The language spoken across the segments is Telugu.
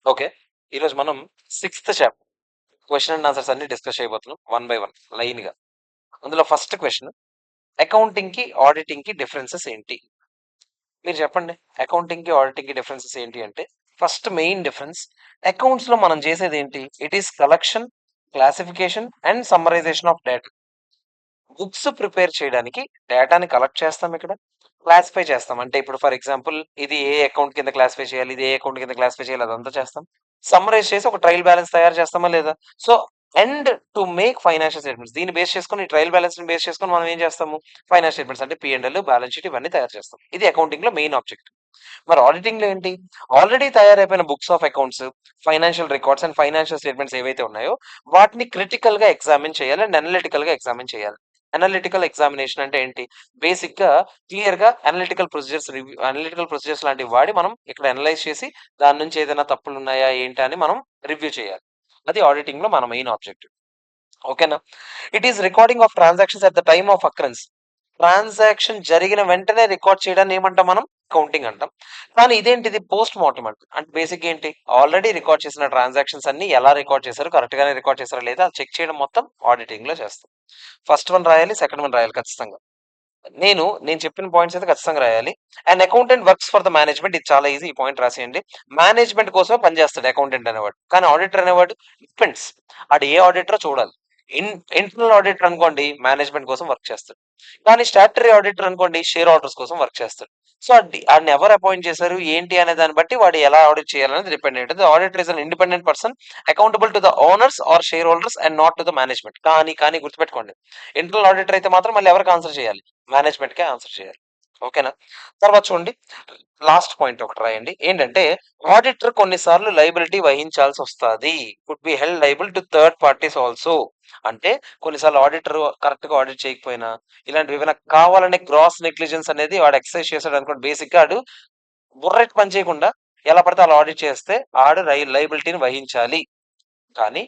ఓకే. ఈరోజు మనం sixth chapter question and answers అన్ని డిస్కస్ చేయబోతున్నాం వన్ బై వన్ లైన్‌గా. అందులో ఫస్ట్ క్వెషన్ అకౌంటింగ్‌కి, ఆడిటింగ్‌కి డిఫరెన్సెస్ ఏంటి? మీరు చెప్పండి. అకౌంటింగ్‌కి, ఆడిటింగ్‌కి డిఫరెన్సెస్ ఏంటి అంటే ఫస్ట్ మెయిన్ డిఫరెన్స్ అకౌంట్స్‌లో మనం చేసేదేంటి? It is collection, classification and summarization of data. Books prepare చేయడానికి డేటాని కలెక్ట్ చేస్తాం ఇక్కడ. క్లాసిఫై చేస్తాం. అంటే ఇప్పుడు ఫర్ ఎగ్జాంపుల్ ఇది ఏ అకౌంట్ కింద క్లాసిఫై చేయాలి, ఇది ఏ అకౌంట్ కింద క్లాసిఫై చేయాలి అదంతా చేస్తాం. సమ్మరైజ్ చేసి ఒక ట్రయల్ బ్యాలెన్స్ తయారు చేస్తామా లేదా? So and to make financial statements దీన్ని బేస్ చేసుకొని ఈ ట్రయల్ బ్యాలెన్స్‌ని బేస్ చేసుకొని మనం ఏం చేస్తాము? ఫైనాన్షియల్ స్టేట్మెంట్స్ అంటే P and L, balance sheet ఇవన్నీ తయారు చేస్తాం. ఇది అకౌంటింగ్‌లో మెయిన్ ఆబ్జెక్ట్. మరి ఆడిటింగ్‌లో ఏంటి? ఆల్రెడీ తయారైపోయిన books of accounts, financial records and financial statements ఏవైతే ఉన్నాయో వాటిని క్రిటికల్‌గా ఎగ్జామిన్ చేయాలి అండ్ అనలిటికల్‌గా ఎగ్జామిన్ చేయాలి. అనలిటికల్ ఎగ్జామినేషన్ అంటే ఏంటి? బేసిక్‌గా క్లియర్‌గా అనలిటికల్ ప్రొసీజర్స్ లాంటివి వాడి మనం ఇక్కడ అనలైజ్ చేసి దాని నుంచి ఏదైనా తప్పులున్నాయా ఏంటా అని మనం రివ్యూ చేయాలి. అది ఆడిటింగ్‌లో మన మెయిన్ ఆబ్జెక్టివ్. ఓకేనా? It is recording of transactions at the time of occurrence. Transaction జరిగిన వెంటనే రికార్డ్ చేయడాన్ని ఏమంటాం మనం? కౌంటింగ్ అంటాం. కానీ ఇదేంటిది పోస్ట్ మార్టం అంట. అంటే బేసిక్ ఏంటి? ఆల్రెడీ రికార్డ్ చేసిన ట్రాన్సాక్షన్స్ అన్ని ఎలా రికార్డ్ చేశారు? కరెక్ట్ గానే రికార్డ్ చేశారా లేదా? అది చెక్ చేయడం మొత్తం ఆడిటింగ్‌లో చేస్తాం. ఫస్ట్ వన్ రాయాలి, సెకండ్ వన్ రాయాలి ఖచ్చితంగా. నేను చెప్పిన పాయింట్స్ అయితే ఖచ్చితంగా రాయాలి. And accountant works for the management ఇది చాలా ఈజీ. ఈ పాయింట్ రాసేయండి. మేనేజ్మెంట్ కోసమే పనిచేస్తాడు అకౌంటెంట్ అనేవాడు. కానీ ఆడిటర్ అనేవాడు డిపెండ్స్. ఆడు ఏ ఆడిటరో చూడాలి. ఇంటర్నల్ ఆడిటర్ అనుకోండి మేనేజ్మెంట్ కోసం వర్క్ చేస్తాడు. కానీ స్టాట్యుటరీ ఆడిటర్ అనుకోండి షేర్ హోల్డర్స్ కోసం వర్క్ చేస్తాడు. సో ఆడిని ఎవరు అపాయింట్ చేశారు ఏంటి అనే దాన్ని బట్టి వాడు ఎలా ఆడిట్ చేయాలనేది డిపెండ్ అయి ఉంటుంది. Auditor is an independent person accountable to the owners or share holders and not to the management. కానీ గుర్తుపెట్టుకోండి. ఇంటర్నల్ ఆడిటర్ అయితే మాత్రం మళ్ళీ ఎవరికి ఆన్సర్ చేయాలి? మేనేజ్మెంట్‌కే ఆన్సర్ చేయాలి. ఓకేనా? తర్వాత చూడండి లాస్ట్ పాయింట్ ఒకటి రాయండి. ఏంటంటే ఆడిటర్ కొన్నిసార్లు లయబిలిటీ వహించాల్సొస్తాది. Could be held liable to third parties also. అంటే కొన్నిసార్లు ఆడిటర్ కరెక్ట్‌గా ఆడిట్ చేయకపోయినా, ఇలాంటివి ఏమైనా కావాలనే గ్రాస్ నెగ్లిజెన్స్ అనేది వాడు ఎక్సర్సైజ్ చేసాడనుకోండి బేసిక్‌గా ఆడు బుర్రెట్టి పని చేయకుండా ఎలా పడితే అలా ఆడిట్ చేస్తే ఆడు లయబిలిటీని వహించాలి. కానీ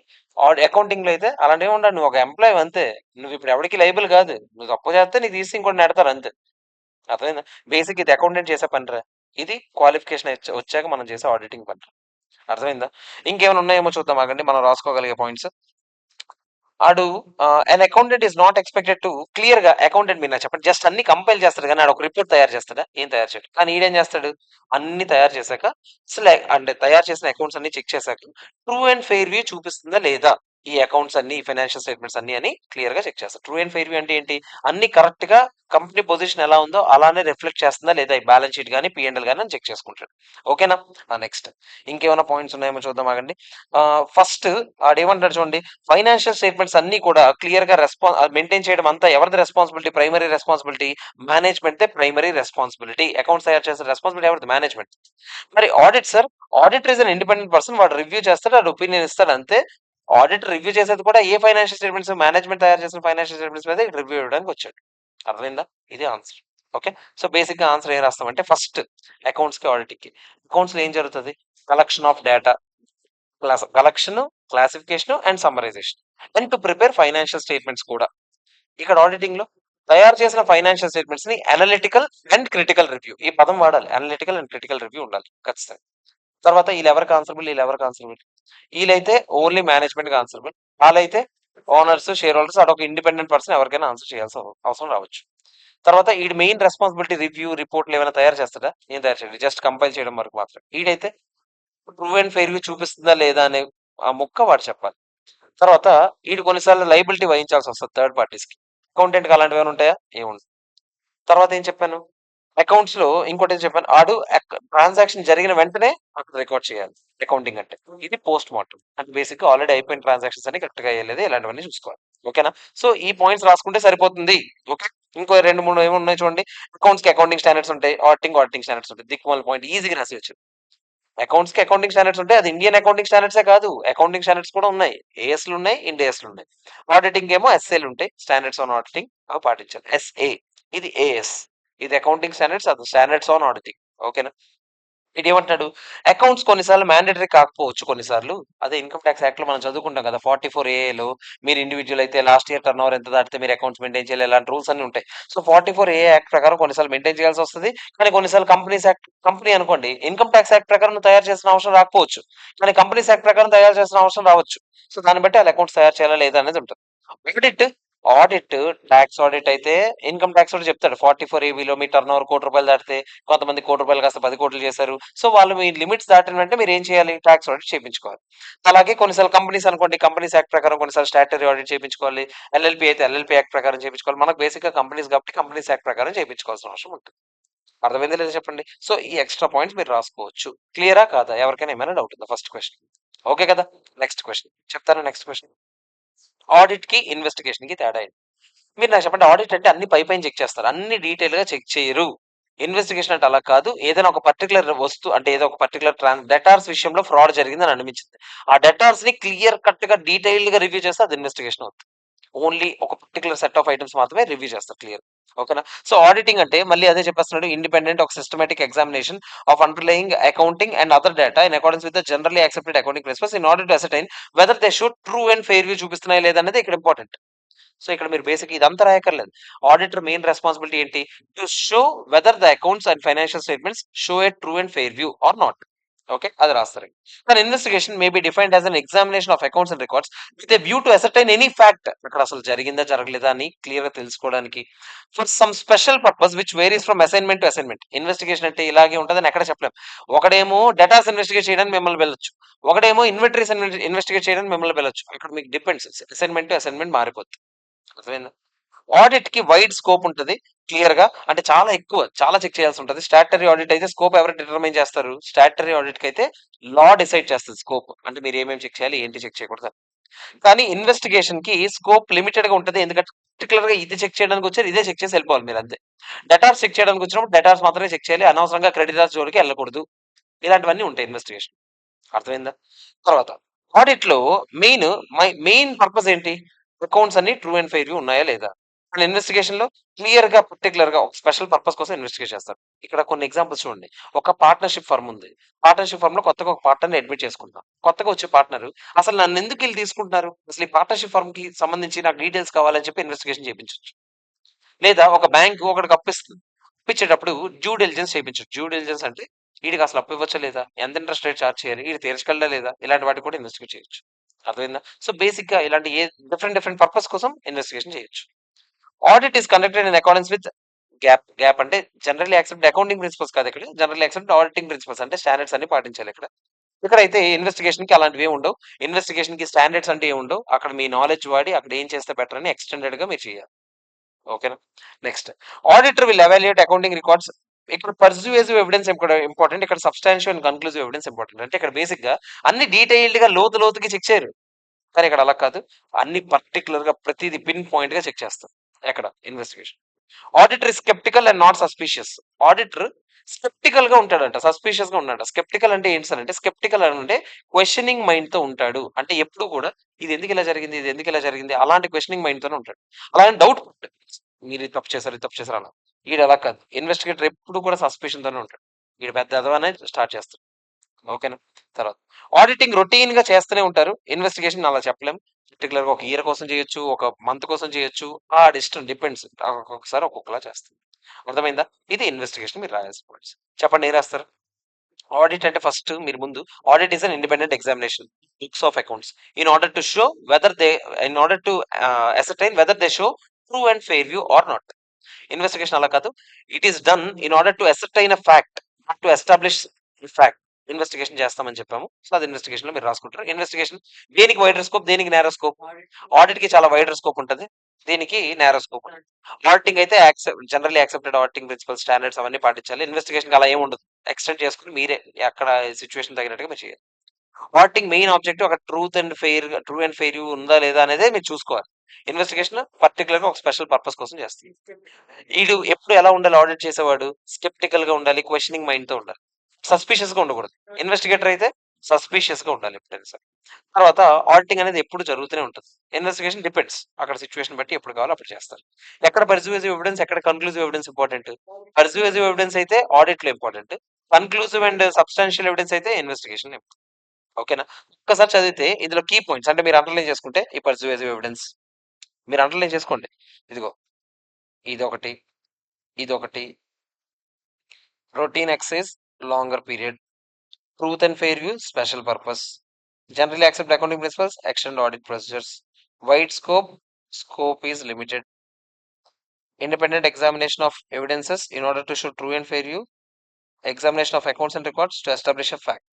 అకౌంటింగ్‌లో అయితే అలాంటివి ఉండదు. నువ్వు ఒక ఎంప్లాయీవి అంతే. నువ్విప్పుడు ఎవడికి లయబుల్ కాదు. నువ్వు తప్పు చేస్తే నీకు తీసి ఇంకోడిని నెడతారు అంతే. అర్థమైందా? బేసిక్ ఇది అకౌంటెంట్ చేసే పనిరా. ఇది క్వాలిఫికేషన్ వచ్చాక మనం చేసే ఆడిటింగ్ పనిరా. అర్థమైందా? ఇంకేమైనా ఉన్నాయేమో చూద్దాం ఆగండి మనం రాసుకోగలిగే పాయింట్స్. ఆడు an accountant is not expected to క్లియర్‌గా అకౌంటెంట్ మీరు నాకు చెప్పండి. జస్ట్ అన్ని కంపైల్ చేస్తాడు గానీ ఆడు ఒక రిపోర్ట్ తయారు చేస్తాడా? ఏం తయారు చేయడు. కానీ ఈడేం చేస్తాడు? అన్ని తయారు చేశాక అంటే తయారు చేసిన అకౌంట్స్ అన్ని చెక్ చేశాక ట్రూ అండ్ ఫెయిర్ వ్యూ చూపిస్తుందా లేదా? ఈ అకౌంట్స్ అన్ని, ఈ ఫైనాన్షియల్ స్టేట్మెంట్స్ అన్ని అని క్లియర్‌గా చెక్ చేస్తాడు. ట్రూ అండ్ ఫెయిర్ వ్యూ అంటే ఏంటి? అన్ని కరెక్ట్‌గా కంపెనీ పొజిషన్ ఎలా ఉందో అలానే రిఫ్లెక్ట్ చేస్తుందా లేదా? ఈ బ్యాలెన్స్ షీట్ గాని, పీ అండ్ ఎల్ గాని అని చెక్ చేసుకుంటాడు. ఓకేనా? నెక్స్ట్ ఇంకేమైనా పాయింట్స్ ఉన్నాయేమో చూద్దాం ఆగండి. ఫస్ట్ ఆడేమంటాడు చూడండి. ఫైనాన్షియల్ స్టేట్మెంట్స్ అన్నీ కూడా క్లియర్ గా మెయింటైన్ చేయడం అంతా ఎవరిది responsibility? Primary responsibility management they primary responsibility. Accounts తయారు చేసే రెస్పాన్సిబిలిటీ ఎవరిది? మేనేజ్మెంట్. మరి audit sir, auditor is an independent person. వాడు రివ్యూ చేస్తాడు, వాడు ఒపీనియన్ ఇస్తాడు అంతే. ఆడిటర్ రివ్యూ చేసేది కూడా ఏ ఫైనాన్షియల్ స్టేట్మెంట్స్? మేనేజ్మెంట్ తయారు చేసిన ఫైనాన్షియల్ స్టేట్మెంట్స్ మీద రివ్యూ ఇవ్వడానికి వచ్చాడు. అర్థమైందా? ఇది ఆన్సర్. ఓకే. సో బేసిక్ గా ఆన్సర్ ఏం రాస్తామంటే ఫస్ట్ అకౌంట్స్ కి ఆడిటింగ్ కి అకౌంట్స్ లో ఏం జరుగుతుంది? Collection of data, collection, classification and summarisation and to prepare financial statements కూడా. ఇక్కడ ఆడిటింగ్ లో తయారు చేసిన ఫైనాన్షియల్ స్టేట్మెంట్స్ ని అనలిటికల్ అండ్ క్రిటికల్ రివ్యూ, ఈ పదం వాడాలి. అనలిటికల్ అండ్ క్రిటికల్ రివ్యూ ఉండాలి ఖచ్చితంగా. తర్వాత వీళ్ళు ఎవరికి ఆన్సరబుల్, వీళ్ళు ఎవరికి ఆన్సరబుల్? వీళ్ళైతే ఓన్లీ మేనేజ్మెంట్ గా ఆన్సరబుల్. వాళ్ళైతే ఓనర్స్, షేర్ హోల్డర్స్, అదొక ఇండిపెండెంట్ పర్సన్ ఎవరికైనా ఆన్సర్ చేయాల్సిన అవసరం రావచ్చు. తర్వాత ఈ మెయిన్ రెస్పాన్సిబిలిటీ రివ్యూ రిపోర్ట్లు ఏమైనా తయారు చేస్తాడా? ఏం తయారు చేయడు, జస్ట్ కంపైల్ చేయడం వరకు మాత్రం. ఈడైతే ట్రూ అండ్ ఫెయిర్ వ్యూ చూపిస్తుందా లేదా అనే ఆ ముక్క వాడు చెప్పాలి. తర్వాత వీడు కొన్నిసార్లు లైబిలిటీ వహించాల్సి వస్తుంది థర్డ్ పార్టీస్ కి. అకౌంటెంట్ కి అలాంటివి ఏమైనా ఉంటాయా? ఏముండదు. తర్వాత ఏం చెప్పాను? అకౌంట్స్ లో ఇంకోటి ఏం చెప్పాను? ఆడు ట్రాన్సాక్షన్ జరిగిన వెంటనే అక్కడ రికార్డ్ చేయాలి. అకౌంటింగ్ అంటే ఇది పోస్ట్ మార్టం. అంటే బేసిక్ గా ఆల్రెడీ అయిపోయిన ట్రాన్సాక్షన్స్ అన్ని కరెక్ట్ గా అయ్యలేదు ఇలాంటివన్నీ చూసుకోవాలి. ఓకేనా? సో ఈ పాయింట్స్ రాసుకుంటే సరిపోతుంది. ఓకే. ఇంకో 2, 3 ఏమి ఉన్నాయి చూడండి. అకౌంట్స్ కి అకౌంటింగ్ స్టాండర్డ్స్ ఉంటాయి, ఆడిటింగ్ స్టాండర్డ్స్ ఉంటాయి. దిక్కుమాల పాయింట్ ఈజీగా రాసేయచ్చు. అకౌంట్స్ కి అకౌంటింగ్ స్టాండర్డ్స్ ఉంటాయి. అది ఇండియన్ అకౌంటింగ్ స్టాండర్డ్సే కాదు, అకౌంటింగ్ స్టాండర్డ్స్ కూడా ఉన్నాయి. ఏఎస్లు ఉన్నాయి, ఇండియస్లు ఉన్నాయి. ఆడిటింగ్ ఏమో ఎస్ఏలు ఉంటాయి, స్టాండర్డ్స్ ఆన్ ఆడిటింగ్ అవి పాటించాలి. ఎస్ఏ, ఇది ఏఎస్. ఇది అకౌంటింగ్ స్టాండర్డ్స్, అది స్టాండర్డ్స్ ఆన్ ఆడిటింగ్. ఓకేనా? ఇదేమంటాడు, అకౌంట్స్ కొన్నిసార్లు మ్యాండేటరీ కాకపోవచ్చు కొన్నిసార్లు. అదే ఇన్‌కమ్ టాక్స్ యాక్ట్‌లో మనం చదువుకుంటాం కదా! 44 మీరు ఇండివిడ్యువల్ అయితే లాస్ట్ ఇయర్ టర్నోవర్ ఎంత దాటితే మీరు అకౌంట్స్ మెయింటైన్ చేయాలి. ఇలాంటి రూల్స్ అన్నీ ఉంటాయి. సో, 44 యాక్ట్ ప్రకారం కొన్నిసార్లు మెయింటైన్ చేయాల్సొస్తది. కానీ కొన్నిసార్లు కంపెనీస్ యాక్ట్ కంపెనీ అనుకోండి ఇన్‌కమ్ టాక్స్ యాక్ట్ ప్రకారం నువ్వు తయారు చేయాల్సిన అవసరం రాకపోవచ్చు. కానీ కంపెనీస్ యాక్ట్ ప్రకారం తయారు చేయాల్సిన అవసరం రావచ్చు. సో, దాన్ని బట్టి ఆళ్ళు అకౌంట్స్ తయారు చేయాలా లేదా అనేది ఉంటది. ఆడిట్, ఆడిట్ టాక్స్ ఆడిట్ అయితే ఇన్‌కమ్ టాక్స్ వాడు చెప్తాడు. 44 ఏబీలో మీ టర్నోవర్ రూ. 1,00,00,000 దాటితే కొంతమంది రూ. 1,00,00,000 కాస్త 10,00,00,000 చేశారు. సో, వాళ్ళు మీ లిమిట్స్ దాటిన వెంటనే మీరేం చేయాలి? టాక్స్ ఆడిట్ చేపించుకోవాలి. అలాగే కొన్నిసార్లు కంపెనీస్ అనుకోండి, కంపెనీస్ యాక్ట్ ప్రకారం కొన్నిసార్లు స్టాట్యుటరీ ఆడిట్ చేపించుకోవాలి. ఎల్ఎల్‌పీ అయితే ఎల్ఎల్‌పీ యాక్ట్ ప్రకారం చేపించుకోవాలి. మనకు బేసిక్‌గా కంపెనీస్ కాబట్టి కంపెనీస్ యాక్ట్ ప్రకారం చేపించుకోవాల్సిన అవసరం ఉంటుంది. అర్థమైందా లేదా చెప్పండి? సో, ఈ ఎక్స్‌ట్రా పాయింట్స్ మీరు రాసుకోవచ్చు. క్లియరా కాదా? ఎవరికైనా ఏమైనా డౌట్ ఉందా? First question. ఓకే కదా! Next question. చెప్తారా నెక్స్ట్ క్వెషన్? ఆడిట్‌కి, ఇన్వెస్టిగేషన్‌కి తేడా ఏంటి? మీరు నాకు చెప్పండి, ఆడిట్ అంటే అన్ని పైపైన చెక్ చేస్తారు. అన్ని డీటెయిల్‌గా చెక్ చేయరు. ఇన్వెస్టిగేషన్ అంటే అలా కాదు. ఏదైనా ఒక పర్టిక్యులర్ అంటే ఏదో ఒక పర్టిక్యులర్ డెటార్స్ విషయంలో ఫ్రాడ్ జరిగిందని అనిపించింది. ఆ డెటార్స్‌ని క్లియర్ కట్‌గా డీటెయిల్డ్‌గా రివ్యూ చేస్తే అది ఇన్వెస్టిగేషన్ అవుతుంది. ఓన్లీ ఒక పర్టిక్యులర్ సెట్ ఆఫ్ ఐటెమ్స్ మాత్రమే రివ్యూ చేస్తారు క్లియర్. ఓకేనా? సో, ఆడిటింగ్ అంటే మళ్ళీ అదే చెప్పేస్తున్నాడు. ఇండిపెండెంట్ ఒక systematic examination of underlying accounting and other data in accordance with the generally accepted accounting principles in order to ascertain whether they show true and fair view చూపిస్తున్నాయా లేదా అనేది ఇక్కడ ఇంపార్టెంట్. సో, ఇక్కడ మీరు బేసిక్ ఇదంతా రాయక్కర్లేదు. ఆడిటర్ మెయిన్ రెస్పాన్సిబిలిటీ ఏంటి? To show whether the accounts and financial statements show a true and fair view or not. Okay. అది రాస్తారు. కానీ investigation may be defined as an examination of accounts and records with a view to ascertain any fact. అక్కడ అసలు జరిగిందా జరగలేదా అని క్లియర్‌గా తెలుసుకోవడానికి. For some special purpose which varies from assignment to assignment. Investigation అంటే ఇలాగే ఉంటదని ఎక్కడ చెప్పలేం. ఒకడేమో డేటాస్ ఇన్వెస్టిగేట్ చేయడానికి మిమ్మల్ని వెళ్ళొచ్చు. ఒకడేమో ఇన్వెంటరీస్ ఇన్వెస్టిగేట్ చేయడానికి మిమ్మల్ని వెళ్ళొచ్చు. ఇక్కడ మీకు డిపెండ్స్. అసైన్‌మెంట్ టు అసైన్‌మెంట్ మారిపోద్ది. అర్థమైందా? ఆడిట్ కి వైడ్ స్కోప్ ఉంటది. క్లియర్ గా అంటే చాలా ఎక్కువ చాలా చెక్ చేయాల్సి ఉంటది. స్టాట్యుటరీ ఆడిట్ అయితే స్కోప్ ఎవరు డిటర్మైన్ చేస్తారు? స్టాట్యుటరీ ఆడిట్ కి అయితే లా డిసైడ్ చేస్తుంది స్కోప్. అంటే మీరు ఏమేమి చెక్ చేయాలి, ఏంటి చెక్ చేయకూడదు. కానీ ఇన్వెస్టిగేషన్ కి స్కోప్ లిమిటెడ్ గా ఉంటది. ఎందుకంటే పర్టికులర్ గా ఇది చెక్ చేయడానికి వచ్చారు, ఇదే చెక్ చేసి వెళ్ళిపోవాలి మీరు అంతే. డేటాస్ చెక్ చేయడానికి వచ్చినప్పుడు డేటాస్ మాత్రమే చెక్ చేయాలి. అనవసరంగా క్రెడిటార్స్ జోలికి వెళ్ళకూడదు. ఇలాంటివన్నీ ఉంటాయి ఇన్వెస్టిగేషన్. అర్థమైందా? తర్వాత ఆడిట్ లో మెయిన్ మెయిన్ పర్పస్ ఏంటి? అకౌంట్స్ అన్ని ట్రూ అండ్ ఫెయిర్ ఉన్నాయా లేదా? అండ్ ఇన్వెస్టిగేషన్ లో క్లియర్ గా పర్టికులర్ గా ఒక స్పెషల్ పర్పస్ కోసం ఇన్వెస్టిగేట్ చేస్తారు. ఇక్కడ కొన్ని ఎగ్జాంపుల్స్ చూడండి. ఒక పార్ట్నర్షిప్ ఫర్మ్ ఉంది. పార్ట్నర్షిప్ ఫర్మ్ లో కొత్తగా ఒక పార్ట్నర్ అడ్మిట్ చేసుకుంటాం. కొత్తగా వచ్చే పార్ట్నర్ అసలు నన్ను ఎందుకు వీళ్ళు తీసుకుంటున్నారు? అసలు ఈ పార్ట్నర్షిప్ ఫర్మ్ కి సంబంధించి నాకు డీటెయిల్స్ కావాలని చెప్పి ఇన్వెస్టిగేషన్ చేయించవచ్చు. లేదా ఒక బ్యాంక్ ఒకటికి అప్పిస్తుంది. అప్పిచ్చేటప్పుడు డ్యూ డిలిజెన్స్ చేయించచ్చు. డ్యూ డిలిజెన్స్ అంటే వీడికి అసలు అప్పు ఇవ్వచ్చా లేదా? ఎంత ఇంట్రెస్ట్ రేట్ చార్జ్ చేయాలి? వీడు తీర్చగలడా లేదా? ఇలాంటి వాటికి కూడా ఇన్వెస్టిగేట్ చేయొచ్చు. అర్థమైందా? సో, బేసిక్ గా ఇలాంటి డిఫరెంట్ డిఫరెంట్ పర్పస్ కోసం ఇన్వెస్టిగేషన్ చేయొచ్చు. Audit is conducted in accordance with gap. Gap అంటే జనరల్లీ యాక్సెప్టెడ్ అకౌంటింగ్ ప్రిన్సిపల్స్ కాదు ఇక్కడ. జనరల్లీ యాక్సెప్టెడ్ ఆడిటింగ్ ప్రిన్సిపల్స్ అంటే స్టాండర్డ్స్ అన్ని పాటించాలి ఇక్కడ. ఇక్కడైతే ఇన్వెస్టిగేషన్ కి అలాంటివి ఏమి ఉండవు. ఇన్వెస్టిగేషన్ కి స్టాండర్డ్స్ అంటే ఏమి ఉండవు. అక్కడ మీ నాలెడ్జ్ వాడి అక్కడ ఏం చేస్తే బెటర్ అని ఎక్స్టెండెడ్ గా మీరు చేయాలి. ఓకేనా? Next auditor will evaluate accounting records. ఇక్కడ పర్స్యూయేసివ్ ఎవిడెన్స్ ఇక్కడ ఇంపార్టెంట్. ఇక్కడ substantial and conclusive evidence important. అంటే ఇక్కడ బేసిక్ గా అన్ని డీటెయిల్డ్ గా లోతుకి చెక్ చేయరు. కానీ ఇక్కడ అలా కాదు. అన్ని పర్టికులర్ గా ప్రతిదీ పిన్ పాయింట్ గా చెక్ చేస్తారు. ఎక్కడ investigation. Auditor sceptical and not suspicious. Auditor sceptical గా ఉంటాడంట, సస్పిషియస్ గా ఉన్నాడు. స్కెప్టికల్ అంటే ఏంటి సార్ అంటే, స్కెప్టికల్ అంటే క్వశ్చనింగ్ మైండ్ తో ఉంటాడు. అంటే ఎప్పుడు కూడా ఇది ఎందుకు ఇలా జరిగింది, ఇది ఎందుకు ఇలా జరిగింది, అలాంటి క్వశ్చనింగ్ మైండ్ తోనే ఉంటాడు. అలాగే డౌట్ మీరు ఇది తప్పు చేశారు, ఇది తప్పు చేశారు అలా. ఈడు అలా కాదు. ఇన్వెస్టిగేటర్ ఎప్పుడు కూడా సస్పిషన్ తోనే ఉంటాడు. ఈడు పెద్ద ఎదవనే స్టార్ట్ చేస్తాడు. ఓకేనా? తర్వాత ఆడిటింగ్ రొటీన్ గా చేస్తూనే ఉంటారు. ఇన్వెస్టిగేషన్ అలా చెప్పలేం. పర్టికులర్ గా ఒక ఇయర్ కోసం చేయొచ్చు, ఒక మంత్ కోసం చేయొచ్చు. ఆ ఇష్టం డిపెండ్స్. ఒక్కొక్కసారి ఒక్కొక్కలా చేస్తారు. అర్థమైందా? ఇది ఇన్వెస్టిగేషన్ మీరు రాయాల్సిన పాయింట్స్. చెప్పండి ఏం రాస్తారు? ఆడిట్ అంటే ఫస్ట్ మీరు ముందు audit is an independent examination books of accounts in order to show whether they in order to ascertain whether they show true and fair view or not. Investigation అలా కాదు. It is done in order to ascertain a fact, not to establish fact. Investigation చేస్తామని చెప్పాము. సో, అది ఇన్వెస్టిగేషన్ లో మీరు రాసుకుంటారు. ఇన్వెస్టిగేషన్ దేనికి వైడర్ స్కోప్, దేనికి నేరో స్కోప్? ఆడిట్ కి చాలా వైడర్ స్కోప్ ఉంటుంది. దీనికి నేరో స్కోప్ ఉంటుంది. ఆడిటింగ్ అయితే generally accepted auditing principle standards అవన్నీ పాటించాలి. ఇన్వెస్టిగేషన్ అలా ఏమి ఉండదు. ఎక్స్టెండ్ చేసుకుని మీరే అక్కడ సిచ్యువేషన్ తగినట్టుగా మీరు చేయాలి. ఆడిటింగ్ మెయిన్ ఆబ్జెక్టివ్ అక్కడ ట్రూ అండ్ ఫెయిర్ ఉందా లేదా అనేది మీరు చూసుకోవాలి. ఇన్వెస్టిగేషన్ పర్టికులర్ గా ఒక స్పెషల్ పర్పస్ కోసం చేస్తుంది. వీడు ఎప్పుడు ఎలా ఉండాలి? ఆడిట్ చేసేవాడు స్కెప్టికల్ గా ఉండాలి, క్వశ్చనింగ్ మైండ్ తో ఉండాలి, సస్పిషియస్ గా ఉండకూడదు. ఇన్వెస్టిగేటర్ అయితే సస్పిషియస్ గా ఉండాలి ఎప్పుడైనా సరే. తర్వాత ఆడిటింగ్ అనేది ఎప్పుడు జరుగుతూనే ఉంటుంది. Investigation depends. అక్కడ సిచ్యువేషన్ బట్టి ఎప్పుడు కావాలో అప్పుడు చేస్తారు. ఎక్కడ పర్స్యూయేసివ్ ఎవిడెన్స్, ఎక్కడ కన్క్లూజివ్ ఎవిడెన్స్ ఇంపార్టెంట్? పర్స్యూయేసివ్ ఎవిడెన్స్ అయితే ఆడిట్ లో important. Conclusive and substantial evidence అయితే ఇన్వెస్టిగేషన్. ఓకేనా? ఒక్కసారి చదివితే ఇందులో కీ పాయింట్స్ అంటే మీరు అండర్లైన్ చేసుకుంటే ఈ పర్సుయేసివ్ ఎవిడెన్స్ మీరు అండర్లైన్ చేసుకోండి. ఇదిగో ఇదొకటి, ఇదొకటి, routine excise longer period, truth and fair view special purpose, generally accepted accounting principles, extend audit procedures, wide scope is limited, independent examination of evidences in order to show true and fair view, examination of accounts and records to establish a fact,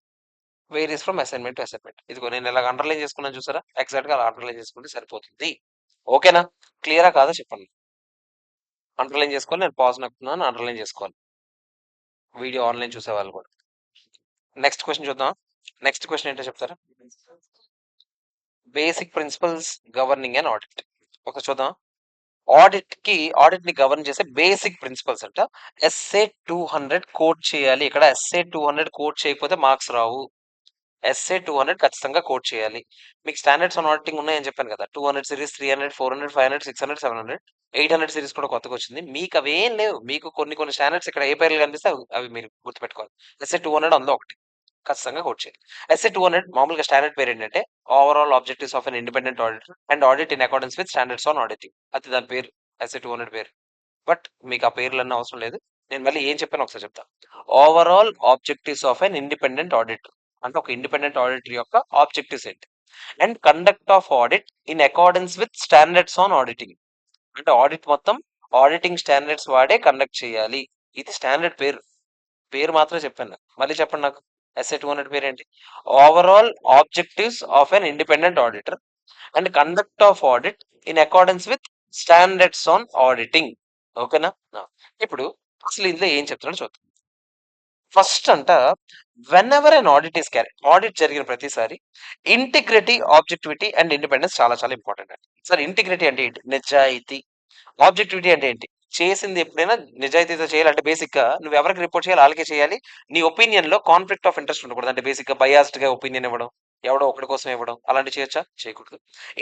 varies from assignment to assignment. ఇదిగో నేను ఇలా అండర్లైన్ చేసుకున్నాను చూసారా, ఎగ్జాక్ట్ గా అలా అండర్లైన్ చేసుకుంటే సరిపోతుంది. ఓకేనా? క్లియరా కాదా చెప్పండి. అండర్లైన్ చేసుకొని నేను పాజ్ నొక్కుతున్నాను, అండర్లైన్ చేసుకోవాలి వీడియో ఆన్లైన్ చూసే వాళ్ళు కూడా. నెక్స్ట్ క్వశ్చన్ చూద్దాం. నెక్స్ట్ క్వశ్చన్ ఏంటో చెప్తారా? Basic principles governing and audit. ఒక చూద్దాం. ఆడిట్ ని గవర్న్ చేసే బేసిక్ ప్రిన్సిపల్స్ అంట. ఎస్ఏ 200 కోట్ చేయాలి. ఇక్కడ ఎస్ఏ 200 కోట్ చేయకపోతే మార్క్స్ రావు. ఎస్ఏ 200 ఖచ్చితంగా కోట్ చేయాలి. మీకు స్టాండర్డ్స్ ఆన్ ఆడిటింగ్ ఉన్నాయని చెప్పాను కదా, 200 సిరీస్, 300, 400, 500, 600, 700, 800 సిరీస్ కూడా కొత్తగా వచ్చింది. మీకు అవేం లేవు. మీకు కొన్ని స్టాండర్డ్స్ ఇక్కడ ఏ పేర్లు కనిపిస్తే అవి మీరు గుర్తుపెట్టుకోవాలి. ఎస్ఏ 200 అందులో ఒకటి ఖచ్చితంగా కోట్ చేయాలి. ఎస్ఏ 200 మామూలుగా స్టాండర్డ్ పేరు ఏంటంటే overall objectives of an independent auditor and audit in accordance with standards on auditing. అది దాని పేరు, ఎస్ఏ 200 పేరు. బట్ మీకు ఆ పేర్లన్నీ అవసరం లేదు. నేను మళ్ళీ ఏం చెప్పాను ఒకసారి చెప్తా. Overall objectives of an independent auditor అంటే ఒక ఇండిపెండెంట్ ఆడిటర్ యొక్క ఆబ్జెక్టివ్స్ ఏంటి, and conduct of audit in accordance with standards on auditing అంటే ఆడిట్ మొత్తం ఆడిటింగ్ స్టాండర్డ్స్ వాడే కండక్ట్ చేయాలి. ఇది స్టాండర్డ్ పేరు. పేరు మాత్రమే చెప్పాను నాకు. మళ్ళీ చెప్పండి నాకు, ఎస్ఏ 200 పేరు ఏంటి? Overall objectives of an independent auditor and conduct of audit in accordance with standards on auditing. ఓకేనా? ఇప్పుడు అసలు ఇందులో ఏం చెప్తున్నాడో చూద్దాం. ఫస్ట్ అంట, when ever an audit is carry, audit జరిగిన ప్రతిసారి ఇంటిగ్రిటీ, ఆబ్జెక్టివిటీ అండ్ ఇండిపెండెన్స్ చాలా చాలా ఇంపార్టెంట్ అండి. సార్ ఇంటిగ్రిటీ అంటే ఏంటి? నిజాయితీ. ఆబ్జెక్టివిటీ అంటే ఏంటి? చేసింది ఎప్పుడైనా నిజాయితీతో చేయాలి. అంటే బేసిక్ గా నువ్వు ఎవరికి రిపోర్ట్ చేయాలి వాళ్ళకే చేయాలి. నీ ఒపీనియన్ లో కాన్ఫ్లిక్ట్ ఆఫ్ ఇంట్రెస్ట్ ఉండకూడదు. అంటే బేసిక్ గా బయాస్డ్ గా ఒపీనియన్ ఇవ్వడం, ఎవడో ఒకటి కోసం ఇవ్వడం, అలాంటి చేయొచ్చా? చేయకూడదు.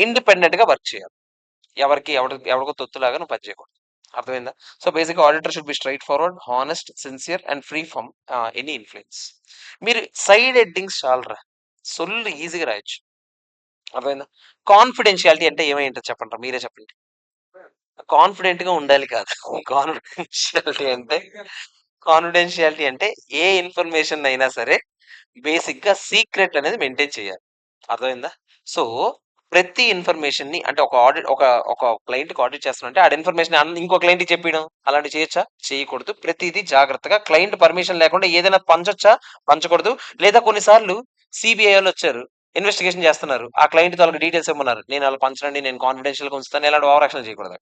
ఇండిపెండెంట్ గా వర్క్ చేయాలి. ఎవరికో తొత్తులాగా నువ్వు పని చేయకూడదు. అర్థమైందా? So basic auditor should be straight forward, honest, sincere and free from any influence. మీరు సైడ్ హెడ్డింగ్స్ చాలరా, సొల్లు ఈజీగా రాయొచ్చు. అర్థమైందా? కాన్ఫిడెన్షియాలిటీ అంటే ఏమైంటో చెప్పండి, మీరే చెప్పండి. కాన్ఫిడెంట్ గా ఉండాలి కాదు. కాన్ఫిడెన్షియాలిటీ అంటే కాన్ఫిడెన్షియాలిటీ అంటే ఏ ఇన్ఫర్మేషన్ అయినా సరే బేసిక్ గా సీక్రెట్ అనేది మెయింటైన్ చేయాలి. అర్థమైందా? సో ప్రతి ఇన్ఫర్మేషన్ ని అంటే ఒక ఆడిట్ ఒక క్లయింట్ కి ఆడిట్ చేస్తున్నంటే ఆ ఇన్ఫర్మేషన్ ఇంకో క్లయింట్ కి చెప్పడం అలాంటి చేయొచ్చా? చేయకూడదు. ప్రతిదీ జాగ్రత్తగా క్లయింట్ పర్మిషన్ లేకుండా ఏదైనా పంచొచ్చా? పంచకూడదు. లేదా కొన్నిసార్లు సిబిఐ వాళ్ళు వచ్చారు, ఇన్వెస్టిగేషన్ చేస్తున్నారు, ఆ క్లయింట్ తాలూకు డీటెయిల్స్ ఇవ్వమన్నారు, నేను అలా పంచనండి, నేను కాన్ఫిడెన్షియల్ గా ఉంచుతాను, ఇలాంటి ఓవర్ యాక్షన్ చేయకూడదు.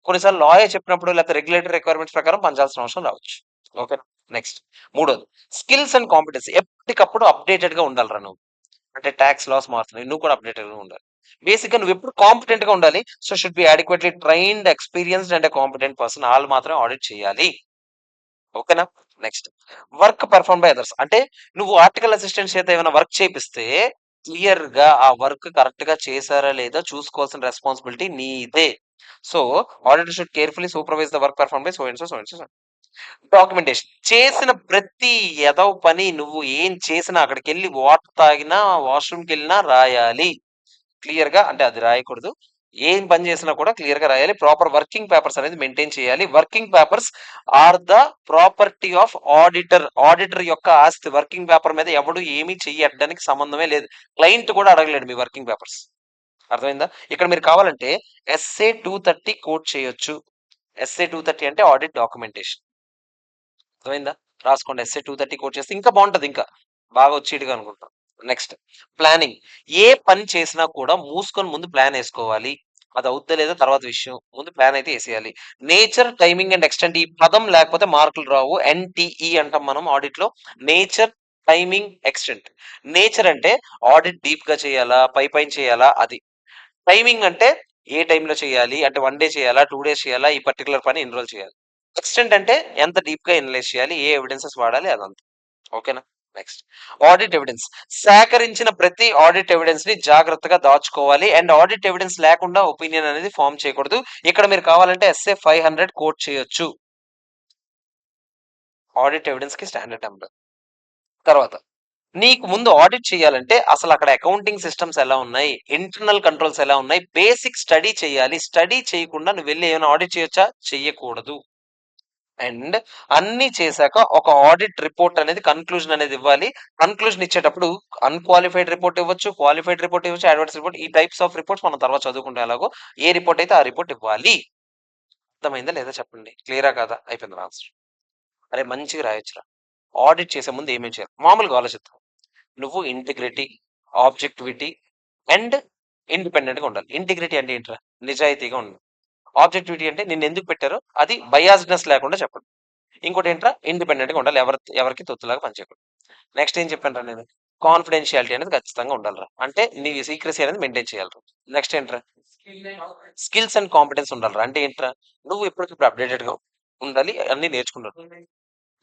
కొన్నిసార్లు లాయర్ చెప్పినప్పుడు లేకపోతే రెగ్యులేటరీ రిక్వైర్మెంట్స్ ప్రకారం పంచాల్సిన అవసరం రావచ్చు. ఓకే. నెక్స్ట్ మూడోది, స్కిల్స్ అండ్ కాంపిటెన్సీ. ఎప్పటికప్పుడు అప్డేటెడ్ గా ఉండాలిరా నువ్వు. అంటే ట్యాక్స్ లాస్ మారుతున్నాయి, నువ్వు కూడా అప్డేటెడ్ గా ఉండాలి. బేసిక్ గా నువ్వు ఎప్పుడు కాంపిటెంట్ గా ఉండాలి. So should be adequately trained, experienced and competent person. వాళ్ళు మాత్రం ఆడిట్ చేయాలి. ఓకేనా? Next, work perform by others. అంటే నువ్వు ఆర్టికల్ అసిస్టెంట్ చేత ఏమైనా వర్క్ చేపిస్తే క్లియర్ గా ఆ వర్క్ కరెక్ట్ గా చేశారా లేదా చూసుకోవాల్సిన రెస్పాన్సిబిలిటీ నీదే. So auditor should carefully supervise the work perform by so and so so and so. Documentation. చేసిన ప్రతి ఎదవ పని నువ్వు ఏం చేసినా, అక్కడికి వెళ్ళి వాటర్ తాగినా, వాష్రూమ్కి వెళ్ళినా రాయాలి క్లియర్ గా. అంటే అది రాయకూడదు, ఏం పని చేసినా కూడా క్లియర్ గా రాయాలి. ప్రాపర్ వర్కింగ్ పేపర్స్ అనేది మెయింటైన్ చేయాలి. Working papers are the property of auditor. Auditor యొక్క ఆస్తి. వర్కింగ్ పేపర్ మీద ఎవడు ఏమీ చెయ్యడానికి సంబంధమే లేదు. క్లయింట్ కూడా అడగలేడు మీ వర్కింగ్ పేపర్స్. అర్థమైందా? ఇక్కడ మీరు కావాలంటే ఎస్ఏ 230 కోట్ చేయొచ్చు. ఎస్ఏ 230 అంటే ఆడిట్ డాక్యుమెంటేషన్. అర్థమైందా? రాసుకోండి. ఎస్ఏ 230 కోట్ చేస్తే ఇంకా బాగుంటది, ఇంకా బాగా వచ్చేట్టుగా అనుకుంటాం. Next, planning. ఏ పని చేసినా కూడా మూసుకొని ముందు ప్లాన్ వేసుకోవాలి. అది అవుద్దా లేదా తర్వాత విషయం, ముందు ప్లాన్ అయితే వేసేయాలి. Nature, timing and extent. ఈ పదం లేకపోతే మార్కులు రావు. ఎన్టీఈ అంటాం మనం ఆడిట్ లో. Nature, timing, extent. నేచర్ అంటే ఆడిట్ డీప్ గా చేయాలా, పైన చేయాలా, అది. టైమింగ్ అంటే ఏ టైంలో చేయాలి, అంటే 1 డే చేయాలా, 2 డేస్ చేయాలా, ఈ పర్టికులర్ పని ఎన్ని రోజులు చేయాలి. ఎక్స్టెంట్ అంటే ఎంత డీప్ గా ఎనలైజ్ చేయాలి, ఏ ఎవిడెన్సెస్ వాడాలి, అదంతా. ఓకేనా? Next, audit evidence. సేకరించిన ప్రతి ఆడిట్ ఎవిడెన్స్ ని జాగ్రత్తగా దాచుకోవాలి. అండ్ ఆడిట్ ఎవిడెన్స్ లేకుండా ఒపీనియన్ అనేది ఫామ్ చేయకూడదు. ఇక్కడ మీరు కావాలంటే ఎస్ఏ 500 కోట్ చేయొచ్చు. ఆడిట్ ఎవిడెన్స్ కి స్టాండర్డ్ నెంబర్. తర్వాత నీకు ముందు ఆడిట్ చేయాలంటే అసలు అక్కడ అకౌంటింగ్ సిస్టమ్స్ ఎలా ఉన్నాయి, ఇంటర్నల్ కంట్రోల్స్ ఎలా ఉన్నాయి, బేసిక్ స్టడీ చేయాలి. స్టడీ చేయకుండా నువ్వు వెళ్ళి ఏమైనా ఆడిట్ చేయొచ్చా? చెయ్యకూడదు. అండ్ అన్ని చేశాక ఒక ఆడిట్ రిపోర్ట్ అనేది కన్క్లూజన్ అనేది ఇవ్వాలి. కన్క్లూజన్ ఇచ్చేటప్పుడు అన్‌క్వాలిఫైడ్ రిపోర్ట్ ఇవ్వచ్చు, క్వాలిఫైడ్ రిపోర్ట్ ఇవ్వచ్చు, అడ్వాన్స్ రిపోర్ట్, ఈ టైప్స్ ఆఫ్ రిపోర్ట్స్ మనం తర్వాత చదువుకుంటాం ఎలాగో. ఏ రిపోర్ట్ అయితే ఆ రిపోర్ట్ ఇవ్వాలి. అర్థమైందా లేదా చెప్పండి? క్లియరా కాదా? అయిపోయింది నా ఆన్సర్. అరే మంచిగా రాయొచ్చురా. ఆడిట్ చేసే ముందు ఏమేమి చేయాలి? మామూలుగా ఆలోచిద్దాం. నువ్వు ఇంటిగ్రిటీ, ఆబ్జెక్టివిటీ అండ్ ఇండిపెండెంట్‌గా ఉండాలి. ఇంటిగ్రిటీ అంటే ఏంట్రా? నిజాయితీగా ఉండాలి. ఆబ్జెక్టివిటీ అంటే నిన్నెందుకు పెట్టారో అది బయాస్డ్‌నెస్ లేకుండా చెప్పడం. ఇంకోటేంట్రా? ఇండిపెండెంట్‌గా ఉండాలి. ఎవరికి తొత్తులాగా పనిచేయకూడదు. నెక్స్ట్ ఏం చెప్పానురా నేను? కాన్ఫిడెన్షియాలిటీ అనేది ఖచ్చితంగా ఉండాలిరా. అంటే నీ సీక్రెసీ అనేది మెయింటైన్ చేయాలిరా. నెక్స్ట్ ఏంట్రా? స్కిల్స్ అండ్ కాంపిటెన్స్ ఉండాలిరా. అంటే ఏంట్రా? నువ్వు ఎప్పటికప్పుడు అప్‌డేటెడ్‌గా ఉండాలి. అన్నీ నేర్చుకుండాలి.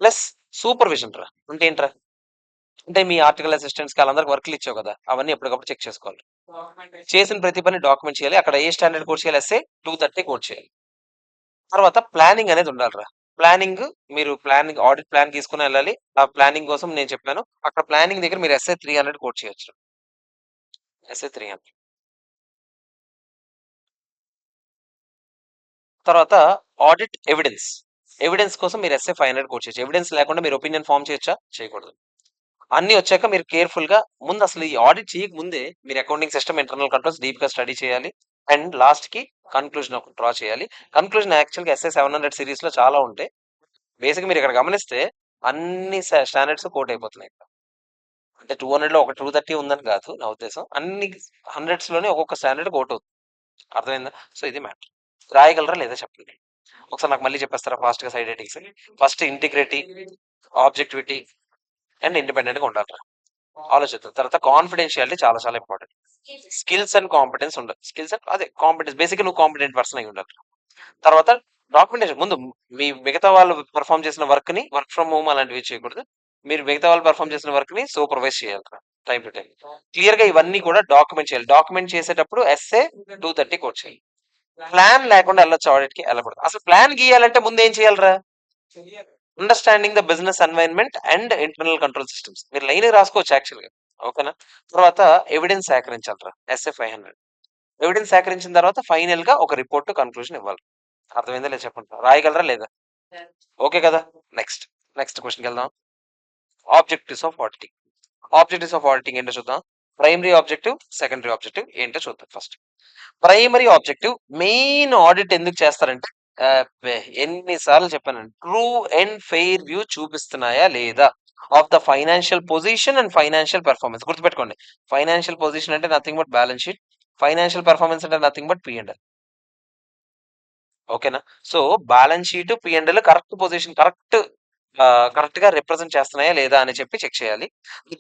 ప్లస్ సూపర్విజన్ రా. అంటే ఏంట్రా? అంటే మీ ఆర్టికల్ అసిస్టెంట్స్‌కి ఆళ్ళందరికి వర్క్‌లు ఇచ్చావు కదా! అవన్నీ ఎప్పటికప్పుడు చెక్ చేసుకోవాలి. చేసిన ప్రతి పని డాక్యుమెంట్ చేయాలి. అక్కడ ఏ స్టాండర్డ్ కోడ్ చేయాలి? ఎస్ఏ 230 కోడ్ చేయాలి. తర్వాత ప్లానింగ్ అనేది ఉండాలిరా. ప్లానింగ్ మీరు ఆడిట్ ప్లాన్ తీసుకొని వెళ్ళాలి. ఆ ప్లానింగ్ కోసం నేను చెప్పాను. అక్కడ ప్లానింగ్ దగ్గర మీరు ఎస్ఏ 300 కోట్ చేయొచ్చు. ఎస్ఏ 300. తర్వాత ఆడిట్ ఎవిడెన్స్. ఎవిడెన్స్ కోసం మీరు ఎస్ఏ 500 కోట్ చేయొచ్చు. ఎవిడెన్స్ లేకుండా మీరు ఒపీనియన్ ఫార్మ్ చేయొచ్చా? చేయకూడదు. అన్నీ వచ్చాక మీరు కేర్‌ఫుల్‌గా ముందు అసలు ఈ ఆడిట్ చేయక ముందే మీరు అకౌంటింగ్ సిస్టమ్, ఇంటర్నల్ కంట్రోల్స్ డీప్‌గా స్టడీ చేయాలి. అండ్ లాస్ట్‌కి కన్క్లూజన్ ఒకటి డ్రా చేయాలి. కన్క్లూజన్ యాక్చువల్‌గా ఎస్ఏ 700 సీరీస్‌లో చాలా ఉంటాయి. బేసిక్‌గా మీరు ఇక్కడ గమనిస్తే అన్ని స్టాండర్డ్స్ కోట్ అయిపోతున్నాయి. అంటే 200లో ఒక 230 ఉందని కాదు నా ఉద్దేశం. అన్ని హండ్రెడ్స్‌లోనే ఒక్కొక్క స్టాండర్డ్ కోట్ అవుతుంది. అర్థమైందా? సో ఇది మ్యాటర్. రాయగలరా లేదా చెప్పండి. ఒకసారి నాకు మళ్ళీ చెప్పేస్తారా ఫాస్ట్‌గా side headings? First integrity, objectivity and ఇండిపెండెంట్‌గా ఉండాలిరా. ఆలోచిద్దాం. తర్వాత కాన్ఫిడెన్షియాలిటీ చాలా చాలా ఇంపార్టెంట్. స్కిల్స్ అండ్ కాంపిటెన్స్ ఉండాలి. స్కిల్స్ అండ్ అదే కాంపిటెన్స్. బేసిక్‌గా నువ్వు కాంపిటెంట్ పర్సన్ అయి ఉండాలి. తర్వాత డాక్యుమెంటేషన్ ముందు మీ మిగతా వాళ్ళు పెర్ఫార్మ్ చేసిన వర్క్‌ని వర్క్ ఫ్రమ్ హోమ్ అలాంటివి చేయకూడదు. మీరు మిగతా వాళ్ళు పెర్ఫార్మ్ చేసిన వర్క్‌ని సూపర్వైజ్ చేయాలి టైమ్ టు టైమ్. క్లియర్‌గా ఇవన్నీ కూడా డాక్యుమెంట్ చేయాలి. డాక్యుమెంట్ చేసేటప్పుడు ఎస్ఏ 230 కోట్ చేయాలి. ప్లాన్ లేకుండా వెళ్ళొచ్చు ఆడిట్‌కి వెళ్ళకూడదు. అసలు ప్లాన్ గీయాలంటే ముందు ఏం చేయాలిరా? Understanding the business environment and internal control systems. మీరు లైన్‌గా రాసుకోవచ్చు యాక్చువల్‌గా. ఓకేనా? తర్వాత ఎవిడెన్స్ సేకరించాలిరా. ఎస్ఏ 500. ఎవిడెన్స్ సేకరించిన తర్వాత ఫైనల్‌గా ఒక రిపోర్ట్ కన్క్లూజన్ ఇవ్వాలి. అర్థమైందా లేదా చెప్పండి. రాయగలరా లేదా? ఓకే కదా? నెక్స్ట్. నెక్స్ట్ క్వెషన్‌కెళ్దాం. Objectives of auditing. Objectives of auditing ఏంటో చూద్దాం. ప్రైమరీ ఆబ్జెక్టివ్, సెకండరీ ఆబ్జెక్టివ్ ఏంటో చూద్దాం first. Primary objective main audit ఎందుకు చేస్తారంటే అబ్బే! ఎన్ని సార్లు చెప్పానండి. ట్రూ అండ్ ఫెయిర్ వ్యూ చూపిస్తున్నాయా లేదా of the financial position and financial performance. గుర్తుపెట్టుకోండి. ఫైనాన్షియల్ పొజిషన్ అంటే nothing but balance sheet. Financial performance అంటే nothing but P and L. ఓకేనా? So balance sheet, P and L correct position correct గా రిప్రజెంట్ చేస్తున్నాయా లేదా అని చెప్పి చెక్ చేయాలి.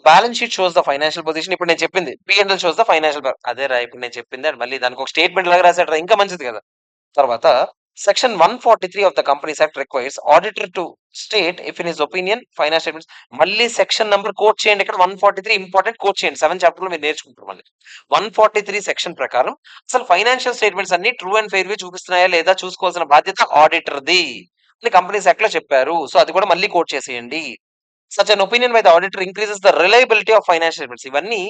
Balance sheet shows the financial position. ఇప్పుడు నేను చెప్పింది P and L shows the financial. అదేరా ఇప్పుడు నేను చెప్పింది అది మళ్ళీ దానికి ఒక స్టేట్మెంట్ లాగా రాసాడు ఇంకా మంచిది కదా. తర్వాత section 143 of the companies act requires auditor to state if in his opinion financial statements. మళ్ళీ సెక్షన్ నంబర్ కోట్ చేయండి. ఇక్కడ 143 ఇంపార్టెంట్ కోట్ చేయండి. 7 చాప్టర్ లో మీరు నేర్చుకుంటారు మళ్ళీ. 143 సెక్షన్ ప్రకారం అసలు ఫైనాన్షియల్ స్టేట్మెంట్స్ అన్ని ట్రూ అండ్ ఫెయిర్ వి చూపిస్తున్నాయా లేదా చూసుకోవాల్సిన బాధ్యత ఆడిటర్ ది అని కంపెనీస్ యాక్ట్ లో చెప్పారు. సో అది కూడా మళ్ళీ కోట్ చేసేయండి. Such an opinion by the auditor increases the reliability of financial statements. ఇవన్నీ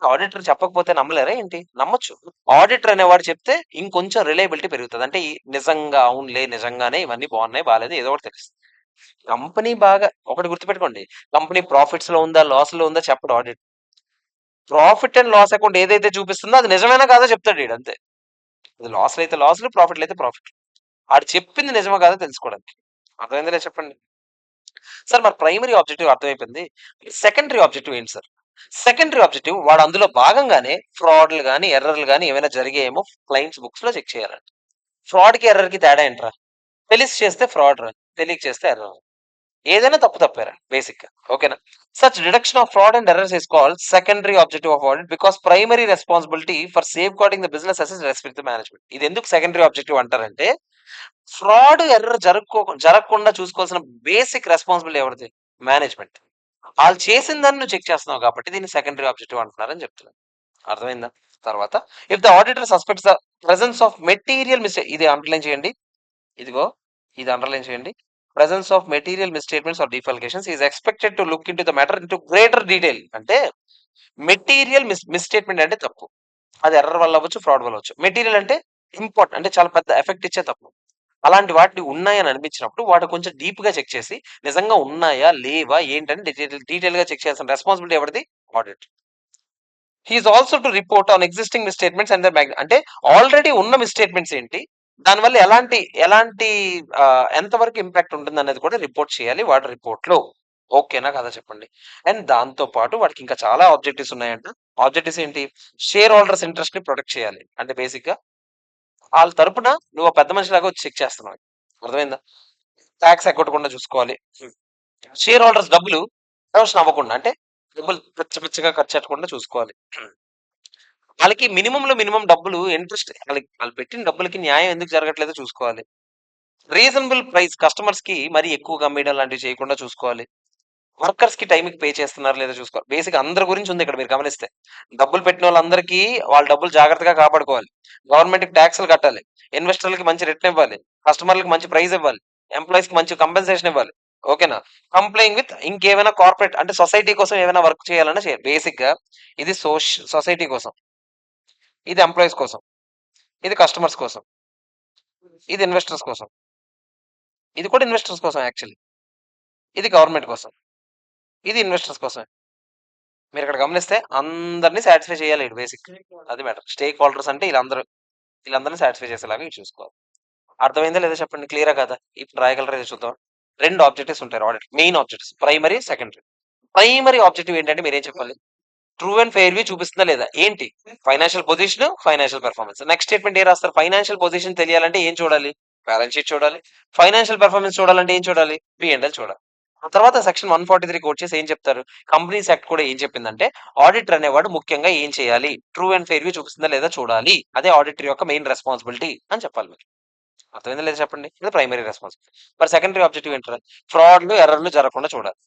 ఆడిటర్ చెప్పకపోతే నమ్మలేరా ఏంటి? నమ్మొచ్చు. ఆడిటర్ అనేవాడు చెప్తే ఇంకొంచెం రిలయబిలిటీ పెరుగుతది. అంటే నిజంగా అవునులే నిజంగానే ఇవన్నీ బాగున్నాయి, బాలేదు ఏదో ఒకటి తెలుస్తుంది. కంపెనీ బాగా ఒకటి గుర్తుపెట్టుకోండి. కంపెనీ ప్రాఫిట్స్ లో ఉందా, లాస్ లో ఉందా చెప్పడు audit. Profit and loss account ఏదైతే చూపిస్తుందో అది నిజమేనా కాదో చెప్తాడు ఈడు అంతే. అది లాస్‌లు అయితే లాస్‌లు, ప్రాఫిట్‌లు అయితే ప్రాఫిట్. ఆడు చెప్పింది నిజమో కాదో తెలుసుకోవడానికి. అర్థమైందా లేదా చెప్పండి? సార్ మరి ప్రైమరీ ఆబ్జెక్టివ్ అర్థమైపోయింది. సెకండరీ ఆబ్జెక్టివ్ ఏంటి సార్? సెకండరీ ఆబ్జెక్టివ్ వాడు అందులో భాగంగానే ఫ్రాడ్‌లు గాని, ఎర్రర్‌లు గాని ఏమైనా జరిగాయేమో క్లయింట్స్ బుక్స్‌లో చెక్ చేయాలంట. ఫ్రాడ్‌కి, ఎర్రర్‌కి తేడా ఏంట్రా? తెలిసి చేస్తే ఫ్రాడ్ రా. తెలియక చేస్తే ఎర్రర్. ఏదైనా తప్పు తప్పేరా బేసిక్‌గా. ఓకేనా? Such deduction of fraud and errors is called secondary objective of audit because primary responsibility for safeguarding the business assets respect the management. ఇది ఎందుకు సెకండరీ ఆబ్జెక్టివ్ అంటారంటే ఫ్రాడ్, ఎర్రర్ జరగకుండా చూసుకోవాల్సిన బేసిక్ రెస్పాన్సిబిలిటీ ఎవరిది? మేనేజ్మెంట్. ఆళ్ళు చేసిన దాన్ని నువ్వు చెక్ చేస్తున్నావు కాబట్టి దీన్ని సెకండరీ ఆబ్జెక్టివ్ అంటున్నారని చెప్తున్నాను. అర్థమైందా? తర్వాత if the auditor suspects the presence of material mistake. ఇది అండర్‌లైన్ చేయండి. ఇదిగో ఇది అండర్‌లైన్ చేయండి. presence of material misstatements or defalcations, he is expected to look into the matter into greater detail. అంటే మెటీరియల్ మిస్స్టేట్మెంట్ అంటే తప్పు, అది ఎర్రర్ వల్ల అవ్వచ్చు, ఫ్రాడ్ వల్ల అవ్వచ్చు. మెటీరియల్ అంటే ఇంపార్టెంట్, అంటే చాలా పెద్ద ఎఫెక్ట్ ఇచ్చే తప్పు. అలాంటి వాటిని ఉన్నాయని అనిపించినప్పుడు వాటి కొంచెం డీప్ గా చెక్ చేసి నిజంగా ఉన్నాయా లేవా ఏంటని డీటెయిల్ గా చెక్ చేయాల్సిన రెస్పాన్సిబిలిటీ ఎవరిది? Audit. He is also to report on existing misstatements and అంటే ఆల్రెడీ ఉన్న మిస్టేట్మెంట్స్ ఏంటి, దానివల్ల ఎలాంటి ఎలాంటి ఎంతవరకు ఇంపాక్ట్ ఉంటుంది అనేది కూడా రిపోర్ట్ చేయాలి వాటి రిపోర్ట్ లో. ఓకేనా కదా చెప్పండి. అండ్ దాంతో పాటు వాటికి ఇంకా చాలా ఆబ్జెక్టివ్స్ ఉన్నాయంట. ఆబ్జెక్టివ్స్ ఏంటి? షేర్ హోల్డర్స్ ఇంట్రెస్ట్ ని ప్రొటెక్ట్ చేయాలి. అంటే బేసిక్ గా వాళ్ళ తరపున నువ్వు పెద్ద మనిషిలాగా వచ్చి చెక్ చేస్తున్నావు. అర్థమైందా? ట్యాక్స్ ఎగ్గొట్టకుండా చూసుకోవాలి. షేర్ హోల్డర్స్ డబ్బులు ఎరోషన్ అవ్వకుండా, అంటే డబ్బులు పిచ్చగా ఖర్చు పెట్టకుండా చూసుకోవాలి. వాళ్ళకి మినిమం డబ్బులు ఇంట్రెస్ట్, వాళ్ళు పెట్టిన డబ్బులకి న్యాయం ఎందుకు జరగట్లేదో చూసుకోవాలి. రీజనబుల్ ప్రైస్ కస్టమర్స్ కి మరీ ఎక్కువగా అమ్మేయడం లాంటివి చేయకుండా చూసుకోవాలి. వర్కర్స్ కి టైంకి పే చేస్తున్నారు లేదా చూసుకోవాలి. బేసిక్ అందరి గురించి ఉంది ఇక్కడ మీరు గమనిస్తే. డబ్బులు పెట్టిన వాళ్ళందరికీ వాళ్ళ డబ్బులు జాగ్రత్తగా కాపాడుకోవాలి. గవర్నమెంట్ కి ట్యాక్స్లు కట్టాలి. ఇన్వెస్టర్లకి మంచి రిటర్న్ ఇవ్వాలి. కస్టమర్లకి మంచి ప్రైస్ ఇవ్వాలి. ఎంప్లాయీస్ కి మంచి కంపెన్సేషన్ ఇవ్వాలి. ఓకేనా? కంప్లైంగ్ విత్ ఇంకేమైనా కార్పొరేట్ అంటే సొసైటీ కోసం ఏమైనా వర్క్ చేయాలన్నా బేసిక్ గా ఇది సొసైటీ కోసం, ఇది ఎంప్లాయీస్ కోసం, ఇది కస్టమర్స్ కోసం, ఇది ఇన్వెస్టర్స్ కోసం, ఇది కూడా ఇన్వెస్టర్స్ కోసం యాక్చువల్లీ, ఇది గవర్నమెంట్ కోసం, ఇది ఇన్వెస్టర్స్ కోసం. మీరు ఇక్కడ గమనిస్తే అందరినీ సాటిస్ఫై చేయాలి ఇటు బేసిక్, అది మ్యాటర్. స్టేక్ హోల్డర్స్ అంటే వీళ్ళందరినీ సాటిస్ఫై చేసేలాగా ఇటు చూసుకోవాలి. అర్థమైందా లేదా చెప్పండి? క్లియరా కదా? ఇప్పుడు రాయగలరా చూద్దాం. 2 ఆబ్జెక్టివ్స్ ఉంటాయి audit, main objectives, primary, secondary. Primary objective ఏంటంటే మీరేం చెప్పాలి? ట్రూ అండ్ ఫెయిర్ వ్యూ చూపిస్తుందా లేదా ఏంటి? Financial position, financial performance. Next statement ఏం రాస్తారు? ఫైనాన్షియల్ పొజిషన్ తెలియాలంటే ఏం చూడాలి? బ్యాలెన్స్ షీట్ చూడాలి. ఫైనాన్షియల్ పెర్ఫార్మెన్స్ చూడాలంటే ఏం చూడాలి? P&L చూడాలి. ఆ తర్వాత సెక్షన్ 143 కోట్ చేసి ఏం చెప్తారు? కంపెనీస్ యాక్ట్ కూడా ఏం చెప్పిందంటే ఆడిటర్ అనేవాడు ముఖ్యంగా ఏం చేయాలి? ట్రూ అండ్ ఫెయిర్ వ్యూ చూపిస్తుందా లేదా చూడాలి. అదే ఆడిటర్ యొక్క మెయిన్ రెస్పాన్సిబిలిటీ అని చెప్పాలి మీరు. అర్థమైందా లేదా చెప్పండి? ఇది ప్రైమరీ రెస్పాన్సిబిలిటీ. మరి సెకండరీ ఆబ్జెక్టివ్ ఏంటారు? ఫ్రాడ్లు, ఎర్రర్లు జరగకుండా చూడాలి.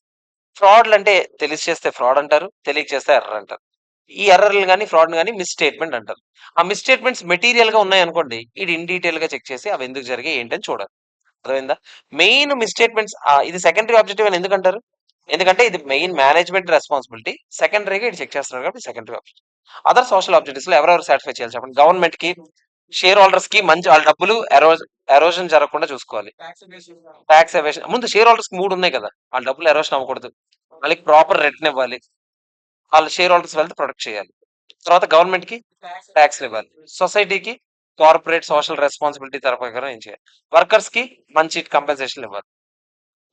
ఫ్రాడ్లు అంటే తెలిసి చేస్తే ఫ్రాడ్ అంటారు, తెలియక చేస్తే ఎర్రర్ అంటారు. ఈ ఎర్రర్లు కానీ ఫ్రాడ్ కానీ మిస్ స్టేట్మెంట్ అంటారు. ఆ మిస్ స్టేట్మెంట్స్ మెటీరియల్ గా ఉన్నాయి అనుకోండి, ఇది ఇన్ డీటెయిల్ గా చెక్ చేసి అవి ఎందుకు జరిగాయి ఏంటని చూడాలి. అర్థమైందా? మెయిన్ మిస్ స్టేట్మెంట్స్ ఇది సెకండరీ ఆబ్జెక్టివ్ అని ఎందుకు అంటారు? ఎందుకంటే ఇది మెయిన్ మేనేజ్మెంట్ రెస్పాన్సిబిలిటీ. సెకండరీగా ఇది చెక్ చేస్తున్నారు కాబట్టి secondary objective. Other social objectives లో ఎవరెవరు సాటిస్ఫై చేయాలి చెప్పండి? గవర్నమెంట్ కి, షేర్ హోల్డర్స్ కి మంచి వాళ్ళ డబ్బులు ఎరోజన్ జరగకుండా చూసుకోవాలి. ట్యాక్స్ ఎవేషన్, ముందు షేర్ హోల్డర్స్ కి 3 ఉన్నాయి కదా, వాళ్ళ డబ్బులు ఎరోషన్ అవ్వకూడదు. వాళ్ళకి ప్రాపర్ రిటర్న్ ఇవ్వాలి. వాళ్ళ షేర్ హోల్డర్స్ వెల్త్ ప్రొటెక్ట్ చేయాలి. తర్వాత గవర్నమెంట్ కి ట్యాక్స్ ఇవ్వాలి. సొసైటీకి కార్పొరేట్ సోషల్ రెస్పాన్సిబిలిటీ ప్రకారం ఏం చేయాలి. వర్కర్స్ కి మంచి కంపెన్సేషన్ ఇవ్వాలి.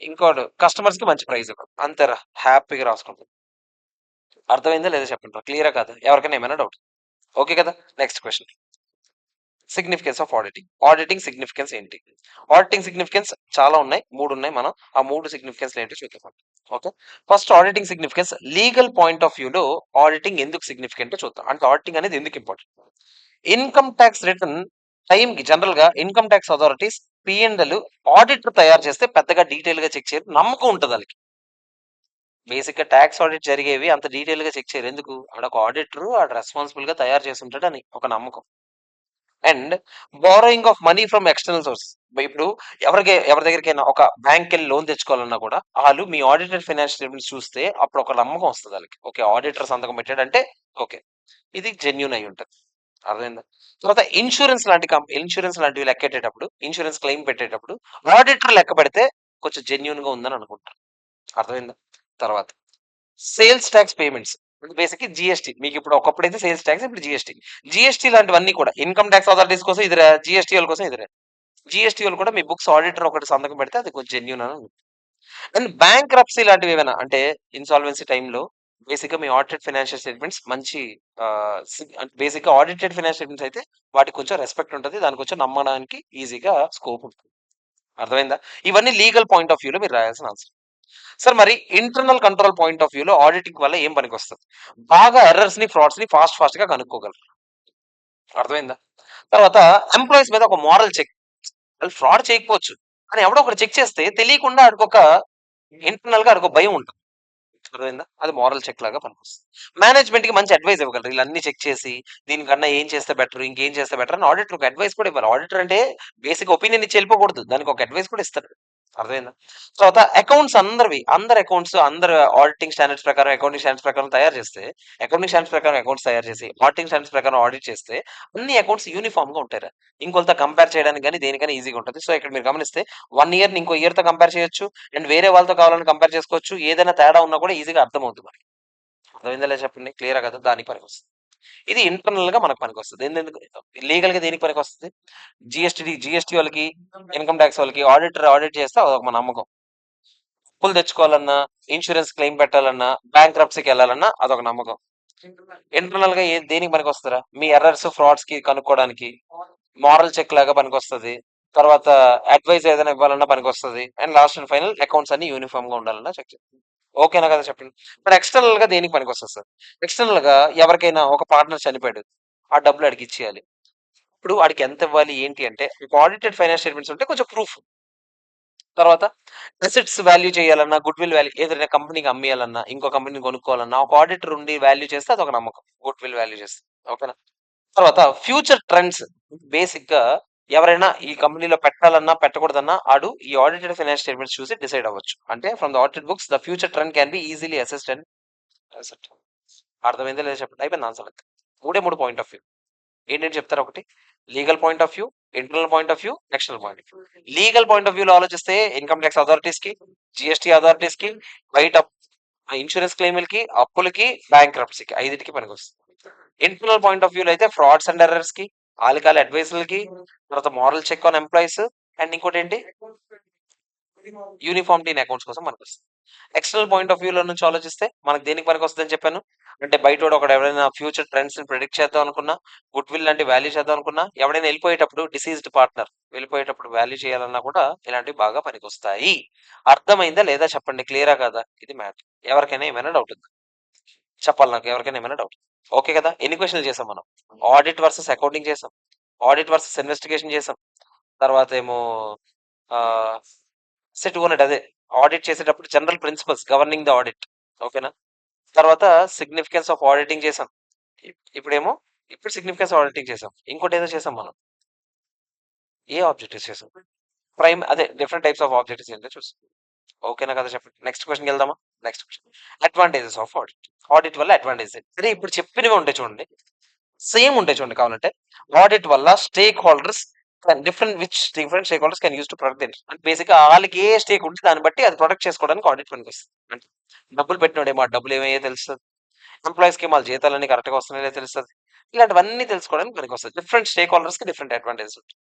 ఇంకోటి కస్టమర్స్ కి మంచి ప్రైస్ ఇవ్వాలి. అంతేరా, హ్యాపీగా రాసుకుంటాం. అర్థమైందా లేదా చెప్పండి? క్లియరా కాదా? ఎవరికైనా ఏమైనా డౌట్? ఓకే కదా? Next question, significance of auditing. Auditing significance ఏంటి? ఆడిటింగ్ సిగ్నిఫికెన్స్ చాలా ఉన్నాయి, 3 ఉన్నాయి. మనం ఆ 3 సిగ్నిఫికెన్స్ ఏంటో చూద్దాం. Okay, first auditing significance. Legal point of వ్యూలో ఆడిటింగ్ ఎందుకు సిగ్నిఫికెంట్ చూద్దాం. అంటే ఆడిటింగ్ అనేది ఎందుకు important? Income tax return time కి జనరల్ గా income tax authorities P&L auditor తయారు చేస్తే పెద్దగా డీటెయిల్ గా చెక్ చేయరు, నమ్మకం ఉంటుంది వాళ్ళకి. బేసిక్ గా ట్యాక్స్ ఆడిట్ జరిగేవి అంత డీటెయిల్ గా చెక్ చేయరు. ఎందుకు? ఆడొక ఆడిటర్ ఆడ రెస్పాన్సిబుల్ గా తయారు చేసి ఉంటాడు అని ఒక నమ్మకం. And borrowing of money from external source. ఇప్పుడు ఎవరి దగ్గరికైనా ఒక బ్యాంక్ వెళ్ళి లోన్ తెచ్చుకోవాలన్నా కూడా వాళ్ళు మీ ఆడిటెడ్ ఫైనాన్షియల్ స్టేట్మెంట్స్ చూస్తే అప్పుడు ఒక నమ్మకం వస్తుంది వాళ్ళకి. ఓకే, ఆడిటర్ సంతకం పెట్టాడంటే ఓకే, ఇది జెన్యూన్ అయి ఉంటుంది. అర్థమైందా? తర్వాత ఇన్సూరెన్స్ లాంటివి లెక్కెట్టేటప్పుడు, ఇన్సూరెన్స్ క్లెయిమ్ పెట్టేటప్పుడు ఆడిటర్ లెక్క పెడితే కొంచెం జెన్యూన్ గా ఉందని అనుకుంటారు. అర్థమైందా? తర్వాత sales tax payments, basic GST. మీకు ఇప్పుడు ఒకప్పుడైతే సేల్స్ ట్యాక్స్, ఇప్పుడు జిఎస్టీ లాంటివన్నీ కూడా ఇన్కమ్ ట్యాక్స్ అథారిటీస్ కోసం ఇదిరా, జిఎస్టీ వాళ్ళ కోసం ఇదిరా. జిఎస్టీ వాళ్ళు కూడా మీ బుక్స్ ఆడిటర్ ఒకటి సంతకం పెడితే అది కొంచెం జెన్యూన్ అని. అండ్ బ్యాంక్ రప్సీ లాంటివి ఏమైనా అంటే ఇన్సాల్వెన్సీ టైంలో బేసిక్ గా మీ ఆడిటెడ్ ఫైనాన్షియల్ స్టేట్మెంట్స్ మంచి బేసిక్ గా ఆడిటెడ్ ఫైనాన్షియల్ స్టేట్మెంట్స్ అయితే వాటికి కొంచెం రెస్పెక్ట్ ఉంటుంది, దానికి కొంచెం నమ్మడానికి ఈజీగా స్కోప్ ఉంటుంది. అర్థమైందా? ఇవన్నీ లీగల్ పాయింట్ ఆఫ్ వ్యూలో మీరు రాయాల్సిన ఆన్సర్. సార్ మరి ఇంటర్నల్ కంట్రోల్ పాయింట్ ఆఫ్ వ్యూలో ఆడిటింగ్ వల్ల ఏం పనికి వస్తుంది? బాగా ఎర్రర్స్ ని, ఫ్రాడ్స్ ని ఫాస్ట్ గా కనుక్కోగలరు. అర్థమైందా? తర్వాత ఎంప్లాయీస్ మీద ఒక మోరల్ చెక్. వాళ్ళు ఫ్రాడ్ చేయకపోవచ్చు కానీ ఎవడో ఒకటి చెక్ చేస్తే తెలియకుండా ఆడికొక ఇంటర్నల్ గా ఆడికొక భయం ఉంటుంది. అర్థమైందా? అది మోరల్ చెక్ లాగా పనికొస్తుంది. మేనేజ్మెంట్ కి మంచి అడ్వైస్ ఇవ్వగలరు. వీళ్ళన్నీ చెక్ చేసి దీనికన్నా ఏం చేస్తే బెటర్, ఇంకేం చేస్తే బెటర్ అని ఆడిటర్ ఒక అడ్వైస్ కూడా ఇవ్వాలి. ఆడిటర్ అంటే బేసిక్ ఒపీనియన్ ఇచ్చి వెళ్ళిపోకూడదు, దానికి ఒక అడ్వైస్ కూడా ఇస్తారు. అర్థమైందా? తర్వాత అకౌంట్స్ అందరి అకౌంట్స్ అందరు ఆడిటింగ్ స్టాండర్డ్స్ ప్రకారం, అకౌంటింగ్ స్టాండర్డ్స్ ప్రకారం తయారు చేస్తే, అకౌంటింగ్ స్టాండర్డ్స్ ప్రకారం అకౌంట్స్ తయారు చేసి, ఆడిటింగ్ స్టాండర్డ్స్ ప్రకారం ఆడిట్ చేస్తే అన్ని అకౌంట్స్ యూనిఫామ్‌గా ఉంటాయిరా. ఇంకోళ్ళతో కంపేర్ చేయడానికి గాని, దేనికైనా ఈజీగా ఉంటది. సో, ఇక్కడ మీరు గమనిస్తే 1 ఇయర్‌ని ఇంకో ఇయర్‌తో కంపేర్ చేయొచ్చు. అండ్ వేరే వాళ్ళతో కావాలని కంపేర్ చేసుకోవచ్చు. ఏదైనా తేడా ఉన్నా కూడా ఈజీగా అర్థమవుద్ది మనకి. అర్థమైందా లేదా చెప్పండి? క్లియరా కదా? దానికి పనికొస్తది. ఇది ఇంటర్నల్‌గా మనకు పనికొస్తది. లీగల్‌గా దేనికి పనికొస్తది? జీఎస్టీ వాళ్ళకి, ఇన్‌కమ్ టాక్స్ వాళ్ళకి ఆడిట్ చేస్తే అదొక నమ్మకం. అప్పులు తెచ్చుకోవాలన్నా, ఇన్సూరెన్స్ క్లెయిమ్ పెట్టాలన్నా, బ్యాంక్రప్సీకి వెళ్ళాలన్నా అదొక నమ్మకం. ఇంటర్నల్ గా దేనికి పనికొస్తదిరా? మీ ఎర్రర్స్, ఫ్రాడ్స్ కి కనుక్కోవడానికి, మారల్ చెక్ లాగా పనికొస్తది. తర్వాత అడ్వైస్ ఏదైనా ఇవ్వాలన్నా పనికొస్తది. And last and final accounts అన్ని యూనిఫామ్ గా ఉండాలన్నా చెక్ చేస్తుంది. ఓకేనా కదా చెప్పండి. మరి ఎక్స్టర్నల్ గా దేనికి పనికొస్తుంది సార్? ఎక్స్టర్నల్ గా ఎవరికైనా ఒక పార్ట్నర్ చనిపోయాడు, ఆ డబ్బులు అడిగి ఇచ్చేయాలి. ఇప్పుడు వాడికి ఎంత ఇవ్వాలి ఏంటి అంటే, ఆడిటెడ్ ఫైనాన్స్ స్టేట్మెంట్స్ ఉంటే కొంచెం ప్రూఫ్. తర్వాత అసెట్స్ వాల్యూ చేయాలన్నా, గుడ్ విల్ వాల్యూ ఏదైనా కంపెనీకి అమ్మేయాలన్నా, ఇంకో కంపెనీని కొనుక్కోవాలన్నా, ఒక ఆడిటర్ ఉండి వాల్యూ చేస్తే అదొక నమ్మకం. గుడ్ విల్ వాల్యూ చేస్తే. ఓకేనా? తర్వాత ఫ్యూచర్ ట్రెండ్స్. బేసిక్ గా ఎవరైనా ఈ కంపెనీలో పెట్టాలన్నా, పెట్టకూడదన్నా ఆడు ఈ ఆడిటెడ్ ఫైనాన్స్ స్టేట్మెంట్స్ చూసి డిసైడ్ అవ్వచ్చు. అంటే from the audited books the future trend can be easily assessed and asset. అర్థమైందా లేదా చెప్పండి. అయిపోయింది ఆన్సర్. మూడే పాయింట్ ఆఫ్ వ్యూ. ఏంటంటే చెప్తారా ఒకటి? Legal point of view, internal point of view, external point of view. Legal point of వ్యూలో ఆలోచిస్తే ఇన్కమ్ ట్యాక్స్ అథారిటీస్ కి, జిఎస్టీ అథారిటీస్ కి, బయట ఇన్సూరెన్స్ క్లెయిమ్లకి, అప్పులకి, బ్యాంక్రప్సీకి ఐదింటికి పనికొస్తుంది. ఇంటర్నల్ పాయింట్ ఆఫ్ వ్యూలో అయితే ఫ్రాడ్స్ అండ్ ఎర్రర్స్ కి, ఆలికాల అడ్వైజర్లకి, తర్వాత moral check on employees, and ఇంకోటి ఏంటి యూనిఫామిటీ ఇన్ అకౌంట్స్ కోసం పనికొస్తుంది. ఎక్స్టర్నల్ పాయింట్ ఆఫ్ వ్యూలో నుంచి ఆలోచిస్తే మనకు దేనికి పనికొస్తుంది అని చెప్పాను. అంటే బయట ఒకడు ఎవరైనా ఫ్యూచర్ ట్రెండ్స్ ని ప్రిడిక్ట్ చేద్దాం అనుకున్నా, గుడ్ విల్ లాంటి వాల్యూ చేద్దాం అనుకున్నా, ఎవడైనా వెళ్ళిపోయేటప్పుడు డిసీజ్డ్ పార్ట్నర్ వెళ్ళిపోయేటప్పుడు వాల్యూ చేయాలన్నా కూడా ఇలాంటివి బాగా పనికొస్తాయి. అర్థమైందా లేదా చెప్పండి. క్లియరా కదా? ఇది మ్యాటర్. ఎవరికైనా ఏమైనా డౌట్ ఉందా? చెప్పాలి నాకు. ఎవరికైనా ఏమైనా డౌట్? ఓకే కదా? ఎన్ని క్వశ్చన్లు చేసాం మనం? ఆడిట్ వర్సెస్ అకౌంటింగ్ చేసాం, ఆడిట్ వర్సెస్ ఇన్వెస్టిగేషన్ చేసాం, తర్వాత ఏమో సెట్ ఓనట్ అదే ఆడిట్ చేసేటప్పుడు general principles governing the audit. ఓకేనా? తర్వాత సిగ్నిఫికెన్స్ ఆఫ్ ఆడిటింగ్ చేసాం. ఇప్పుడేమో ఇప్పుడు సిగ్నిఫికెన్స్ ఆడిటింగ్ చేసాం. ఇంకోటి ఏదో చేసాం మనం. ఏ ఆబ్జెక్టివ్స్ చేసాం? ప్రైమ్ అదే డిఫరెంట్ టైప్స్ ఆఫ్ ఆబ్జెక్టివ్స్ ఏంటో చూసాం. ఓకేనా కదా చెప్పండి. నెక్స్ట్ క్వశ్చన్కి వెళ్దామా? Next question, advantages of audit. Audit వల్ల అడ్వాంటేజెస్ అదే ఇప్పుడు చెప్పినవి ఉంటాయి చూడండి, సేమ్ ఉంటాయి చూడండి. కావాలంటే ఆడిట్ వల్ల stake holders different stake holders can use to protect them. అంటే బేసిక్ గా వాళ్ళకి ఏ స్టేక్ ఉంటే దాన్ని బట్టి అది ప్రొటెక్ట్ చేసుకోవడానికి ఆడిట్ పనికి వస్తుంది. అంటే డబ్బులు పెట్టినోడేమో ఆ డబ్బులు ఏమయ్యో తెలుస్తుంది, ఎంప్లాయీస్ కి వాళ్ళ జీతాలన్నీ కరెక్ట్ గా వస్తున్నాయో తెలుస్తుంది. ఇలాంటివన్నీ తెలుసుకోవడానికి పనికి వస్తుంది. డిఫరెంట్ స్టేక్ హోల్డర్స్ కి డిఫరెంట్ అడ్వాంటేజెస్ ఉంటాయి.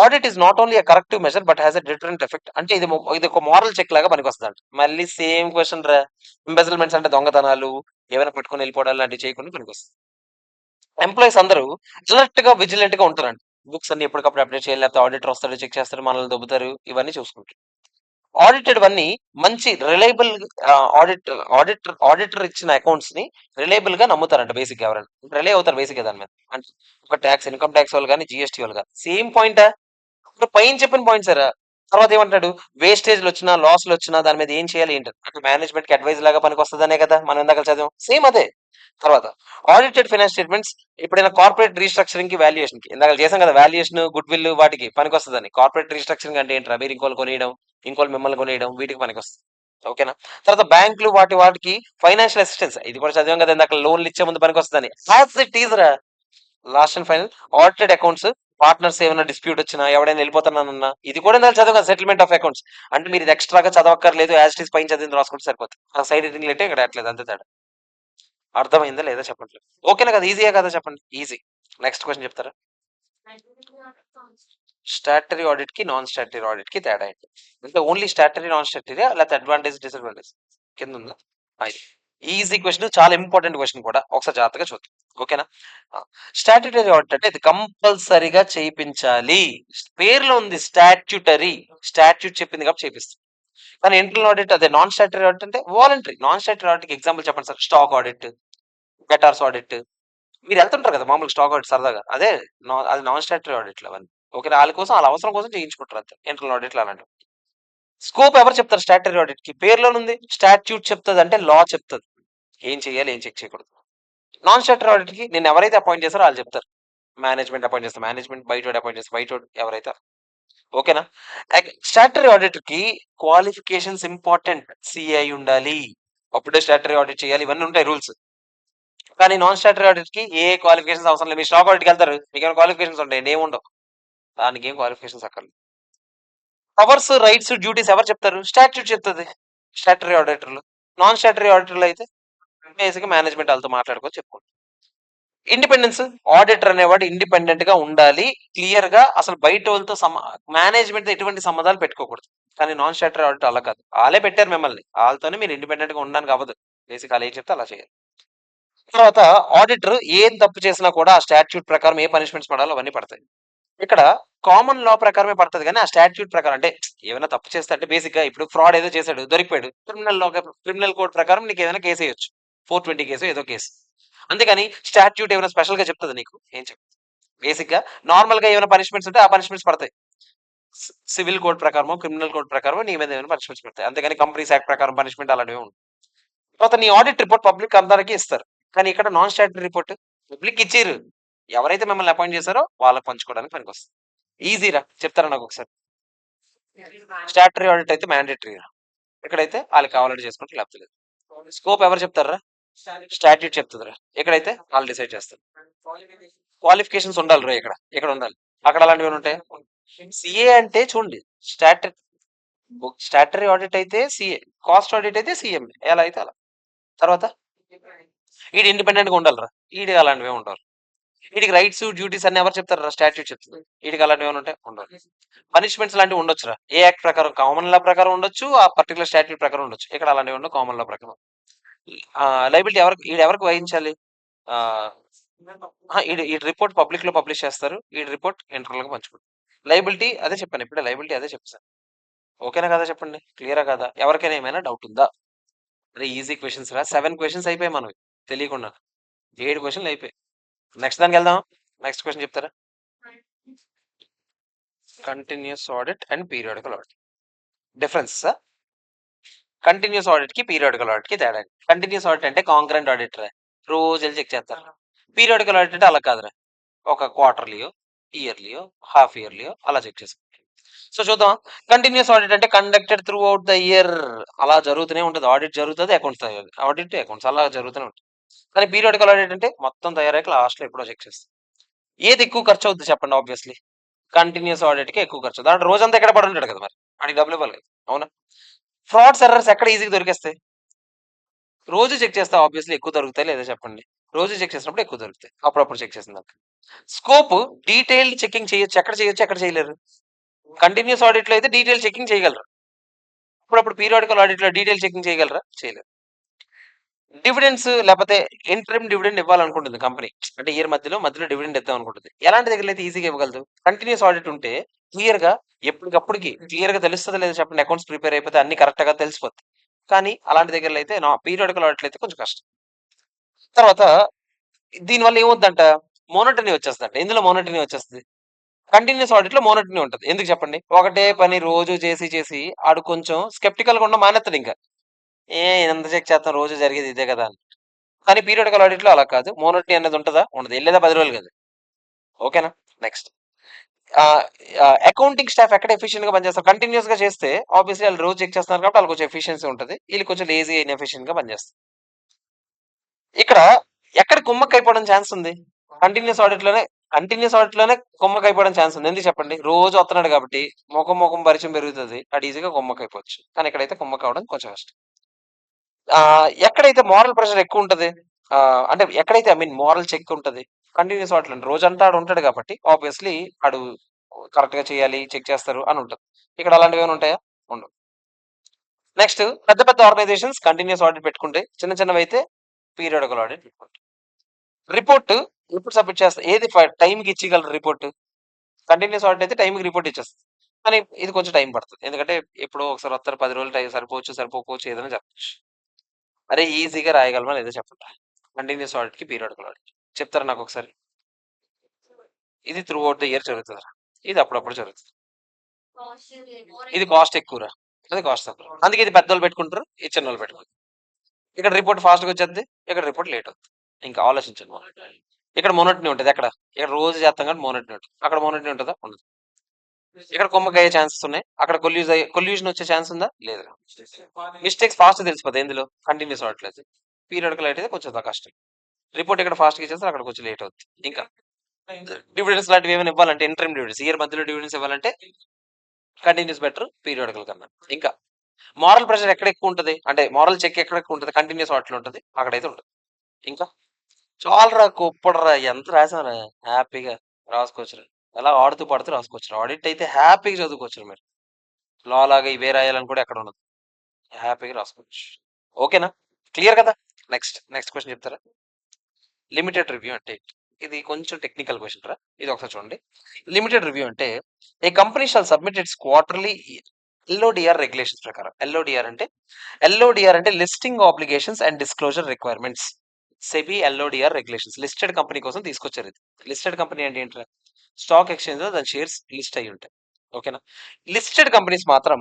Audit is not only corrective measure but has a different effect. అంటే ఇది ఒక మోరల్ చెక్ లాగా పనికి వస్తుంది. మళ్ళీ సేమ్ క్వశ్చన్ రా. ఎంబెజిల్మెంట్స్ అంటే దొంగతనాలు, ఏమైనా పట్టుకొని వెళ్ళిపోవడాలు లాంటివి చేయకుండా పనికి వస్తుంది. ఎంప్లాయీస్ అందరూ అలర్ట్ గా విజిలెంట్ గా ఉంటారండి. బుక్స్ అన్ని ఎప్పటికప్పుడు అప్డేట్ చేయాలి, లేకపోతే ఆడిటర్ వస్తాడు, చెక్ చేస్తారు, మనల్ని దొబ్బుతారు, ఇవన్నీ చూసుకుంటారు. ఆడిటెడ్ వన్నీ మంచి రిలయబుల్ ఆడిటర్ ఇచ్చిన అకౌంట్స్ ని రిలయబుల్ గా నమ్ముతారంట. బేసిక్ ఎవరైనా రిలే అవుతారు బేసిక్ గా దాని మీద. అంటే ఒక ట్యాక్స్, ఇన్కమ్ ట్యాక్స్ వాళ్ళు కానీ, జిఎస్టీ వాళ్ళు కానీ సేమ్ పాయింట్. ఇప్పుడు పైన చెప్పిన పాయింట్ సార్. తర్వాత ఏమంటాడు? వేస్టేజ్లు వచ్చినా, లాస్లు వచ్చినా దాని మీద ఏం చేయాలి ఏంటి అంటే మేనేజ్మెంట్ కి అడ్వైజ్ లాగా పనికి వస్తుందనే కదా మనం ఇందాక చదివాం. సేమ్ అదే. తర్వాత ఆడిటెడ్ ఫైనాన్స్ స్టేట్మెంట్స్ ఎప్పుడైనా కార్పొరేట్ రీస్ట్రక్చరింగ్ కి, వాల్యుయేషన్ కి ఇందాక చేసాం కదా, వాల్యుయేషన్, గుడ్ విల్ వాటికి పనికి వస్తుందని. కార్పొరేట్ రీస్ట్రక్చరింగ్ అంటే ఏంట్రా? మీరు ఇంకోళ్ళు కొనియడం, ఇంకోళ్ళు మిమ్మల్ని కొనియడం, వీటికి పనికి వస్తుంది. ఓకేనా? తర్వాత బ్యాంకులు వాటికి ఫైనాన్షియల్ అసిస్టెన్స్, ఇది కూడా చదివాం కదా ఇందాక, లోన్లు ఇచ్చే ముందు పనికి వస్తుందని. యాజ్ ఇట్ ఈజ్ రా. Last and final audited accounts partners ఏమైనా డిస్ప్యూట్ వచ్చినా, ఎవడైనా వెళ్ళిపోతున్నానన్నా, ఇది కూడా నాకు చదవ సెటిల్మెంట్ ఆఫ్ అకౌంట్స్. అంటే మీరు ఇది ఎక్స్ట్రాగా చదవక్కర్లేదు, యాజ్ ఇట్ ఈస్ పైన చదివింది రాసుకుంటే సరిపోతుంది. ఆ సైడ్ ఎడిటింగ్ అయితే ఇక్కడ అట్లేదు, అంతే తేడా. అర్థమైందా లేదా చెప్పండి. ఓకేనా కదా? ఈజీయే కదా చెప్పండి. ఈజీ. నెక్స్ట్ క్వశ్చన్ చెప్తారా? స్టాటరీ ఆడిట్ కి నాన్ స్టాటరీ ఆడిట్ కి తేడా ఏంటి? అంటే ఓన్లీ స్టాటరీ, నాన్ స్టాటరీ, లేకపోతే అడ్వాంటేజ్, డిసడ్వాంటేజ్ కింద ఉందా? ఈజీ క్వశ్చన్, చాలా ఇంపార్టెంట్ క్వశ్చన్ కూడా. ఒకసారి జాగ్రత్తగా చూద్దాం. ఓకేనా? స్టాట్యుటరీ ఆడిట్ అంటే ఇది కంపల్సరీగా చేయించాలి. పేరులో ఉంది స్టాట్యుటరీ. స్టాట్యూట్ చెప్పింది కాబట్టి చేపిస్తుంది. కానీ ఇంటర్నల్ ఆడిట్ అదే నాన్ స్టాట్యుటరీ ఆడిట్ అంటే voluntary. Non statutory audit example చెప్పండి sir. Stock audit, debtors audit. మీరు వెళ్తుంటారు కదా మామూలు స్టాక్ ఆడిట్ సరదాగా, అదే అది నాన్ స్టాట్యుటరీ ఆడిట్లు అవన్నీ. ఓకే, వాళ్ళ కోసం, వాళ్ళ అవసరం కోసం చేయించుకుంటారు అంతే. ఇంటర్నల్ ఆడిట్లు అలాంటివి. స్కోప్ ఎవరు చెప్తారు? స్టాట్యుటరీ ఆడిట్ కి పేరులోనుంది. స్టాట్యూట్ చెప్తుంది అంటే లా చెప్తుంది ఏం చేయాలి, ఏం చెక్ చేయకూడదు. నాన్ స్టాట్యుటరీ ఆడిట్ కి నేను ఎవరైతే అపాయింట్ చేస్తారో వాళ్ళు చెప్తారు. మేనేజ్మెంట్ అపాయింట్ చేస్తారు మేనేజ్మెంట్, బయట అపాయింట్ చేస్తారు బయట, ఎవరైతే. ఓకేనా? స్టాట్యుటరీ ఆడిటర్ కి క్వాలిఫికేషన్స్ ఇంపార్టెంట్. సిఐ ఉండాలి, అప్పుడే స్టాట్యుటరీ ఆడిట్ చేయాలి, ఇవన్నీ ఉంటాయి రూల్స్. కానీ నాన్ స్టాట్యుటరీ ఆడిట్ కి ఏ క్వాలిఫికేషన్స్ అవసరం లేదు. మీరు స్టాక్ ఆడిట్కి వెళ్తారు, మీకు ఏమైనా క్వాలిఫికేషన్స్ ఉంటాయి? ఏమి ఉండవు. దానికి ఏం క్వాలిఫికేషన్స్ అక్కర్లేదు. పవర్స్, రైట్స్, డ్యూటీస్ ఎవరు చెప్తారు? స్టాట్యూట్ చెప్తుంది స్టాట్యుటరీ ఆడిటర్లు. నాన్ స్టాట్యుటరీ ఆడిటర్లు అయితే బేసిక్ మేనేజ్మెంట్ వాళ్ళతో మాట్లాడుకొని చెప్పుకోండి. ఇండిపెండెన్స్, ఆడిటర్ అనేవాడు ఇండిపెండెంట్ గా ఉండాలి, క్లియర్ గా అసలు బయట వాళ్ళతో మేనేజ్మెంట్ ఎటువంటి సంబంధాలు పెట్టుకోకూడదు. కానీ నాన్ స్టాట్యుటరీ ఆడిటర్ అలా కాదు, వాళ్ళే పెట్టారు మిమ్మల్ని, వాళ్ళతోనే మీరు ఇండిపెండెంట్ గా ఉండడానికి అవ్వదు. బేసిక్ వాళ్ళు ఏం చెప్తే అలా చేయాలి. తర్వాత ఆడిటర్ ఏం తప్పు చేసినా కూడా ఆ స్టాట్యూట్ ప్రకారం ఏ పనిష్మెంట్స్ పడాలో అవన్నీ పడతాయి. ఇక్కడ కామన్ లా ప్రకారమే పడుతుంది, కానీ ఆ స్టాట్యూట్ ప్రకారం అంటే ఏమైనా తప్పు చేస్తే అంటే బేసిక్ గా ఇప్పుడు ఫ్రాడ్ ఏదో చేశాడు, దొరికిపోయాడు, క్రిమినల్ కోడ్ ప్రకారం నీకు ఏదైనా కేసు వేయొచ్చు, 420 కేసు ఏదో కేసు. అంతేగాని స్టాట్యూట్ ఏమైనా స్పెషల్ గా చెప్తుంది నీకు? ఏం చెప్తుంది? బేసిక్ గా నార్మల్ గా ఏమైనా పనిష్మెంట్స్ ఉంటే ఆ పనిష్మెంట్స్ పడతాయి. సివిల్ కోడ్ ప్రకారమో క్రిమినల్ కోడ్ ప్రకారమో నీ మీద ఏమైనా పనిష్మెంట్స్ పడతాయి. అంతేగాని కంపెనీస్ యాక్ట్ ప్రకారం పనిష్మెంట్ అలాంటివి ఉండవు. తర్వాత నీ ఆడిట్ రిపోర్ట్ పబ్లిక్ అందరికీ ఇస్తారు, కానీ ఇక్కడ నాన్ స్టాట్యూటరీ రిపోర్ట్ పబ్లిక్ ఇచ్చారు, ఎవరైతే మిమ్మల్ని అపాయింట్ చేశారో వాళ్ళకి పంచుకోవడానికి పనికొస్తుంది. ఈజీరా, చెప్తారా నాకు ఒకసారి? స్టాట్యూటరీ ఆడిట్ అయితే మ్యాండేటరీ, ఇక్కడైతే వాళ్ళకి కావాలంటే చేసుకుంటే లేకపోతే లేదు. స్కోప్ ఎవరు చెప్తారా? స్టాట్యూట్ చెప్తుందిరా, ఇక్కడైతే వాళ్ళు డిసైడ్ చేస్తారు. క్వాలిఫికేషన్స్ ఉండాలి రా, ఇక్కడ ఇక్కడ ఉండాలి, అక్కడ అలాంటివి ఏమైనా ఉంటాయి? సిఏ అంటే చూడండి, స్టాట్యూటరీ స్టాట్యూటరీ ఆడిట్ అయితే సిఏ, కాస్ట్ ఆడిట్ అయితే సిఎం, ఎలా అయితే అలా. తర్వాత వీడు ఇండిపెండెంట్ గా ఉండాలిరా, వీడికి అలాంటివి ఉండవు. వీడికి రైట్స్, డ్యూటీస్ అన్ని ఎవరు చెప్తారా? స్టాట్యూట్ చెప్తుంది. వీడికి అలాంటివి ఏమైనా ఉంటాయి? ఉండవు. పనిష్మెంట్స్ లాంటివి ఉండొచ్చురా, ఏ యాక్ట్ ప్రకారం, కామన్ లా ప్రకారం ఉండొచ్చు, ఆ పర్టికులర్ స్టాట్యూట్ ప్రకారం ఉండొచ్చు. ఇక్కడ అలాంటివి ఉండవు, కామన్ లా ప్రకారం. లైబిలిటీ ఎవరికి, వీడు ఎవరికి వహించాలి? ఈ రిపోర్ట్ పబ్లిక్ లో పబ్లిష్ చేస్తారు, ఈ రిపోర్ట్ ఇంటర్నల్ గా పంచుకుంటారు. లైబిలిటీ అదే చెప్పాను ఇప్పుడే, లైబిలిటీ అదే చెప్తాను. ఓకేనా కదా? చెప్పండి, క్లియరా కదా? ఎవరికైనా ఏమైనా డౌట్ ఉందా? అరే ఈజీ క్వశ్చన్స్ రా, 7 క్వశ్చన్స్ అయిపోయాయి మనవి తెలియకుండా, 7 క్వశ్చన్లు అయిపోయాయి. నెక్స్ట్ దానికి వెళ్దాం. నెక్స్ట్ క్వశ్చన్ చెప్తారా? Continuous audit and periodical audit difference. Continuous audit కి పీరియాడికల్ ఆడిట్ కి తేడా. కంటిన్యూస్ ఆడిట్ అంటే కాంకరెంట్ ఆడిటర్, రోజు వెళ్ళి చెక్ చేస్తారు. పీరియాడికల్ ఆడిట్ అంటే అలా కాదురా, ఒక క్వార్టర్లీయో, ఇయర్లీయో, హాఫ్ ఇయర్లీయో అలా చెక్ చేస్తారు. సో చూద్దాం. కంటిన్యూస్ ఆడిట్ అంటే conducted through out the year, అలా జరుగుతూనే ఉంటుంది, ఆడిట్ జరుగుతుంది, అకౌంట్స్ ఆడిట్ అకౌంట్స్ అలా జరుగుతూనే ఉంటుంది. కానీ పీరియాడికల్ ఆడిట్ అంటే మొత్తం తయారయ్యాక లాస్ట్ లో ఎప్పుడో చెక్ చేస్తారు. ఏది ఎక్కువ ఖర్చు అవుతుంది చెప్పండి? ఆబ్వియస్లీ కంటిన్యూస్ ఆడిట్ కి ఎక్కువ ఖర్చు, దాంట్లో రోజంతా ఎక్కడ పడి ఉంటాడు కదా, మరి వాడికి డబ్బులు ఇవ్వాలి కదా, అవునా? ఫ్రాడ్స్, ఎర్రర్స్ ఎక్కడ ఈజీగా దొరికేస్తాయి? రోజు చెక్ చేస్తే ఆబ్వియస్లీ ఎక్కువ దొరుకుతాయి, లేదా చెప్పండి? రోజు చెక్ చేసినప్పుడు ఎక్కువ దొరుకుతాయి, అప్పుడప్పుడు చెక్ చేసిన దానికి. స్కోప్ డీటెయిల్డ్ చెకింగ్ చేయొచ్చు, ఎక్కడ చేయొచ్చు, ఎక్కడ చేయలేరు? కంటిన్యూస్ ఆడిట్ లో అయితే డీటెయిల్ చెకింగ్ చేయగలరు, అప్పుడప్పుడు పీరియాడికల్ ఆడిట్ లో డీటెయిల్ చెకింగ్ చేయగలరా? చేయలేరు. డివిడెండ్స్ లేకపోతే ఇంటరిమ్ డివిడెండ్ ఇవ్వాలనుకుంటుంది కంపెనీ, అంటే ఇయర్ మధ్యలో మధ్యలో డివిడెండ్ ఇద్దాం అనుకుంటుంది, ఎలాంటి దగ్గర అయితే ఈజీగా ఇవ్వగలదు? కంటిన్యూస్ ఆడిట్ ఉంటే క్లియర్ గా ఎప్పటికప్పటికి క్లియర్ గా తెలుస్తుంది, లేదా చెప్పండి? అకౌంట్స్ ప్రిపేర్ అయిపోతే అన్ని కరెక్ట్ గా తెలిసిపోతుంది. కానీ అలాంటి దగ్గర అయితే పీరియాడికల్ ఆడిట్ అయితే కొంచెం కష్టం. తర్వాత దీనివల్ల ఏమవుతుందంట? మోనోటనీ వచ్చేస్తుందంట. ఎందులో మోనోటనీ వచ్చేస్తుంది? కంటిన్యూస్ ఆడిట్ లో మోనోటనీ ఉంటుంది. ఎందుకు చెప్పండి? ఒకటే పని రోజు చేసి చేసి ఆడు కొంచెం స్కెప్టికల్ గా ఉన్న మానేస్తాడు ఇంకా, ఎంత చెక్ చేస్తాం, రోజు జరిగేది ఇదే కదా అని. కానీ పీరియాడికల్ ఆడిట్ లో అలా కాదు, మోనోటనీ అనేది ఉంటుందా? ఉండదు, వెళ్ళేదా 10 రోజులు కదా. ఓకేనా? నెక్స్ట్ అకౌంటింగ్ స్టాఫ్ ఎక్కడ ఎఫిషియెంట్ గా పనిచేస్తారు? కంటిన్యూస్ గా చేస్తే ఆబ్వియస్లీ వాళ్ళు రోజు చెక్ చేస్తున్నారు కాబట్టి వాళ్ళకి కొంచెం ఎఫిషియన్సీ ఉంటుంది, వీళ్ళు కొంచెం లేజీ ఇన్ఎఫిషియెంట్ గా పనిచేస్తారు. ఇక్కడ ఎక్కడ కుమ్మక్క అయిపోవడం ఛాన్స్ ఉంది? కంటిన్యూస్ ఆడిట్ లోనే కుమ్మక్క అయిపోవడం ఛాన్స్ ఉంది. ఎందుకు చెప్పండి? రోజు వస్తున్నాడు కాబట్టి ముఖం ముఖం పరిచయం పెరుగుతుంది, అటు ఈజీగా కుమ్మక్క అయిపోవచ్చు. కానీ ఇక్కడైతే కుమ్మక్క అవడం కొంచెం కష్టం. ఎక్కడైతే మోరల్ ప్రెషర్ ఎక్కువ ఉంటది, అంటే ఎక్కడైతే ఐ మీన్ మోరల్ చెక్ ఉంటది, కంటిన్యూస్ వాటిలో రోజంతా ఆడు ఉంటాడు కాబట్టి ఆబ్వియస్లీ ఆడు కరెక్ట్ గా చేయాలి, చెక్ చేస్తారు అని ఉంటుంది. ఇక్కడ అలాంటివి ఏమైనా ఉంటాయా? ఉండవు. నెక్స్ట్ పెద్ద పెద్ద ఆర్గనైజేషన్స్ కంటిన్యూస్ ఆడిట్ పెట్టుకుంటే, చిన్న చిన్నవి అయితే పీరియాడికల్ ఆడిట్ పెట్టుకుంటాయి. రిపోర్ట్ ఎప్పుడు సబ్మిట్ చేస్తారు? ఏది టైంకి ఇచ్చేయగలరు రిపోర్ట్? కంటిన్యూస్ ఆడిట్ అయితే టైంకి రిపోర్ట్ ఇచ్చేస్తుంది, కానీ ఇది కొంచెం టైం పడుతుంది, ఎందుకంటే ఎప్పుడో ఒకసారి వస్తారు, 10 రోజులు టైం సరిపోవచ్చు, సరిపోకపోవచ్చు, ఏదైనా చెప్పచ్చు. అరే ఈజీగా రాయగలమా లేదా చెప్పండి? కంటిన్యూస్ ఆడిట్ కి పీరియాడికల్ ఆడిట్ చెప్తారా నాకు ఒకసారి? ఇది త్రూ అవుట్ ద ఇయర్ జరుగుతుంది, ఇది అప్పుడప్పుడు జరుగుతుంది. ఇది కాస్ట్ ఎక్కువరా, అది కాస్ట్ తక్కువ, అందుకే ఇది పెద్దోళ్ళు పెట్టుకుంటారు, ఇది చిన్న వాళ్ళు పెట్టుకుంటారు. ఇక్కడ రిపోర్ట్ ఫాస్ట్ గా వచ్చేది, ఇక్కడ రిపోర్ట్ లేట్ అవుతుంది. ఇంకా ఆలోచించండి. ఇక్కడ మోనోటనీ ఉంటుంది, ఎక్కడ ఇక్కడ రోజు చేస్తాం కానీ మోనోటనీ ఉంటుంది, అక్కడ మోనోటనీ ఉంటుందా? ఉండదు. ఇక్కడ కొమ్మకి అయ్యే ఛాన్సెస్ ఉన్నాయి, అక్కడ కొల్యూషన్ వచ్చే ఛాన్స్ ఉందా? లేదు. మిస్టేక్స్ ఫాస్ట్ తెలిసిపోతాయి ఎందులో, కంటిన్యూస్ అవ్వట్లేదు. పీరియడికల్ అయితే కొంచెం కష్టం. రిపోర్ట్ ఇక్కడ ఫాస్ట్గా ఇచ్చేస్తారు, అక్కడ కొంచెం లేట్ అవుతుంది. ఇంకా డివిడెండ్స్ లాంటివి ఏమైనా ఇవ్వాలంటే ఇంటర్మ్ డివిడెండ్స్, ఇయర్ మధ్యలో డివిడెండ్స్ ఇవ్వాలంటే కంటిన్యూస్ బెటర్, పీరియడికల్ కన్నా. ఇంకా మారల్ ప్రెషర్ ఎక్కడ ఎక్కువ ఉంటుంది అంటే మారల్ చెక్ ఎక్కడ ఎక్కువ ఉంటుంది, కంటిన్యూస్ వాటిలో ఉంటుంది, అక్కడైతే ఉంటుంది. ఇంకా చాలరా కుప్పడరా ఎంత రాసారా, హ్యాపీగా రాసుకోవచ్చురా, ఎలా ఆడుతూ పాడుతూ రాసుకోవచ్చురా. ఆడిట్ అయితే హ్యాపీగా చదువుకోవచ్చు మీరు, లా లాగా ఇవే రాయాలని కూడా ఎక్కడ ఉండదు, హ్యాపీగా రాసుకోవచ్చు. ఓకేనా, క్లియర్ కదా? నెక్స్ట్ నెక్స్ట్ క్వశ్చన్ చెప్తారా? లిమిటెడ్ రివ్యూ అంటే ఇది కొంచెం టెక్నికల్ క్వశ్చన్ రా, ఇది ఒకసారి చూడండి. లిమిటెడ్ రివ్యూ అంటే a company shall submit its quarterly LODR regulations ప్రకారం. ఎల్ఓడిఆర్ అంటే listing obligations and disclosure requirements. SEBI LODR regulations listed company కోసం తీసుకొచ్చారు. ఇది లిస్టెడ్ కంపెనీ అంటే ఏంటి? స్టాక్ ఎక్స్చేంజ్ లో దాని షేర్స్ లిస్ట్ అయి ఉంటాయి. ఓకేనా, లిస్టెడ్ కంపెనీస్ మాత్రం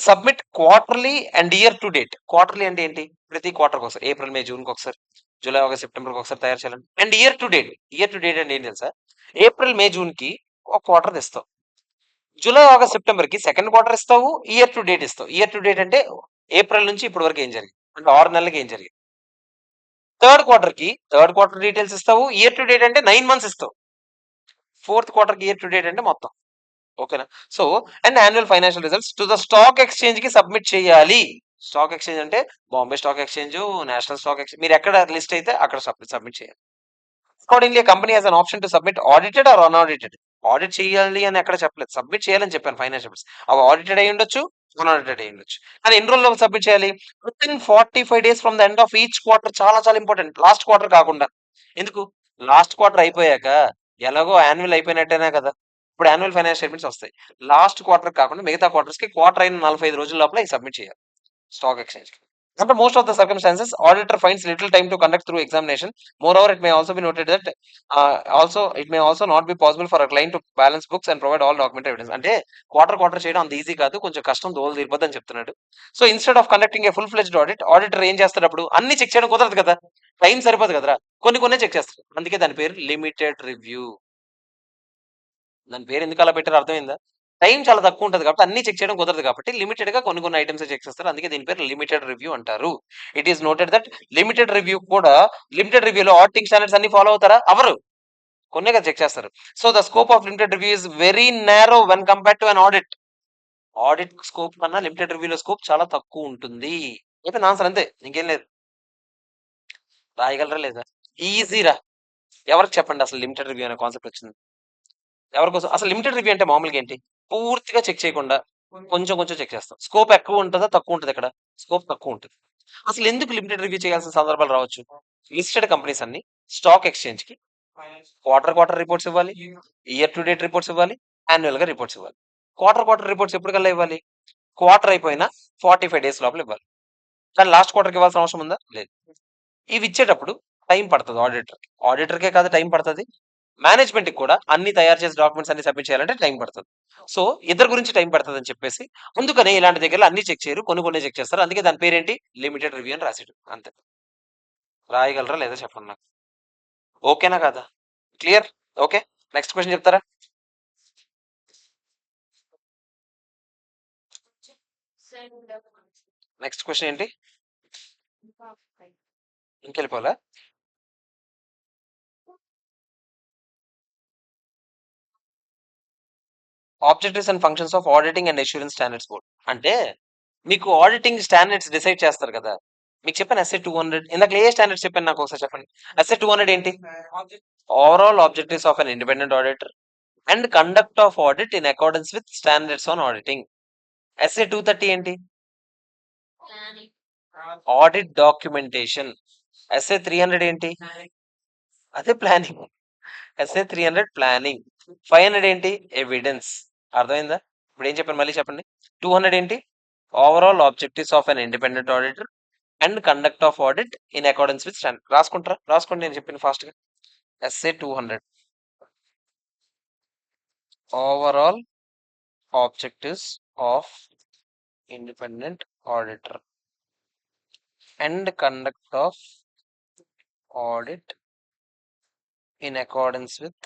submit quarterly and year to date. Quarterly అంటే ఏంటి? ప్రతి క్వార్టర్కి ఒకసారి, ఏప్రిల్ మే జూన్కి ఒకసారి, జూలై ఆగస్ట్ సెప్టెంబర్కి ఒకసారి తయారు చేయాలండి. And year to date, year to date అంటే ఏంటి తెలుసా? ఏప్రిల్ మే జూన్ కి ఒక క్వార్టర్ ఇస్తావు, జూలై ఆగస్ట్ సెప్టెంబర్ కి సెకండ్ క్వార్టర్ ఇస్తావు, ఇయర్ టు డేట్ ఇస్తావు. ఇయర్ టు డేట్ అంటే ఏప్రిల్ నుంచి ఇప్పటి వరకు ఏం జరిగింది, అంటే 6 నెలలకి ఏం జరిగింది. థర్డ్ క్వార్టర్ డీటెయిల్స్ ఇస్తావు, ఇయర్ టు డేట్ అంటే 9 మంత్స్ ఇస్తావు. ఫోర్త్ క్వార్టర్ కి ఇయర్ టు డేట్ అంటే మొత్తం. ఓకేనా, so and annual financial results to the stock exchange కి సబ్మిట్ చేయాలి. స్టాక్ ఎక్స్చేంజ్ అంటే Bombay stock exchange, national stock exchange, మీరు ఎక్కడ లిస్ట్ అయితే అక్కడ సబ్మిట్ చేయాలి. Accordingly company has an option to submit audited or unaudited. Audit చేయాలి అని ఎక్కడ చెప్పలేదు, సబ్మిట్ చేయాలని చెప్పాను. ఫైనాన్షియల్స్ అవి ఆడిటెడ్ అయి ఉండొచ్చు, అన్ఆడిటెడ్ అయి ఉండొచ్చు. కానీ ఎన్ని రోజుల్లో సబ్మిట్ చేయాలి? With in 45 days from the end of each quarter. చాలా చాలా ఇంపార్టెంట్, లాస్ట్ క్వార్టర్ కాకుండా. ఎందుకు? లాస్ట్ క్వార్టర్ అయిపోయాక ఎలాగో యాన్యువల్ అయిపోయినట్టేనా కదా, ఇప్పుడు యాన్యువల్ ఫైనాన్షియల్ స్టేట్మెంట్స్ వస్తాయి. లాస్ట్ క్వార్టర్ కాకుండా మిగతా క్వార్టర్స్ కి క్వార్టర్ అయిన 45 రోజుల లోపల సబ్మిట్ చేయాలి stock exchange. Under most of the circumstances, auditor finds little time to conduct through examination. Moreover, it may also be noted that it may also not be possible for a client to balance books and provide all document evidence. అంటే క్వార్టర్ చేయడం అంత ఈజీ కాదు, కొంచెం కష్టం, దోలు తీరిపోద్ది అని చెప్తున్నాడు. So instead of conducting A full fledged auditor ఏం చేస్తాడు? అప్పుడు అన్ని చెక్ చేయడం కుదరదు కదా, టైం సరిపోదు కదరా, కొన్ని చెక్ చేస్తారు. అందుకే దాని పేరు లిమిటెడ్ రివ్యూ. దాని పేరు ఎందుకు అలా పెట్టారో అర్థమైందా? టైం చాలా తక్కువ ఉంటుంది కాబట్టి అన్ని చెక్ చేయడం కుదరదు కాబట్టి లిమిటెడ్ గా కొన్ని ఐటమ్స్ చెక్ చేస్తారు. అందుకే దీని పేరు లిమిటెడ్ రివ్యూ అంటారు. It is noted that limited రివ్యూలో ఆడిటింగ్ స్టాండర్డ్స్ అన్ని ఫాలో అవుతారా? అవరు, కొన్నే కదా చెక్ చేస్తారు. So the scope of limited review is very narrow when compared to an audit. Audit scope కన్నా లిమిటెడ్ రివ్యూలో స్కోప్ చాలా తక్కువ ఉంటుంది. అయితే ఆన్సర్ అంతే, ఇంకేం లేదు. రాయగలరా లేదా? ఈజీరా. ఎవరికి చెప్పండి అసలు లిమిటెడ్ రివ్యూ అనే కాన్సెప్ట్ వచ్చింది? ఎవరికోసం అసలు లిమిటెడ్ రివ్యూ అంటే? మామూలుగా ఏంటి, పూర్తిగా చెక్ చేయకుండా కొంచెం చెక్ చేస్తాం. స్కోప్ ఎక్కువ ఉంటుందా తక్కువ ఉంటుంది? ఇక్కడ స్కోప్ తక్కువ ఉంటుంది. అసలు ఎందుకు లిమిటెడ్ రివ్యూ చేయాల్సిన సందర్భాలు రావచ్చు? లిస్టెడ్ కంపెనీస్ అన్ని స్టాక్ ఎక్స్చేంజ్ కి క్వార్టర్ రిపోర్ట్స్ ఇవ్వాలి, ఇయర్ టు డేట్ రిపోర్ట్స్ ఇవ్వాలి, యాన్యువల్ గా రిపోర్ట్స్ ఇవ్వాలి. క్వార్టర్ రిపోర్ట్స్ ఎప్పటికల్లా ఇవ్వాలి? క్వార్టర్ అయిపోయినా 45 days లోపల ఇవ్వాలి. కానీ లాస్ట్ క్వార్టర్కి ఇవ్వాల్సిన అవసరం ఉందా? లేదు. ఇవి ఇచ్చేటప్పుడు టైం పడుతుంది ఆడిటర్కే కాదు టైం పడుతుంది, మేనేజ్మెంట్ కి కూడా అన్ని తయారు చేసి డాక్యుమెంట్స్ అన్ని సబ్మిట్ చేయాలంటే టైం పడుతుంది. సో ఇద్దరు గురించి టైం పడుతుంది అని చెప్పేసి అందుకనే ఇలాంటి దగ్గర అన్ని చెక్ చేయరు, కొన్ని చెక్ చేస్తారు. అందుకే దాని పేరేంటి? లిమిటెడ్ రివ్యూ అని రాసాడు. అంతే. రాయగలరా లేదా చెప్పండి నాకు. ఓకేనా కదా? క్లియర్? ఓకే, నెక్స్ట్ క్వశ్చన్ చెప్తారా? నెక్స్ట్ క్వశ్చన్ ఏంటి? ఇంకెళ్ళిపోవాలా? Objectives and functions of auditing and assurance standards board అంటే మీకు ఆడిటింగ్ స్టాండర్డ్స్ డిసైడ్ చేస్తారు కదా. మీకు చెప్పాను ఎస్ఏ 200, ఇందాక ఏ స్టాండర్డ్స్ చెప్పాను నాకు ఒకసారి చెప్పండి. ఎస్ఏ 200 ఏంటి? Overall objectives of an independent auditor and conduct of audit in accordance with standards on auditing. SA 230 ఏంటి? Audit documentation. ఎస్ఏ 300 ఏంటి? అదే ప్లానింగ్. SA 300 planning. 500 ఏంటి? ఎవిడెన్స్. అర్థమైందా? ఇప్పుడు ఏం చెప్పాను మళ్ళీ చెప్పండి. 200 ఏంటి? Overall objectives of an independent auditor and conduct of audit in accordance with standard. రాసుకోండి నేను చెప్పిన ఫాస్ట్ గా. SA 200 overall objectives of independent auditor and conduct of audit in accordance with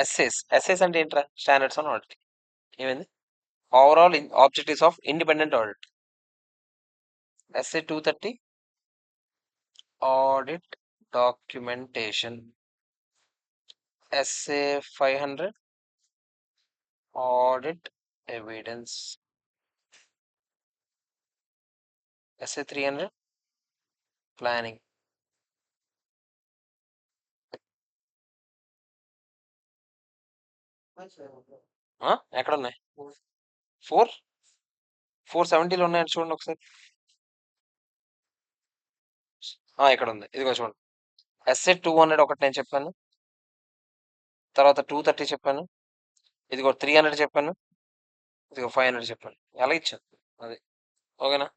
SS అంటే ఏంట్రా? Standards on auditing. ఏమైంది? Overall objectives of independent audit. SA 230 audit documentation. SA 500 audit evidence. SA 300 planning. ఎక్కడ ఉన్నాయి? 470లో ఉన్నాయండి, చూడండి ఒకసారి. ఇక్కడ ఉంది, ఇదిగో చూడండి. ఎస్ఏ 200 ఒకటి నేను చెప్పాను, తర్వాత 230 చెప్పాను, ఇదిగో 300 చెప్పాను, ఇదిగో 500 చెప్పాను. ఎలా ఇచ్చాను అది? ఓకేనా?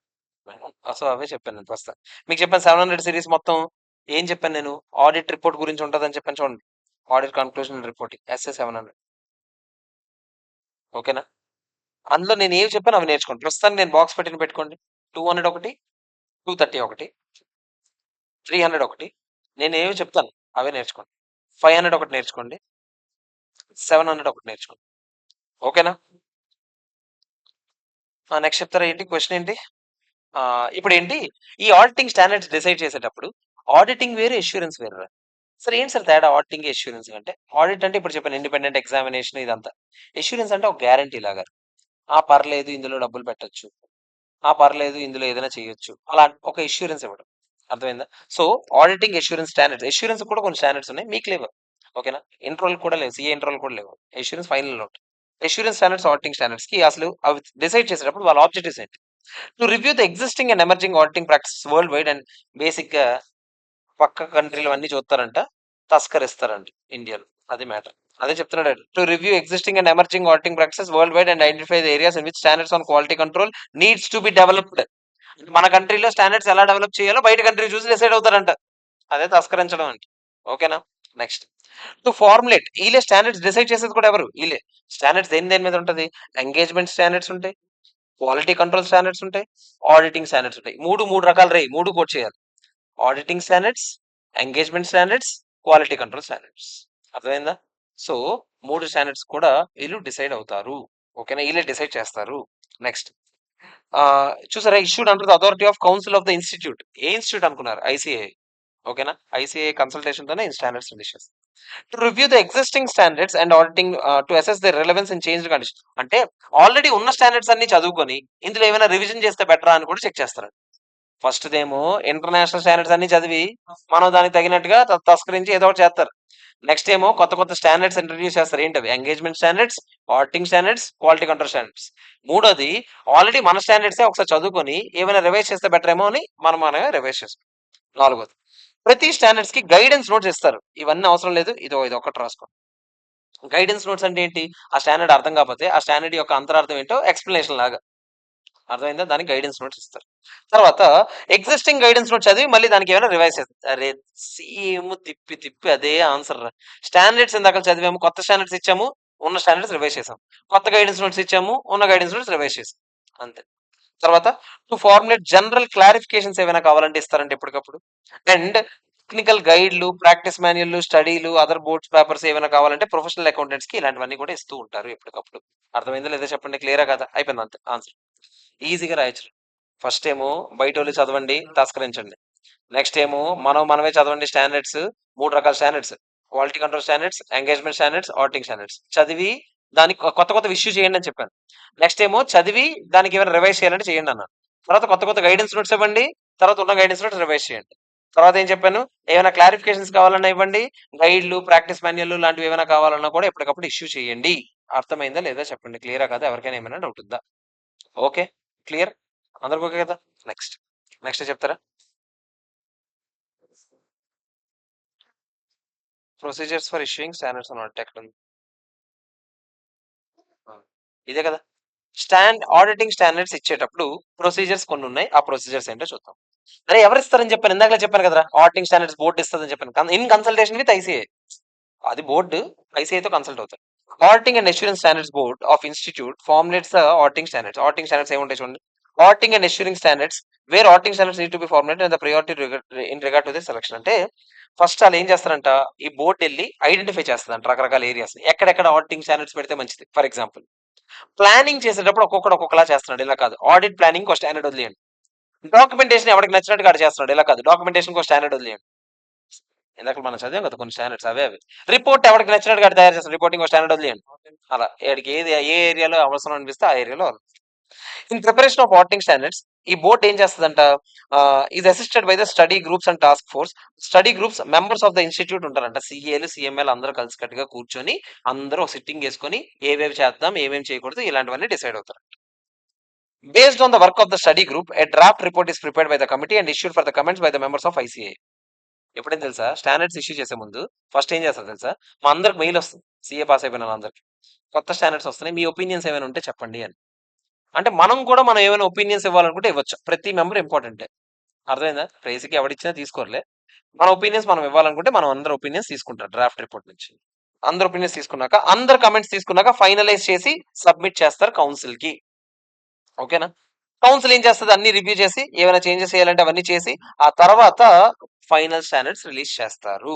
అసలు అవే చెప్పాను నేను ప్రస్తుతం. మీకు చెప్పాను 700 సిరీస్ మొత్తం ఏం చెప్పాను నేను? ఆడిట్ రిపోర్ట్ గురించి ఉంటుందని చెప్పాను, చూడండి. Audit conclusion reporting SA 700. ఓకేనా? అందులో నేను ఏమి చెప్పాను అవి నేర్చుకోండి. ప్రస్తుతానికి నేను బాక్స్ పెట్టిన పెట్టుకోండి. 200 ఒకటి, 230 ఒకటి, 300 ఒకటి. నేను ఏమి చెప్తాను అవే నేర్చుకోండి. 500 ఒకటి నేర్చుకోండి, 700 ఒకటి నేర్చుకోండి. ఓకేనా? నెక్స్ట్ చెప్తారా ఏంటి? క్వశ్చన్ ఏంటి? ఇప్పుడు ఏంటి, ఈ ఆడిటింగ్ స్టాండర్డ్స్ డిసైడ్ చేసేటప్పుడు ఆడిటింగ్ వేరు, ఎష్యూరెన్స్ వేరు. సరే ఏంటి సార్ తేడా ఆడిటింగ్ ఎష్యూరెన్స్ అంటే? ఆడిట్ అంటే ఇప్పుడు చెప్పాను ఇండిపెండెంట్ ఎగ్జామినేషన్ ఇదంతా. ఎష్యూరెన్స్ అంటే ఒక గ్యారంటీ లాగా. పర్లేదు ఇందులో డబ్బులు పెట్టొచ్చు, పర్లేదు ఇందులో ఏదైనా చేయొచ్చు, అలా ఒక ఎష్యూరెన్స్ ఇవ్వడం. అర్థమైందా? So auditing assurance standards. Assurance కూడా కొన్ని స్టాండర్డ్స్ ఉన్నాయి, మీకు లేవు. ఓకేనా? ఇంట్రోల్ కూడా లేవు, సిఏ ఇంట్రోల్ కూడా లేవు. Assurance final note. Assurance standards auditing standards కి అసలు అవి డిసైడ్ చేసేటప్పుడు వాళ్ళ ఆబ్జెక్టివ్స్ ఏంటి? To review the existing and emerging auditing practice world wide and basic గా పక్క కంట్రీలు అన్ని చూస్తారంట, తస్కరిస్తారంట ఇండియాలో. అది మ్యాటర్. అదే చెప్తున్నాడు. To review existing and emerging auditing practices world wide and identify the areas in which standards on quality control needs to be developed. మన కంట్రీలో స్టాండర్డ్స్ ఎలా డెవలప్ చేయాలో బయట కంట్రీ చూసి డిసైడ్ అవుతారంట. అదే తస్కరించడం అంటే. ఓకేనా? Next, to formulate. వీళ్ళే స్టాండర్డ్స్ డిసైడ్ చేసేది కూడా ఎవరు? వీళ్ళే. స్టాండర్డ్స్ దేని మీద ఉంటది? ఎంగేజ్మెంట్ స్టాండర్డ్స్ ఉంటాయి, క్వాలిటీ కంట్రోల్ స్టాండర్డ్స్ ఉంటాయి, ఆడిటింగ్ స్టాండర్డ్స్ ఉంటాయి. మూడు రకాలు రే, మూడు కోట్ చేయాలి. Auditing standards, engagement standards, quality control standards. అర్థమైందా? సో మూడు స్టాండర్డ్స్ కూడా వీళ్ళు డిసైడ్ అవుతారు. ఓకేనా? వీళ్ళే డిసైడ్ చేస్తారు. నెక్స్ట్, చూసారా, issued under the authority of council of the institute. A institute అనుకున్నారు? ఐసిఐ. ఓకేనా? ఐసిఐ కన్సల్టేషన్ తోనే standards decision. To review the existing standards and auditing to assess the relevance in changed condition. అంటే ఆల్రెడీ ఉన్న స్టాండర్డ్స్ అన్ని చదువుకొని ఇందులో ఏమైనా రివిజన్ చేస్తే బెటరా అని కూడా చెక్ చేస్తారు. ఫస్ట్ దేమో ఇంటర్నేషనల్ స్టాండర్డ్స్ అన్ని చదివి మనం దానికి తగినట్టుగా తస్కరించి ఏదో ఒకటి చేస్తారు. నెక్స్ట్ ఏమో కొత్త స్టాండర్డ్స్ ఇంట్రడ్యూస్ చేస్తారు. ఏంటవి? Engagement standards, auditing standards, quality control standards. మూడోది, ఆల్రెడీ మన స్టాండర్డ్సే ఒకసారి చదువుకొని ఏమైనా రివైజ్ చేస్తే బెటర్ ఏమో అని మనమే రివైజ్ చేస్తాం. నాలుగోది, ప్రతి స్టాండర్డ్స్ కి గైడెన్స్ నోట్స్ ఇస్తారు. ఇవన్నీ అవసరం లేదు, ఇది ఒకటి రాసుకో. గైడెన్స్ నోట్స్ అంటే ఏంటి? ఆ స్టాండర్డ్ అర్థం కాకపోతే ఆ స్టాండర్డ్ యొక్క అంతరార్థం ఏంటో ఎక్స్ప్లెనేషన్ లాగా. అర్థమైందా? దానికి గైడెన్స్ నోట్స్ ఇస్తారు. తర్వాత ఎగ్జిస్టింగ్ గైడెన్స్ నోట్ చదివి మళ్ళీ దానికి ఏమైనా రివైజ్ చేస్తారు. అరే సేమ్ తిప్పి అదే ఆన్సర్. స్టాండర్డ్స్ ఇందాక చదివాము, కొత్త స్టాండర్డ్స్ ఇచ్చాము, ఉన్న స్టాండర్డ్స్ రివైజ్ చేసాం. కొత్త గైడెన్స్ నోట్స్ ఇచ్చాము, ఉన్న గైడెన్స్ నోట్స్ రివైజ్ చేసాం. అంతే. తర్వాత టు ఫార్ములేట్ జనరల్ క్లారిఫికేషన్స్ ఏమైనా కావాలంటే ఇస్తారంటే ఎప్పటికప్పుడు. అండ్ టెక్నికల్ గైడ్లు, ప్రాక్టీస్ మాన్యువల్, స్టడీలు, అదర్ బోర్డ్స్ పేపర్స్ ఏమైనా కావాలంటే ప్రొఫెషనల్ అకౌంటెంట్స్ కి ఇలాంటివన్నీ కూడా ఇస్తూ ఉంటారు ఎప్పటికప్పుడు. అర్థమైందా లేదా చెప్పండి? క్లియరా కదా? అయిపోయింది, అంతే ఆన్సర్. ఈజీగా రాయొచ్చు. ఫస్ట్ ఏమో బయట వాళ్ళు చదవండి, తస్కరించండి. నెక్స్ట్ ఏమో మనమే చదవండి. స్టాండర్డ్స్, మూడు రకాల standards: quality control standards, engagement standards, auditing standards. చదివి దానికి కొత్త ఇష్యూ చేయండి అని చెప్పాను. నెక్స్ట్ ఏమో చదివి దానికి ఏమైనా రివైజ్ చేయాలంటే చేయండి అన్నాను. తర్వాత కొత్త గైడెన్స్ నోట్స్ ఇవ్వండి, తర్వాత ఉన్న గైడెన్స్ నోట్స్ రివైజ్ చేయండి. తర్వాత ఏం చెప్పాను? ఏమైనా క్లారిఫికేషన్స్ కావాలన్నా ఇవ్వండి, గైడ్లు, ప్రాక్టీస్ మాన్యువల్ లాంటివి ఏమైనా కావాలన్నా కూడా ఎప్పటికప్పుడు ఇష్యూ చేయండి. అర్థమైందా లేదా చెప్పండి? క్లియరా కదా? ఎవరికైనా ఏమైనా డౌట్ ఉందా? ఓకే, క్లియర్, అందరికి ఓకే కదా? నెక్స్ట్ చెప్తారా? Procedures for issuing standards on audit ఎక్కడ ఉంది? ఇదే కదా. ఆడిటింగ్ స్టాండర్డ్స్ ఇచ్చేటప్పుడు ప్రొసీజర్స్ కొన్ని ఉన్నాయి. ఆ ప్రొసీజర్స్ ఏంటో చూద్దాం. అరే ఎవరు ఇస్తారని చెప్పాను? ఇందాక చెప్పాను కదా, ఆడిటింగ్ స్టాండర్డ్స్ బోర్డు ఇస్తుందని చెప్పాను. In consultation with ICI. అది బోర్డు ఐసీఐతో కన్సల్ట్ అవుతారు. Auditing and assurance standards board of institute formulates auditing standards. Auditing standards ఏముంటాయి చూడండి. Auditing and assuring standards where auditing standards need to be formulated and the priority in regard to the selection. అంటే ఫస్ట్ వాళ్ళు ఏం చేస్తారంట, ఈ బోర్డు వెళ్ళి ఐడెంటిఫై చేస్తుందంట రకరకాల ఏరియాస్, ఎక్కడెక్కడ ఆడిటింగ్ స్టాండర్డ్స్ పెడితే మంచిది. ఫర్ ఎగ్జాంపుల్ ప్లానింగ్ చేసేటప్పుడు ఒక్కొక్కడు ఒక్కొక్కలా చేస్తున్నాడు, ఇలా కాదు. ఆడిట్ ప్లానింగ్ ఒక స్టాండర్డ్ వదిలేయండి. డాక్యుమెంటేషన్ ఎవరికి నచ్చినట్టుగా ఆడు చేస్తున్నాడు, ఇలా కాదు. డాక్యుమెంటేషన్ ఒక స్టాండర్డ్ వదిలేయండి. ఇందాక మనం చదివాం కదా కొన్ని స్టాండర్డ్స్, అవే అవి. రిపోర్ట్ ఎవరికి నచ్చినట్టుగా ఆడు తయారు చేస్తాడు, రిపోర్టింగ్ ఒక స్టాండర్డ్ వదిలేయండి. అలా ఏడికి ఏది ఏ ఏరియాలో అవసరం అనిపిస్తే ఆ ఏరియాలో. In preparation of auditing standards ఈ బోర్డ్ ఏం చేస్తుందంట, is assisted by the study groups and task force. Study groups members of the institute ఉంటారంట, సిఏలు సిఎంఎల్ అందరూ కలిసికట్టుగా కూర్చొని అందరూ సిట్టింగ్ వేసుకొని ఏవేవి చేద్దాం ఏమేమి చేయకూడదు ఇలాంటివన్నీ డిసైడ్ అవుతారు. Based on the work of the study group, a draft report is prepared by the committee and issued for the comments by the members of ICA. ఎప్పుడైనా తెలుసా, స్టాండర్డ్స్ ఇష్యూ చేసే ముందు ఫస్ట్ ఏం చేస్తారు తెలుసా, మా అందరికి మెయిల్ వస్తుంది, సీఏ పాస్ అయిపోయిన వాళ్ళందరికీ కొత్త స్టాండర్డ్స్ వస్తున్నాయి, మీ ఒపీనియన్స్ ఏమైనా ఉంటే చెప్పండి అని. అంటే మనం ఏమైనా ఒపీనియన్స్ ఇవ్వాలనుకుంటే ఇవ్వచ్చు, ప్రతి మెంబర్ ఇంపార్టెంటే. అర్థమైందా, ప్రైస్కి ఎవడిచ్చినా తీసుకోరలే. మన ఒపీనియన్స్ మనం ఇవ్వాలనుకుంటే మనం అందరి ఒపీనియన్స్ తీసుకుంటారు డ్రాఫ్ట్ రిపోర్ట్ నుంచి. అందరు ఒపీనియన్స్ తీసుకున్నాక అందరు కమెంట్స్ తీసుకున్నాక ఫైనలైజ్ చేసి సబ్మిట్ చేస్తారు కౌన్సిల్ కి. ఓకేనా, కౌన్సిల్ ఏం చేస్తుంది, అన్ని రివ్యూ చేసి ఏమైనా చేంజెస్ చేయాలంటే అవన్నీ చేసి ఆ తర్వాత ఫైనల్ స్టాండర్డ్స్ రిలీజ్ చేస్తారు.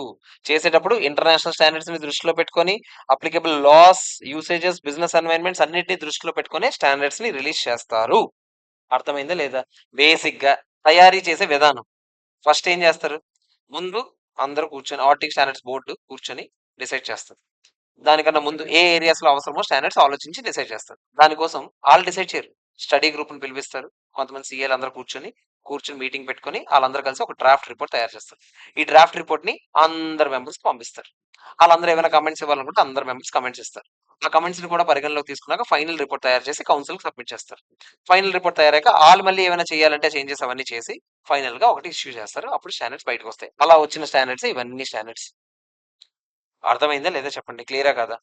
చేసేటప్పుడు ఇంటర్నేషనల్ స్టాండర్డ్స్ ని దృష్టిలో పెట్టుకొని applicable laws, usages, business environments అన్నిటిని దృష్టిలో పెట్టుకొని స్టాండర్డ్స్ ని రిలీజ్ చేస్తారు. అర్థమైందా లేదా? బేసిక్ గా తయారీ చేసే విధానం ఫస్ట్ ఏం చేస్తారు, ముందు అందరూ కూర్చొని ఆడిటింగ్ స్టాండర్డ్స్ బోర్డు కూర్చొని డిసైడ్ చేస్తారు. దానికన్నా ముందు ఏ ఏరియాస్ లో అవసరమో స్టాండర్డ్స్ ఆలోచించి డిసైడ్ చేస్తారు. దానికోసం వాళ్ళు డిసైడ్ చేయరు, స్టడీ గ్రూప్ ని పిలిపిస్తారు, కొంతమంది సీఏలు అందరూ కూర్చొని మీటింగ్ పెట్టుకొని వాళ్ళందరూ కలిసి ఒక డ్రాఫ్ట్ రిపోర్ట్ తయారు చేస్తారు. ఈ డ్రాఫ్ట్ రిపోర్ట్ ని అందరు మెంబర్స్ పంపిస్తారు. వాళ్ళందరూ ఏమైనా కమెంట్స్ ఇవ్వాలనుకుంటే అందరు మెంబర్స్ కమెంట్స్ ఇస్తారు. ఆ కమెంట్స్ ని కూడా పరిగణలోకి తీసుకున్నాక ఫైనల్ రిపోర్ట్ తయారు చేసి కౌన్సిల్ సబ్మిట్ చేస్తారు. ఫైనల్ రిపోర్ట్ తయారాక వాళ్ళు మళ్ళీ ఏమైనా చేయాలంటే చేంజెస్ అవన్నీ చేసి ఫైనల్ గా ఒకటి ఇష్యూ చేస్తారు. అప్పుడు స్టాండర్డ్స్ బయటకు వస్తాయి. అలా వచ్చిన స్టాండర్డ్స్ ఇవన్నీ స్టాండర్డ్స్. అర్థమైందా లేదా చెప్పండి, క్లియరా కాదా?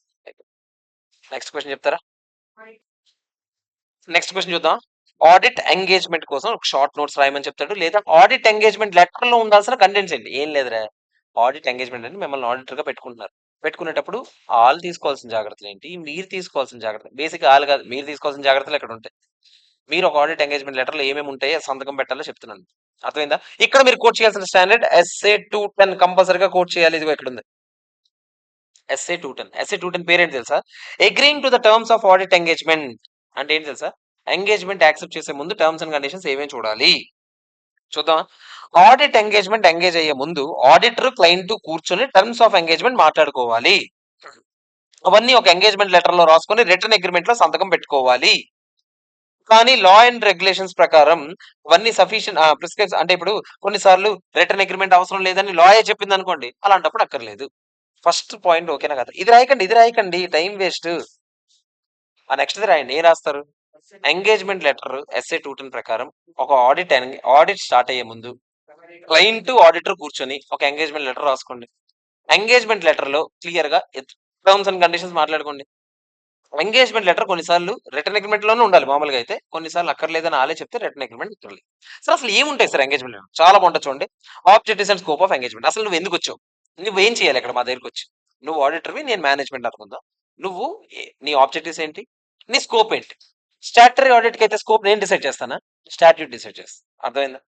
నెక్స్ట్ క్వశ్చన్ చెప్తారా? నెక్స్ట్ క్వశ్చన్ చూద్దాం. ఆడిట్ ఎంగేజ్మెంట్ కోసం ఒక షార్ట్ నోట్స్ రాయమని చెప్తాడు, లేదా ఆడిట్ ఎంగేజ్మెంట్ లెటర్ లో ఉండాల్సిన కంటెంట్స్ ఏంటి? ఏం లేదురా, ఆడిట్ ఎంగేజ్మెంట్ అంటే మిమ్మల్ని ఆడిటర్ గా పెట్టుకుంటున్నారు. పెట్టుకునేటప్పుడు వాళ్ళు తీసుకోవాల్సిన జాగ్రత్తలు ఏంటి, మీరు తీసుకోవాల్సిన జాగ్రత్త. బేసిక్ వాళ్ళు కాదు, మీరు తీసుకోవాల్సిన జాగ్రత్తలు ఎక్కడ ఉంటాయి. మీరు ఒక ఆడిట్ ఎంగేజ్మెంట్ లెటర్ లో ఏమేమి ఉంటాయో సంతకం పెట్టాలో చెప్తున్నాను. అర్థమైందా? ఇక్కడ మీరు కోట్ చేయాల్సిన స్టాండర్డ్ SA-210 కంపల్సరీగా కోట్ చేయాలి. ఇదిగో ఇక్కడ ఉంది SA-210. SA-210 పేరేంటి తెలుసా? Agreeing to the terms of audit engagement అంటే ఏంటి తెలుసా? ఎంగేజ్మెంట్ యాక్సెప్ట్ చేసే ముందు టర్మ్స్ అండ్ కండిషన్స్ ఏమేమి చూడాలి చూద్దాం. ఆడిట్ ఎంగేజ్మెంట్ ఎంగేజ్ అయ్యే ముందు ఆడిటర్ క్లయింట్ కూర్చొని టర్మ్స్ ఆఫ్ ఎంగేజ్మెంట్ మాట్లాడుకోవాలి. అవన్నీ ఒక ఎంగేజ్మెంట్ లెటర్ లో రాసుకొని రిటర్న్ అగ్రిమెంట్ లో సంతకం పెట్టుకోవాలి. కానీ లా అండ్ రెగ్యులేషన్స్ ప్రకారం అవన్నీ సఫిషియెంట్ ప్రిస్క్రైబ్స్ అంటే ఇప్పుడు కొన్నిసార్లు రిటర్న్ అగ్రిమెంట్ అవసరం లేదని లాయే చెప్పింది అనుకోండి, అలాంటప్పుడు అక్కర్లేదు. ఫస్ట్ పాయింట్ ఓకేనా కదా? ఇది రాయకండి టైం వేస్ట్. ఆ నెక్స్ట్ రాయండి, ఏం రాస్తారు? ఎంగేజ్మెంట్ లెటర్ SA-210 ప్రకారం ఒక ఆడిట్ స్టార్ట్ అయ్యే ముందు క్లయింట్ ఆడిటర్ కూర్చొని ఒక ఎంగేజ్మెంట్ లెటర్ రాసుకోండి. ఎంగేజ్మెంట్ లెటర్ లో క్లియర్ గా టర్మ్స్ అండ్ కండిషన్స్ మాట్లాడుకోండి. ఎంగేజ్మెంట్ లెటర్ కొన్నిసార్లు రిటర్న్ అగ్రిమెంట్ లోనే ఉండాలి మామూలుగా అయితే, కొన్నిసార్లు అక్కర్లేదని ఆలే చెప్తే రిటర్న్ అగ్రిమెంట్ ఇక్కర్లేదు. సార్ అసలు ఏముంటాయి సార్ ఎంగేజ్మెంట్ లెటర్? చాలా బాగుంటుంది చూడండి. Objectives and scope of engagement. అసలు నువ్వు ఎందుకు వచ్చావు, నువ్వేం చేయాలి ఇక్కడ మా దగ్గరకు వచ్చి? నువ్వు ఆడిటర్వి, నేను మేనేజ్మెంట్ అనుకుందాం. నువ్వు నీ ఆబ్జెక్టివ్స్ ఏంటి, నీ స్కోప్ ఏంటి? స్టాట్యుటరీ ఆడిట్ కి అయితే స్కోప్ నేను డిసైడ్ చేస్తానా? స్టాట్యూట్ డిసైడ్ చేస్తా. అర్థమైందా?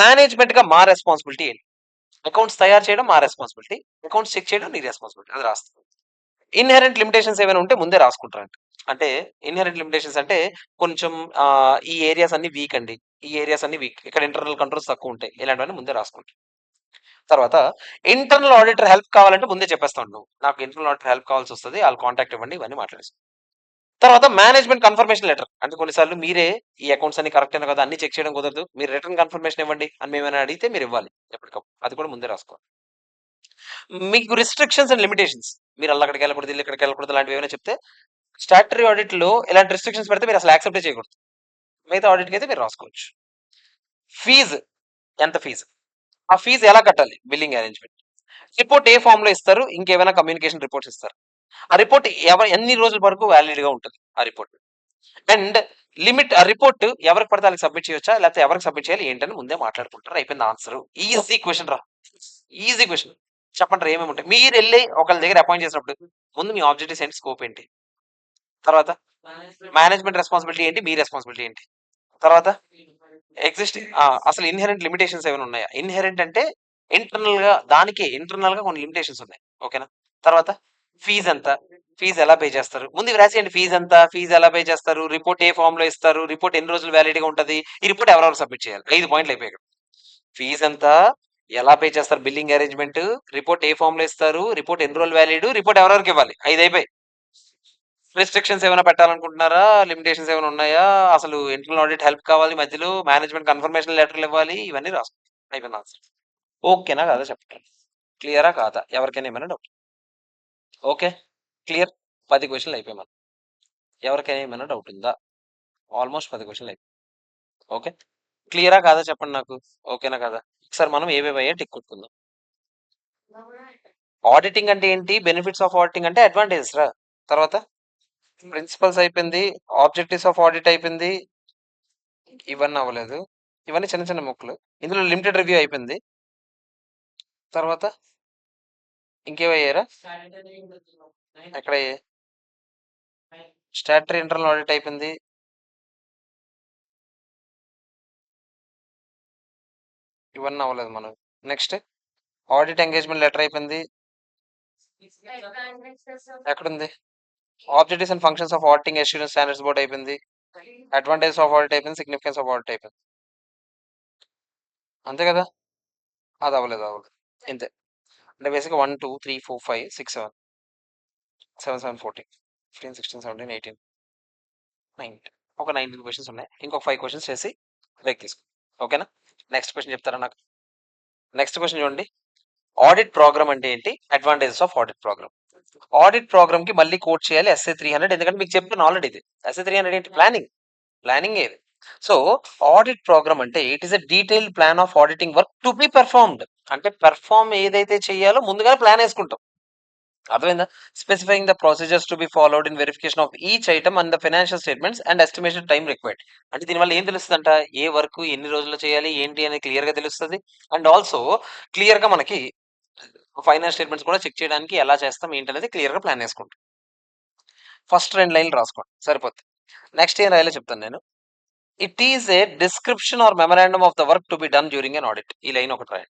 మేనేజ్మెంట్ గా మా రెస్పాన్సిబిలిటీ ఏంటి? అకౌంట్స్ తయారు చేయడం మా రెస్పాన్సిబిలిటీ, అకౌంట్స్ చెక్ చేయడం నీ రెస్పాన్సిబిలిటీ. అది రాస్తాం. ఇన్హెరెంట్ లిమిటేషన్స్ ఏమైనా ఉంటే ముందే రాసుకుంటారంట. అంటే ఇన్హెరెంట్ లిమిటేషన్స్ అంటే కొంచెం ఈ ఏరియాస్ అన్ని వీక్ అండి, ఈ ఏరియాస్ అన్ని వీక్, ఇక్కడ ఇంటర్నల్ కంట్రోల్స్ తక్కువ ఉంటాయి, ఇలాంటివన్నీ ముందే రాసుకుంటారు. తర్వాత ఇంటర్నల్ ఆడిటర్ హెల్ప్ కావాలంటే ముందే చెప్పేస్తాను, నువ్వు నాకు ఇంటర్నల్ ఆడిటర్ హెల్ప్ కావాల్సి వస్తుంది, వాళ్ళ కాంటాక్ట్ ఇవ్వండి, ఇవన్నీ మాట్లాడేస్తాం. తర్వాత మేనేజ్మెంట్ కన్ఫర్మేషన్ లెటర్ అంటే కొన్నిసార్లు మీరే ఈ అకౌంట్స్ అన్ని కరెక్ట్ అయినా కదా అన్ని చెక్ చేయడం కుదరదు, మీరు రిటర్న్ కన్ఫర్మేషన్ ఇవ్వండి అని మేమైనా అడిగితే మీరు ఇవ్వాలి ఎప్పటికప్పుడు, అది కూడా ముందే రాసుకోవాలి. మీకు రిస్ట్రిక్షన్స్ అండ్ లిమిటేషన్స్, మీరు అలా అక్కడికి వెళ్ళకూడదు, ఇల్లు ఇక్కడికి వెళ్ళకూడదు, లాంటివి ఏమైనా చెప్తే స్టాట్యుటరీ ఆడిట్ లో ఇలాంటి రిస్ట్రిక్షన్స్ పెడితే మీరు అసలు యాక్సెప్ట్ చేయకూడదు. మిగతా ఆడిట్కి అయితే మీరు రాసుకోవచ్చు. ఫీజు, ఎంత ఫీజు, ఆ ఫీజు ఎలా కట్టాలి, బిల్లింగ్ అరేంజ్మెంట్. రిపోర్ట్ ఏ ఫామ్ లో ఇస్తారు, ఇంకేమైనా కమ్యూనికేషన్ రిపోర్ట్స్ ఇస్తారు. ఆ రిపోర్ట్ ఎన్ని రోజుల వరకు వ్యాలిడ్ గా ఉంటుంది ఆ రిపోర్ట్. అండ్ లిమిట్, ఆ రిపోర్ట్ ఎవరికి పడితే వాళ్ళకి సబ్మిట్ చేయొచ్చా, లేకపోతే ఎవరికి సబ్మిట్ చేయాలి ఏంటని ముందే మాట్లాడుకుంటారు. అయిపోయింది ఆన్సర్. ఈజీ క్వశ్చన్ రా, ఈజీ క్వశ్చన్. చెప్పండి రా ఏమేమి ఉంటాయి. మీరు వెళ్ళి ఒకళ్ళ దగ్గర అపాయింట్ చేసినప్పుడు ముందు మీ ఆబ్జెక్టివ్స్ ఏంటి, స్కోప్ ఏంటి, తర్వాత మేనేజ్మెంట్ రెస్పాన్సిబిలిటీ ఏంటి, మీ రెస్పాన్సిబిలిటీ ఏంటి, తర్వాత ఎగ్జిస్టింగ్ అసలు ఇన్హెరెంట్ లిమిటేషన్స్ ఏమైనా ఉన్నాయా. ఇన్హెరెంట్ అంటే ఇంటర్నల్ గా కొన్ని లిమిటేషన్స్ ఉన్నాయి. ఓకేనా? తర్వాత ఫీజ్ ఎంత? ఫీజ్ ఎలా పే చేస్తారు? ముందు ఇవి రాసేయండి. ఫీజ్ ఎంత? ఫీజ్ ఎలా పే చేస్తారు? రిపోర్ట్ ఏ ఫామ్ లో ఇస్తారు? రిపోర్ట్ ఎన్ని రోజులు వ్యాలిడ్ గా ఉంటది? ఈ రిపోర్ట్ ఎవరెవరు సబ్మిట్ చేయాలి? 5 పాయింట్లు అయిపోయాయి ఇక్కడ. ఫీజ్ ఎంత? ఎలా పే చేస్తారు? బిల్లింగ్ అరేంజ్మెంట్, రిపోర్ట్ ఏ ఫామ్ లో ఇస్తారు? రిపోర్ట్ ఎన్ని రోజులు వ్యాలిడ్? రిపోర్ట్ ఎవరెవరికి ఇవ్వాలి? 5 అయిపోయి. రిస్ట్రిక్షన్స్ ఏమైనా పెట్టాలనుకుంటున్నారా? లిమిటేషన్స్ ఏమైనా ఉన్నాయా? అసలు ఇంటర్నల్ ఆడిట్ హెల్ప్ కావాలి, మధ్యలో మేనేజ్మెంట్ కన్ఫర్మేషన్ లెటర్లు ఇవ్వాలి, ఇవన్నీ రాసుకో. అయిపోయింది ఆన్సర్. ఓకేనా కాదా చెప్పండి. క్లియరా కాదా? ఎవరికైనా ఏమైనా డౌట్? Okay, clear. 10 క్వశ్చన్లు అయిపోయాయి మనం. ఎవరికైనా ఏమైనా డౌట్ ఉందా? ఆల్మోస్ట్ 10 క్వశ్చన్లు అయిపోయి. ఓకే, క్లియరా కాదా చెప్పండి నాకు. ఓకేనా కాదా? ఒకసారి మనం ఏవేవి అయ్యా టిక్ కొట్టుకుందాం. ఆడిటింగ్ అంటే ఏంటి? బెనిఫిట్స్ ఆఫ్ ఆడిటింగ్ అంటే అడ్వాంటేజెస్ రా. తర్వాత ప్రిన్సిపల్స్ అయిపోయింది, ఆబ్జెక్టివ్స్ ఆఫ్ ఆడిట్ అయిపోయింది, ఇవన్నీ అవ్వలేదు. ఇవన్నీ చిన్న చిన్న ముక్కలు. ఇందులో లిమిటెడ్ రివ్యూ అయిపోయింది. తర్వాత ఇంకేమయ్యారా? ఎక్కడ స్టాట్యూటరీ ఇంటర్నల్ ఆడిట్ అయిపోయింది. ఇవన్నీ అవ్వలేదు మనం. నెక్స్ట్ ఆడిట్ ఎంగేజ్మెంట్ లెటర్ అయిపోయింది. ఎక్కడుంది? Objectives and functions of auditing assurance standards board అయిపోయింది. అడ్వాంటేజ్ ఆఫ్ ఆడిట్ అయిపోయింది, సిగ్నిఫికెన్స్ ఆఫ్ ఆడిట్ అయిపోయింది. అంతే కదా? అది అవ్వలేదు. ఇంతే. అంటే బేసిక్గా 1 2 3 4 5 6 7 7 7 14 15 16 17 18 19 ఒక 19 క్వశ్చన్స్ ఉన్నాయి. ఇంకొక 5 క్వశ్చన్స్ చేసి బ్రేక్ తీసుకో. ఓకేనా? నెక్స్ట్ క్వశ్చన్ చెప్తారా నాకు? నెక్స్ట్ క్వశ్చన్ చూడండి. ఆడిట్ ప్రోగ్రామ్ అంటే ఏంటి? Advantages of audit programme. Audit programme కి మళ్ళీ కోట్ చేయాలి ఎస్ఏ 300, ఎందుకంటే మీకు చెప్పాను ఆల్రెడీ. ఇది ఎస్ఏ 300 ఏంటి? ప్లానింగ్ ఏది. సో ఆడిట్ ప్రోగ్రామ్ అంటే it is a detailed plan of auditing work to B performed. అంటే పెర్ఫార్మ్ ఏదైతే చేయాలో ముందుగానే ప్లాన్ వేసుకుంటాం. అర్థమైందా? Specifying the procedures to be followed in verification of each item and the financial statements and estimation time required. అంటే దీనివల్ల ఏం తెలుస్తుందంట? ఏ వర్క్ ఎన్ని రోజుల్లో చేయాలి ఏంటి అనేది క్లియర్ గా తెలుస్తుంది. అండ్ ఆల్సో క్లియర్ గా మనకి ఫైనాన్స్ స్టేట్మెంట్స్ కూడా చెక్ చేయడానికి ఎలా చేస్తాం ఏంటి అనేది క్లియర్ గా ప్లాన్ వేసుకుంటాం. ఫస్ట్ 2 లైన్లు రాసుకోండి సరిపోతుంది. నెక్స్ట్ ఏం రాయాలో చెప్తాను నేను. It is a description or memorandum of the work to be done during an audit. ఈ లైన్ ఒకటి రాయండి.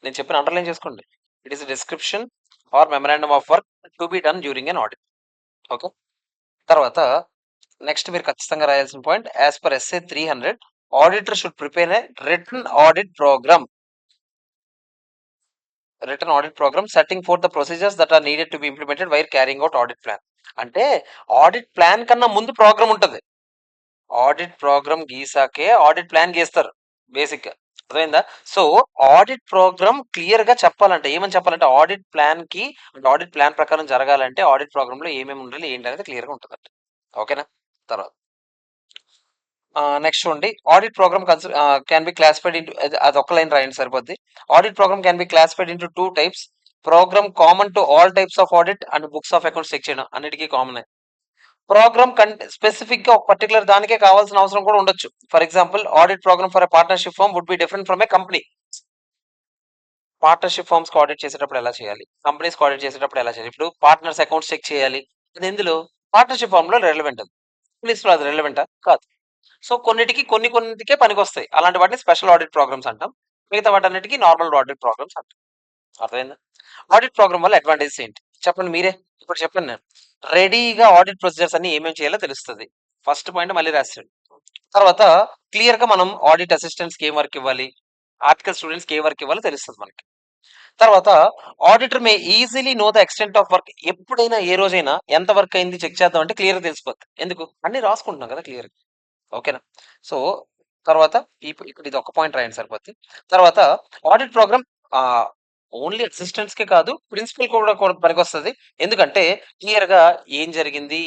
నేను చెప్పిన అండర్లైన్ చేసుకోండి. It is description or memorandum of work to be done during an audit. Okay. తర్వాత నెక్స్ట్ మీరు ఖచ్చితంగా రాయాల్సిన point, as per SA 300 auditor should prepare a written audit programme setting forth the procedures that are needed to be implemented while carrying out audit plan. అంటే ఆడిట్ ప్లాన్ కన్నా ముందు ప్రోగ్రామ్ ఉంటుంది. ఆడిట్ ప్రోగ్రామ్ గీసాకే ఆడిట్ ప్లాన్ గీస్తారు బేసిక్ గా. అర్థమైందా? సో ఆడిట్ ప్రోగ్రామ్ క్లియర్ గా చెప్పాలంటే ఏమని చెప్పాలంటే ఆడిట్ ప్లాన్ కి, ఆడిట్ ప్లాన్ ప్రకారం జరగాలంటే ఆడిట్ ప్రోగ్రామ్ లో ఏమేమి ఉండాలి ఏంటి అనేది క్లియర్ గా ఉంటుందంట. ఓకేనా? తర్వాత నెక్స్ట్ చూడండి. Audit programme can be classified into, అది ఒక లైన్ రాయండి సరిపోద్ది. Audit programme can be classified into 2 types. Programme common to all types of audit and books of accounts check చేయడం అన్నిటికీ కామన్. ప్రోగ్రామ్ స్పెసిఫిక్ గా ఒక పర్టికులర్ దానికే కావాల్సిన అవసరం కూడా ఉండొచ్చు. For example audit programme for a partnership firm would be different from a company. Partnership firms కి ఆడిట్ చేసేటప్పుడు ఎలా చేయాలి, కంపెనీస్ ఆడిట్ చేసేటప్పుడు ఎలా చేయాలి. ఇప్పుడు పార్ట్నర్స్ అకౌంట్స్ చెక్ చేయాలి, అది ఎందులో? పార్ట్నర్షిప్ ఫర్మ్ లో రెలవెంట్. అది కంపెనీస్ లో అది రెలవెంటా? కాదు. సో కొన్నిటికే పనికొస్తాయి. అలాంటి వాటిని స్పెషల్ ఆడిట్ ప్రోగ్రామ్స్ అంటాం. మిగతా వాటన్నిటికీ నార్మల్ ఆడిట్ ప్రోగ్రామ్స్ అంటాం. అర్థమైందా? ఆడిట్ ప్రోగ్రామ్ వల్ల అడ్వాంటేజెస్ ఏంటి చెప్పండి మీరే. ఇప్పుడు చెప్పండి. నేను రెడీగా ఆడిట్ ప్రొసీజర్స్ అన్ని ఏమేమి చేయాలో తెలుస్తుంది. ఫస్ట్ పాయింట్ మళ్ళీ రాస్తాడు. తర్వాత క్లియర్ గా మనం ఆడిట్ అసిస్టెంట్స్ కి ఏం వర్క్ ఇవ్వాలి, ఆర్టికల్ స్టూడెంట్స్ కి ఏ వర్క్ ఇవ్వాలో తెలుస్తుంది మనకి. తర్వాత auditor May easily know the extent of work. ఎప్పుడైనా ఏ రోజైనా ఎంత వర్క్ అయింది చెక్ చేద్దాం అంటే క్లియర్ గా తెలిసిపోతుంది. ఎందుకు? అన్ని రాసుకుంటున్నాం కదా క్లియర్. ఓకేనా? సో తర్వాత ఇక్కడ ఇది ఒక పాయింట్ రాయండి సరిపోద్ది. తర్వాత ఆడిట్ ప్రోగ్రామ్ ఓన్లీ అసిస్టెంట్స్ కే కాదు, ప్రిన్సిపల్ కూడా పనికొస్తుంది. ఎందుకంటే క్లియర్ గా ఏం జరిగింది,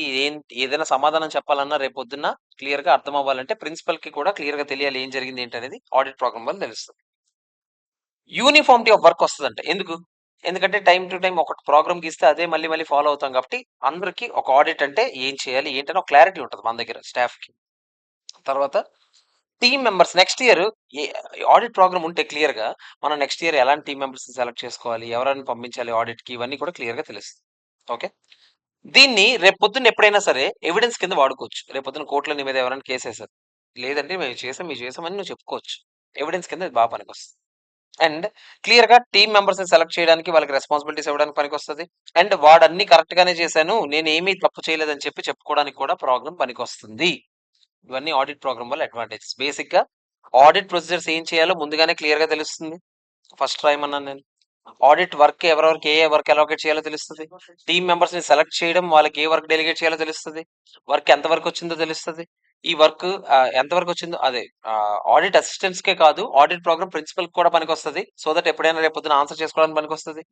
ఏదైనా సమాధానం చెప్పాలన్నా రేపొద్దున్న క్లియర్ గా అర్థం అవ్వాలంటే ప్రిన్సిపల్ కి కూడా క్లియర్ గా తెలియాలి ఏం జరిగింది ఏంటి అనేది ఆడిట్ ప్రోగ్రామ్ వల్ల తెలుస్తుంది. యూనిఫామిటీ ఆఫ్ వర్క్ వస్తుందంట. ఎందుకు? ఎందుకంటే టైం టు టైం ఒక ప్రోగ్రామ్ గీస్తే అదే మళ్ళీ మళ్ళీ ఫాలో అవుతాం కాబట్టి అందరికి ఒక ఆడిట్ అంటే ఏం చేయాలి ఏంటని ఒక క్లారిటీ ఉంటుంది మన దగ్గర స్టాఫ్ కి. తర్వాత team members next year audit programme ఉంటే క్లియర్ గా మనం నెక్స్ట్ ఇయర్ ఎలాంటి టీమ్ మెంబర్స్ సెలెక్ట్ చేసుకోవాలి, ఎవరైనా పంపించాలి ఆడిట్ కి, ఇవన్నీ కూడా క్లియర్ గా తెలుస్తుంది. ఓకే. దీన్ని రేపు పొద్దున్న ఎప్పుడైనా సరే ఎవిడెన్స్ కింద వాడుకోవచ్చు. రేపు పొద్దున్న కోర్టులో నీ మీద ఎవరైనా కేసు వేశారు, లేదంటే మేము చేసామని నువ్వు చెప్పుకోవచ్చు. ఎవిడెన్స్ కింద ఇది బాగా పనికొస్తుంది. అండ్ క్లియర్‌గా టీమ్ మెంబర్స్‌ని సెలెక్ట్ చేయడానికి వాళ్ళకి రెస్పాన్సిబిలిటీస్ ఇవ్వడానికి పనికొస్తది. అండ్ వాడన్నీ కరెక్ట్ గానే చేశాను. నేనేమి తప్పు చేయలేదని చెప్పి చెప్పుకోవడానికి కూడా ప్రోగ్రామ్ పనికొస్తుంది. ఇవన్నీ ఆడిట్ ప్రోగ్రామ్ వల్ల అడ్వాంటేజెస్. బేసిక్‌గా ఆడిట్ ప్రొసీజర్స్ ఏం చేయాలో ముందుగానే క్లియర్‌గా తెలుస్తుంది. ఫస్ట్ రాయమన్నాను నేను. ఆడిట్ వర్క్ ఎవరెవరికి ఏ వర్క్ అలొకేట్ చేయాలో తెలుస్తది. టీమ్ మెంబర్స్‌ని సెలెక్ట్ చేయడం, వాళ్ళకి ఏ వర్క్ డెలిగేట్ చేయాలో తెలుస్తది. వర్క్ ఎంత వరకు వచ్చిందో తెలుస్తది. ఈ వర్క్ ఎంత వరకు వచ్చిందో అదే ఆడిట్ అసిస్టెంట్స్‌కే కాదు, ఆడిట్ ప్రోగ్రామ్ ప్రిన్సిపల్‌కి కూడా పనికొస్తది. సో దట్ ఎప్పుడైనా రేపొద్దున ఆన్సర్ చేసుకోవడానికి పనికొస్తది.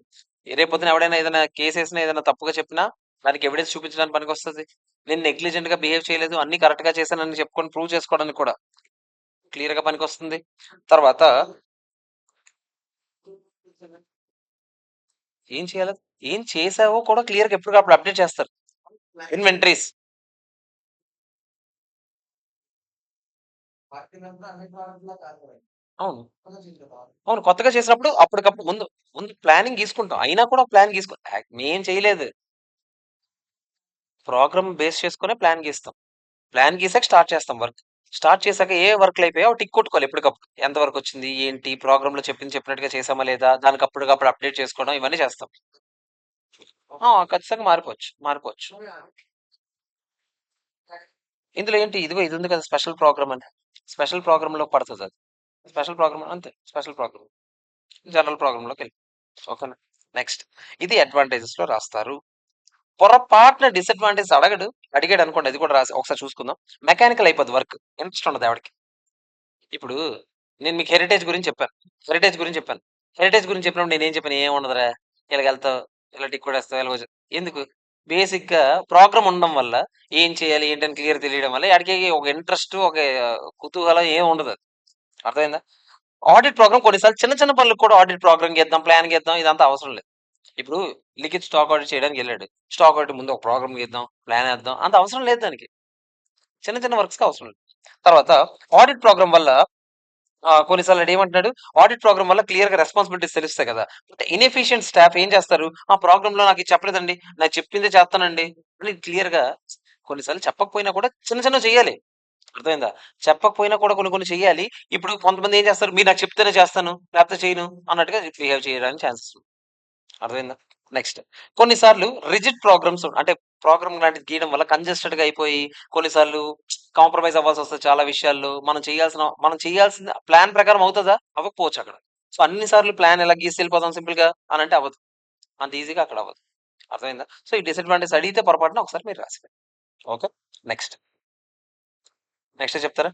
రేపొద్దున ఎవడైనా ఏదైనా కేసేసినా, ఏదైనా తప్పుగా చెప్పినా దానికి ఎవిడెన్స్ చూపించడానికి పనికొస్తది. నేను నెగ్లిజెంట్‌గా బిహేవ్ చేయలేదు, అన్నీ కరెక్ట్‌గా చేశానని చెప్పుకొని ప్రూవ్ చేసుకోవడానికి కూడా క్లియర్‌గా పనికొస్తుంది. తర్వాత ఏం చేయాలో ఏం చేసావో కూడా క్లియర్‌గా ఎప్పటికప్పుడు అప్డేట్ చేస్తారు. ఇన్వెంటరీస్. అవును. అవును. కొత్తగా చేసినప్పుడు అప్పటికప్పుడు ముందు ప్లానింగ్ గీసుకుంటాం. అయినా కూడా ప్లాన్ గీసుకో మేం చేయలేదు. ప్రోగ్రామ్ బేస్ చేసుకునే ప్లాన్ గీస్తాం. ప్లాన్ గీసాక స్టార్ట్ చేస్తాం వర్క్. స్టార్ట్ చేసాక ఏ వర్క్‌లయిపోయాయో అవి టిక్ కొట్టుకోవాలి ఎప్పటికప్పుడు. ఎంత వరకొచ్చింది? ఏంటి? ప్రోగ్రామ్‌లో చెప్పినట్టుగా చేసామా లేదా? దానికి అప్పటికప్పుడు అప్డేట్ చేసుకోవడం ఇవన్నీ చేస్తాం. ఖచ్చితంగా మారిపోవచ్చు. మారిపోవచ్చు. ఇందులో ఏంటి ఇదిగో ఇది ఉంది కదా! స్పెషల్ ప్రోగ్రామ్ అని. స్పెషల్ ప్రోగ్రామ్‌లో పడతదది. స్పెషల్ ప్రోగ్రామ్ అంతే. Special programme. జనరల్ ప్రోగ్రామ్‌లోకెళ్ళి. ఓకేనా? నెక్స్ట్. ఇది అడ్వాంటేజెస్‌లో రాస్తారు. పొరపాటున డిసడ్వాంటేజ్ అడగడు. అడిగాడనుకోండి అది కూడా రాసి ఒకసారి చూసుకుందాం. మెకానికల్ అయిపోద్ది వర్క్. ఇంట్రెస్ట్ ఉండదు ఎవడికి. ఇప్పుడు నేను మీకు హెరిటేజ్ గురించి చెప్పాను. హెరిటేజ్ గురించి చెప్పాను. హెరిటేజ్ గురించి చెప్పినప్పుడు నేనేం చెప్పాను? "ఏముండదురా! ఇలాగెళ్తావు, ఇలా టిక్ కొట్టేస్తావు, ఇలా ఎందుకు? బేసిక్‌గా ప్రోగ్రామ్ ఉండడం వల్ల ఏం చేయాలి, ఏంటని క్లియర్ తెలియడం వల్ల ఆడికి ఒక ఇంట్రెస్ట్, ఒక కుతూహలం ఏమి ఉండదు. అర్థమైందా? ఆడిట్ ప్రోగ్రామ్ కొన్నిసార్లు చిన్న చిన్న పనులకు కూడా ఆడిట్ ప్రోగ్రామ్ గీద్దాం, ప్లాన్ గీద్దాం ఇదంతా అవసరం లేదు. ఇప్పుడు లిఖిత్ స్టాక్ ఆడిట్ చేయడానికెళ్ళాడు. స్టాక్ ఆడిట్ ముందు ఒక ప్రోగ్రామ్ గీద్దాం, ప్లాన్ ఏద్దాం అంత అవసరం లేదు దానికి. చిన్న చిన్న వర్క్స్‌కి అవసరం లేదు. తర్వాత ఆడిట్ ప్రోగ్రామ్ వల్ల కొన్నిసార్లు ఆడేమంటున్నాడు, ఆడిట్ ప్రోగ్రామ్ వల్ల క్లియర్‌గా రెస్పాన్సిబిలిటీస్ తెలుస్తాయి కదా! అంటే ఇనెఫిషియెంట్ స్టాఫ్ ఏం చేస్తారు, ఆ ప్రోగ్రామ్‌లో నాకు ఇది చెప్పలేదండి. నాకు చెప్పిందే చేస్తానండి. అని క్లియర్‌గా కొన్నిసార్లు చెప్పకపోయినా కూడా చిన్న చిన్నవి చేయాలి. అర్థమైందా? చెప్పకపోయినా కూడా కొన్ని కొన్ని చెయ్యాలి. ఇప్పుడు కొంతమంది ఏం చేస్తారు, మీరు నాకు చెప్తేనే చేస్తాను, లేకపోతే చేయను అన్నట్టుగా బిహేవ్ చేయడానికి ఛాన్సెస్ ఉన్నాయి. అర్థమైందా? నెక్స్ట్. కొన్నిసార్లు రిజిడ్ ప్రోగ్రామ్స్ అంటే ప్రోగ్రామ్ లాంటిది గీయడం వల్ల కంజెస్టెడ్‌గా అయిపోయి కొన్నిసార్లు కాంప్రమైజ్ అవ్వాల్సొస్తది చాలా విషయాల్లో. మనం చేయాల్సిన ప్లాన్ ప్రకారం అవుతదా? అవ్వకపోవచ్చు అక్కడ. సో, అన్ని సార్లు ప్లాన్ ఎలా గీసి ఎళ్ళిపోదాం సింపుల్‌గా అనంటే అవ్వదు. అంత ఈజీగా అక్కడ అవ్వదు. అర్థమైందా? సో, ఈ డిసడ్వాంటేజ్ అడిగితే పొరపాటున ఒకసారి మీరు రాసిపెట్టండి. ఓకే. నెక్స్ట్. నెక్స్ట్ చెప్తారా?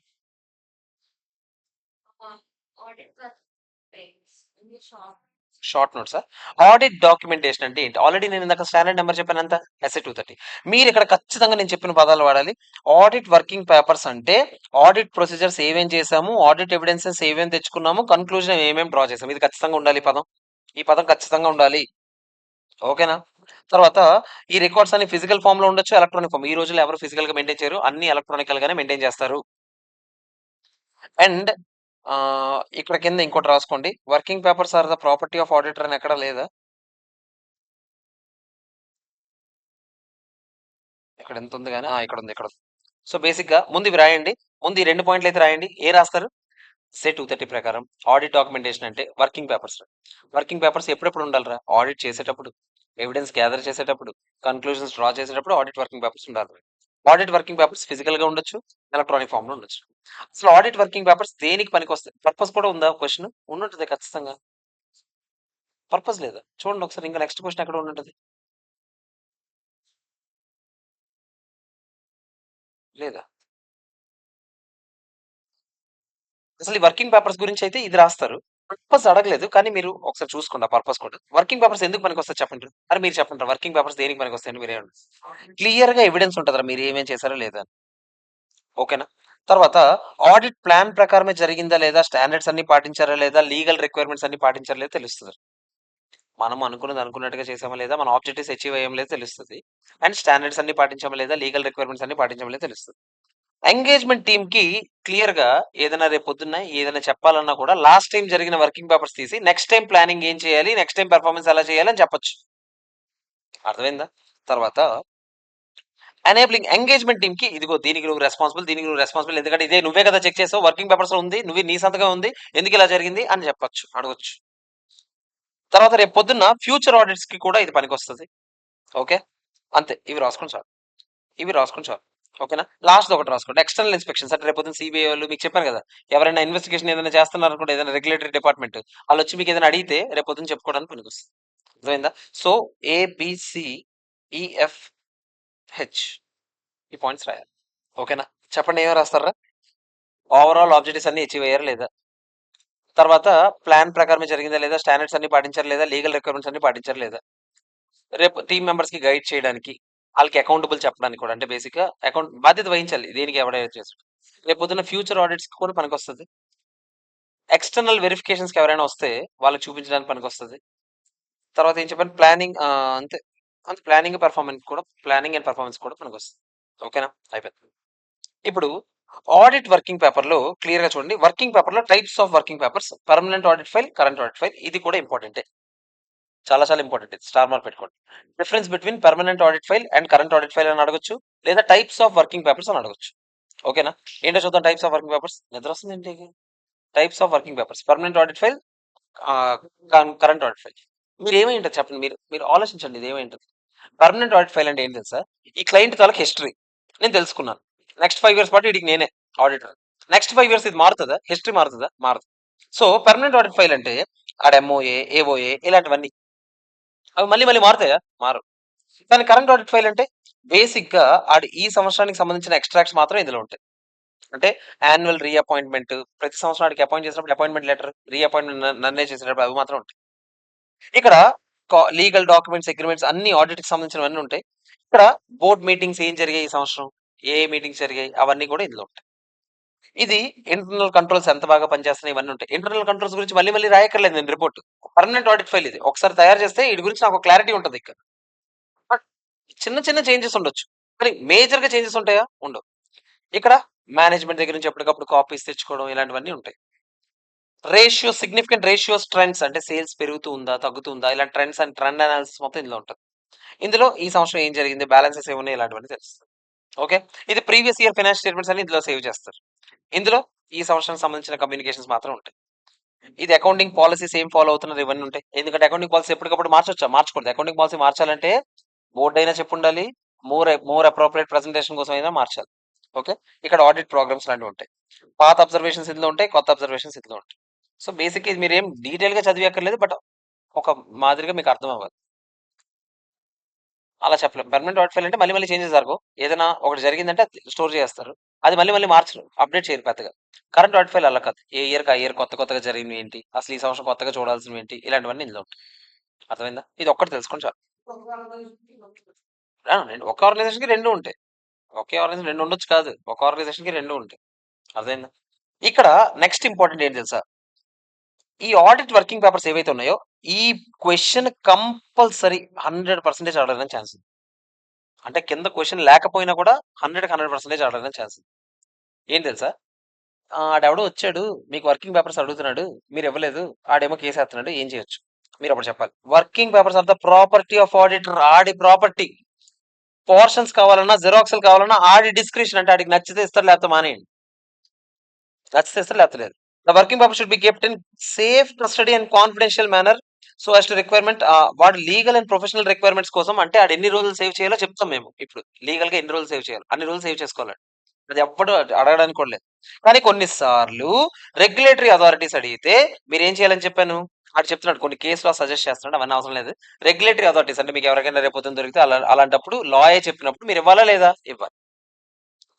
షార్ట్ నోట్సా? ఆడిట్ డాక్యుమెంటేషన్ అంటే ఏంటి? ఆల్రెడీ నేను ఇందాక స్టాండర్డ్ నంబర్ చెప్పాను ఎంత? ఎస్ఏ 230. మీరిక్కడ ఖచ్చితంగా నేను చెప్పిన పదాలు వాడాలి. ఆడిట్ వర్కింగ్ పేపర్స్ అంటే ఆడిట్ ప్రొసీజర్స్ ఏమేం చేసాము, ఆడిట్ ఎవిడెన్సెస్ ఏమేం తెచ్చుకున్నాము, కన్క్లూజన్ ఏమేం డ్రా చేసాము. ఇది ఖచ్చితంగా ఉండాలి ఈ పదం. ఈ పదం ఖచ్చితంగా ఉండాలి. ఓకేనా? తర్వాత ఈ రికార్డ్స్ అన్ని ఫిజికల్ ఫార్మ్‌లో ఉండొచ్చు, ఎలక్ట్రానిక్ ఫార్మ్. ఈ రోజుల్లో ఎవరు ఫిజికల్‌గా మెయింటైన్ చేయరు. అన్ని ఎలక్ట్రానికల్ గానే మెయింటైన్ చేస్తారు. అండ్ ఇక్కడ కింద ఇంకోటి రాసుకోండి. Working papers are the property of auditor అని ఎక్కడా లేదా? ఇక్కడ ఎంత ఉంది గాని ఇక్కడ ఉంది. ఇక్కడ ఉంది. సో బేసిక్‌గా ముందు ఇవి రాయండి. ముందు ఈ 2 పాయింట్లు అయితే రాయండి. రాస్తారు? సె 230 ప్రకారం ఆడిట్ డాక్యుమెంటేషన్ అంటే వర్కింగ్ పేపర్స్. వర్కింగ్ పేపర్స్ ఎప్పుడెప్పుడు ఉండాలిరా? ఆడిట్ చేసేటప్పుడు, ఎవిడెన్స్ గ్యాదర్ చేసేటప్పుడు, కన్క్లూజన్స్ డ్రా చేసేటప్పుడు ఆడిట్ వర్కింగ్ పేపర్స్ ఉండాలి. ఆడిట్ వర్కింగ్ పేపర్స్ ఫిజికల్‌గా ఉండొచ్చు, ఎలక్ట్రానిక్ ఫార్మ్‌లో ఉండొచ్చు. అసలు ఆడిట్ వర్కింగ్ పేపర్స్ దేనికి పనికొస్తాయి? పర్పస్ కూడా ఉందా క్వెషన్? ఉండుంటది ఖచ్చితంగా. పర్పస్ లేదా? చూడండి ఒకసారి ఇంకా నెక్స్ట్ క్వెషన్ ఎక్కడ ఉండుంటది? లేదా? అసలు ఈ వర్కింగ్ పేపర్స్ గురించయితే ఇది రాస్తారు. పర్పస్ అడగలేదు. కానీ మీరు ఒకసారి చూసుకోండి ఆ పర్పస్ కూడా. వర్కింగ్ పేపర్స్ ఎందుకు పనికొస్తాయి చెప్పండి? అరె మీరు చెప్పండిరా వర్కింగ్ పేపర్స్ దేనికి పనికొస్తాయని మీరేమంటారు? క్లియర్‌గా ఎవిడెన్స్ ఉంటదిరా మీరు ఏమేం చేశారో లేదా అని. ఓకేనా? తర్వాత ఆడిట్ ప్లాన్ ప్రకారమే జరిగిందా లేదా? స్టాండర్డ్స్ అన్ని పాటించారా లేదా? లీగల్ రిక్వైర్మెంట్స్ అన్ని పాటించారా లేదా తెలుస్తది. మనం అనుకున్నది అనుకున్నట్టుగా చేసామా లేదా? మన ఆబ్జెక్టివ్స్ అచీవ్ అయ్యామా లేదా తెలుస్తది. అండ్ స్టాండర్డ్స్ అన్ని పాటించామా లేదా? లీగల్ రిక్వైర్మెంట్స్ అన్ని పాటించామా లేదా తెలుస్తది. ఎంగేజ్‌మెంట్ టీమ్‌కి క్లియర్‌గా ఏదైనా రేపు పొద్దున్న ఏదైనా చెప్పాలన్నా కూడా లాస్ట్ టైమ్ జరిగిన వర్కింగ్ పేపర్స్ తీసి నెక్స్ట్ టైమ్ ప్లానింగ్ ఏం చేయాలి? నెక్స్ట్ టైమ్ పెర్ఫార్మన్స్ ఎలా చేయాలి అని చెప్పొచ్చు. అర్థమైందా? తర్వాత ఎనేబులింగ్ ఎంగేజ్మెంట్ టీమ్ కి ఇదిగో దీనికి నువ్వు రెస్పాన్సిబుల్, దీనికి నువ్వు రెస్పాన్సిబుల్, ఎందుకంటే ఇదే నువ్వే కదా చెక్ చేసావు, వర్కింగ్ పేపర్స్ ఉంది, నువ్వు నీ సంతకం ఉంది, ఎందుకు ఇలా జరిగింది అని చెప్పొచ్చు, అడగొచ్చు. తర్వాత రేపు పొద్దున్న ఫ్యూచర్ ఆడిట్స్ కి కూడా ఇది పనికొస్తుంది. ఓకే, అంతే. ఇవి రాసుకొని చాలు, ఇవి రాసుకొని చాలు. ఓకేనా. లాస్ట్ ఒకటి రాసుకోండి, ఎక్స్టర్నల్ ఇన్స్పెక్షన్స్. అంటే రేపు పొద్దున్న సిబిఐ వాళ్ళు మీకు చెప్పాను కదా, ఎవరైనా ఇన్వెస్టిగేషన్ ఏదైనా చేస్తున్నారు అనుకోండి, ఏదైనా రెగ్యులేటరీ డిపార్ట్మెంట్ వాళ్ళు వచ్చి మీకు ఏదైనా అడిగితే రేపు పొద్దున్న చెప్పుకోవడానికి పనికొస్తుంది. అర్థమైందా? సో ABCEFH ఈ పాయింట్స్ రాయాలి. ఓకేనా. చెప్పండి, ఏమేమి రాస్తారా? ఓవరాల్ ఆబ్జెక్టివ్స్ అన్ని అచీవ్ అయ్యారా లేదా, తర్వాత ప్లాన్ ప్రకారమే జరిగిందా లేదా, స్టాండర్డ్స్ అన్ని పాటించారు లేదా, లీగల్ రిక్వైర్మెంట్స్ అన్ని పాటించారు లేదా, రేపు టీమ్ మెంబర్స్ కి గైడ్ చేయడానికి, వాళ్ళకి అకౌంటబుల్ చెప్పడానికి కూడా, అంటే బేసిక్ గా అకౌంట్ బాధ్యత వహించాలి దేనికి ఎవరైతే చేస్తారు. రేపు పొద్దున్న ఫ్యూచర్ ఆడిట్స్ కి కూడా పనికొస్తుంది. ఎక్స్టర్నల్ వెరిఫికేషన్స్ కి ఎవరైనా వస్తే వాళ్ళకి చూపించడానికి పనికొస్తుంది. తర్వాత ఏం చెప్పాను, ప్లానింగ్, అంతే అంతే. ప్లానింగ్ పెర్ఫార్మెన్స్ కూడా, ప్లానింగ్ అండ్ పెర్ఫార్మెన్స్ కూడా పనికొస్తుంది. ఓకేనా, అయిపోయింది. ఇప్పుడు ఆడిట్ వర్కింగ్ పేపర్ లో క్లియర్ గా చూడండి. వర్కింగ్ పేపర్ లో types of working papers, permanent audit file, current audit file. ఇది కూడా ఇంపార్టెంటే, చాలా చాలా ఇంపార్టెంట్. ఇది స్టార్ మార్క్ పెట్టుకోండి. Difference between permanent audit file and current audit file అని అడగొచ్చు, లేదా టైప్స్ ఆఫ్ వర్కింగ్ పేపర్స్ అని అడగొచ్చు. ఓకేనా. ఏంటో చూద్దాం. టైప్స్ ఆఫ్ వర్కింగ్ పేపర్స్, నిద్ర వస్తుంది ఏంటి? Types of working papers, permanent audit file, current audit file. మీరు ఏమై ఉంటుంది చెప్పండి, మీరు మీరు ఆలోచించండి, ఇది ఏమై ఉంటుంది. పర్మనెంట్ ఆడిట్ ఫైల్ అంటే ఏంటి తెలుసా? ఈ క్లయింట్ తాలూకు హిస్టరీ నేను తెలుసుకున్నాను, నెక్స్ట్ 5 years పాటు వీడికి నేనే ఆడిటర్. నెక్స్ట్ 5 years ఇది మారుతుందా? హిస్టరీ మారుతుందా? మారదు. సో పర్మనెంట్ ఆడిట్ ఫైల్ అంటే ఆడ ఎంఓఏ, ఏఓఏ ఇలాంటివన్నీ అవి మళ్ళీ మళ్ళీ మారుతాయా? మారు. కానీ కరెంట్ ఆడిట్ ఫైల్ అంటే బేసిక్ గా ఆడి ఈ సంవత్సరానికి సంబంధించిన ఎక్స్ట్రాక్ట్స్ మాత్రం ఇందులో ఉంటాయి. అంటే యాన్యువల్ రీఅపాయింట్మెంట్, ప్రతి సంవత్సరం వాడికి అపాయింట్ చేసినప్పుడు అపాయింట్మెంట్ లెటర్, రీఅపాయింట్మెంట్ నన్నే చేసేటప్పుడు అవి మాత్రం ఉంటాయి. ఇక్కడ లీగల్ డాక్యుమెంట్స్, అగ్రిమెంట్స్ అన్ని ఆడిట్ కి సంబంధించినవన్నీ ఉంటాయి. ఇక్కడ బోర్డ్ మీటింగ్స్ ఏం జరిగాయి ఈ సంవత్సరం, ఏ మీటింగ్స్ జరిగాయి, అవన్నీ కూడా ఇందులో ఉంటాయి. ఇది ఇంటర్నల్ కంట్రోల్స్ ఎంత బాగా పనిచేస్తున్నాయి, ఇవన్నీ ఉంటాయి. ఇంటర్నల్ కంట్రోల్స్ గురించి మళ్ళీ మళ్ళీ రాయక్కర్లేదు నేను రిపోర్ట్. పర్మనెంట్ ఆడిట్ ఫైల్ ఇది ఒకసారి తయారు చేస్తే వీటి గురించి నాకు క్లారిటీ ఉంటుంది. ఇక్కడ బట్ చిన్న చిన్న చేంజెస్ ఉండొచ్చు, కానీ మేజర్ గా చేంజెస్ ఉంటాయా? ఉండవు. ఇక్కడ మేనేజ్మెంట్ దగ్గర నుంచి ఎప్పటికప్పుడు కాపీస్ తెచ్చుకోవడం ఇలాంటివన్నీ ఉంటాయి. రేషియో, సిగ్నిఫికెంట్ రేషియోస్, ట్రెండ్స్ అంటే సేల్స్ పెరుగుతూ ఉందా తగ్గుతుందా, ఇలా ట్రెండ్స్ అండ్ ట్రెండ్ అనాలిసిస్ మొత్తం ఇందులో ఉంటుంది. ఇందులో ఈ సంవత్సరం ఏం జరిగింది, బ్యాలెన్సెస్ ఏమున్నాయి, ఇలాంటివన్నీ తెలుస్తుంది. ఓకే. ఇది ప్రీవియస్ ఇయర్ ఫైనాన్స్ స్టేట్మెంట్స్ అని ఇందులో సేవ్ చేస్తారు. ఇందులో ఈ సంవత్సరం సంబంధించిన కమ్యూనికేషన్స్ మాత్రం ఉంటాయి. ఇది అకౌంటింగ్ పాలసీస్ ఏం ఫాలో అవుతున్నారు ఇవన్నీ ఉంటాయి. ఎందుకంటే అకౌంటింగ్ పాలసీ ఎప్పటికప్పుడు మార్చొచ్చా? మార్చకూడదు. అకౌంటింగ్ పాలసీ మార్చాలంటే బోర్డు అయినా చెప్పు ఉండాలి, మోర్ అప్రోప్రియేట్ ప్రెజెంటేషన్ కోసం అయినా మార్చాలి. ఓకే. ఇక్కడ ఆడిట్ ప్రోగ్రామ్స్ లాంటివి ఉంటాయి. పాత అబ్జర్వేషన్స్ ఇందులో ఉంటాయి, కొత్త అబ్జర్వేషన్స్ ఇందులో ఉంటాయి. సో బేసిక్ ఇది మీరు ఏం డీటెయిల్ గా చదివి అక్కర్లేదు, బట్ ఒక మాదిరిగా మీకు అర్థం అవ్వాలి. అలా చెప్పలేం. పర్మనెంట్ ఆడిట్ ఫైల్ అంటే మళ్ళీ మళ్ళీ చేంజెస్ జరగవు. ఏదైనా ఒకటి జరిగిందంటే స్టోర్ చేస్తారు, అది మళ్ళీ మళ్ళీ మార్చరు, అప్డేట్ చేయరు పెద్దగా. కరెంట్ ఆడిట్ ఫైల్ అలా కాదు, ఏ ఇయర్ ఆ ఇయర్ కొత్త కొత్తగా జరిగినవి ఏంటి, అసలు ఈ సంవత్సరం కొత్తగా చూడాల్సినవి ఏంటి, ఇలాంటివన్నీ ఇందులో ఉంటాయి. అర్థమైందా? ఇది ఒక్కటి తెలుసుకోండి చాలు. ఒక ఆర్గనైజేషన్ కి రెండు ఉంటాయి. ఒకే ఆర్గనైజేషన్ రెండు ఉండొచ్చు కాదు, ఒక ఆర్గనైజేషన్ కి రెండు ఉంటాయి. అర్థమైందా? ఇక్కడ నెక్స్ట్ ఇంపార్టెంట్ ఏంటి తెలుసా? ఈ ఆడిట్ వర్కింగ్ పేపర్స్ ఏవైతే ఉన్నాయో, ఈ క్వశ్చన్ కంపల్సరీ 100% అడగడానికి ఛాన్స్ ఉంది. అంటే కింద క్వశ్చన్ లేకపోయినా కూడా 100% అడగడానికి ఛాన్స్ ఉంది. ఏం తెలుసా? ఆడెవడో వచ్చాడు, మీకు వర్కింగ్ పేపర్స్ అడుగుతున్నాడు, మీరు ఇవ్వలేదు, ఆడేమో కేసు వేస్తున్నాడు, ఏం చేయొచ్చు? మీరు అప్పుడు చెప్పాలి, working papers are the property of auditor. ఆడి ప్రాపర్టీ. పోర్షన్స్ కావాలన్నా, జిరాక్స్లు కావాలన్నా ఆడి డిస్క్రిప్షన్, అంటే ఆడికి నచ్చితే ఇస్తారు, లేకపోతే మానేయండి. నచ్చితే ఇస్తారు, లేకపోతే లేదు. The working paper should be kept in safe custody and confidential manner so as to requirement. వాడు లీగల్ అండ్ ప్రొఫెషనల్ రిక్వైర్మెంట్స్ కోసం, అంటే ఆడు ఎన్ని రోజులు సేవ్ చేయాలో చెప్తాం మేము. ఇప్పుడు లీగల్ గా ఎన్ని రోజులు సేవ్ చేయాలి, అన్ని రోజులు సేవ్ చేసుకోవాలి. అది ఎవ్వడు అడగడానికి కూడా లేదు. కానీ కొన్నిసార్లు రెగ్యులేటరీ అథారిటీస్ అడిగితే మీరు ఏం చేయాలని చెప్పాను, ఆడు చెప్తున్నాడు, కొన్ని కేసులో సజెస్ట్ చేస్తున్నాడు, అవన్నీ అవసరం లేదు. రెగ్యులేటరీ అథారిటీస్ అంటే మీకు ఎవరికైనా రేపు దొరికితే అలాంటప్పుడు లాయే చెప్పినప్పుడు మీరు ఇవ్వాలా లేదా? ఇవ్వాలి.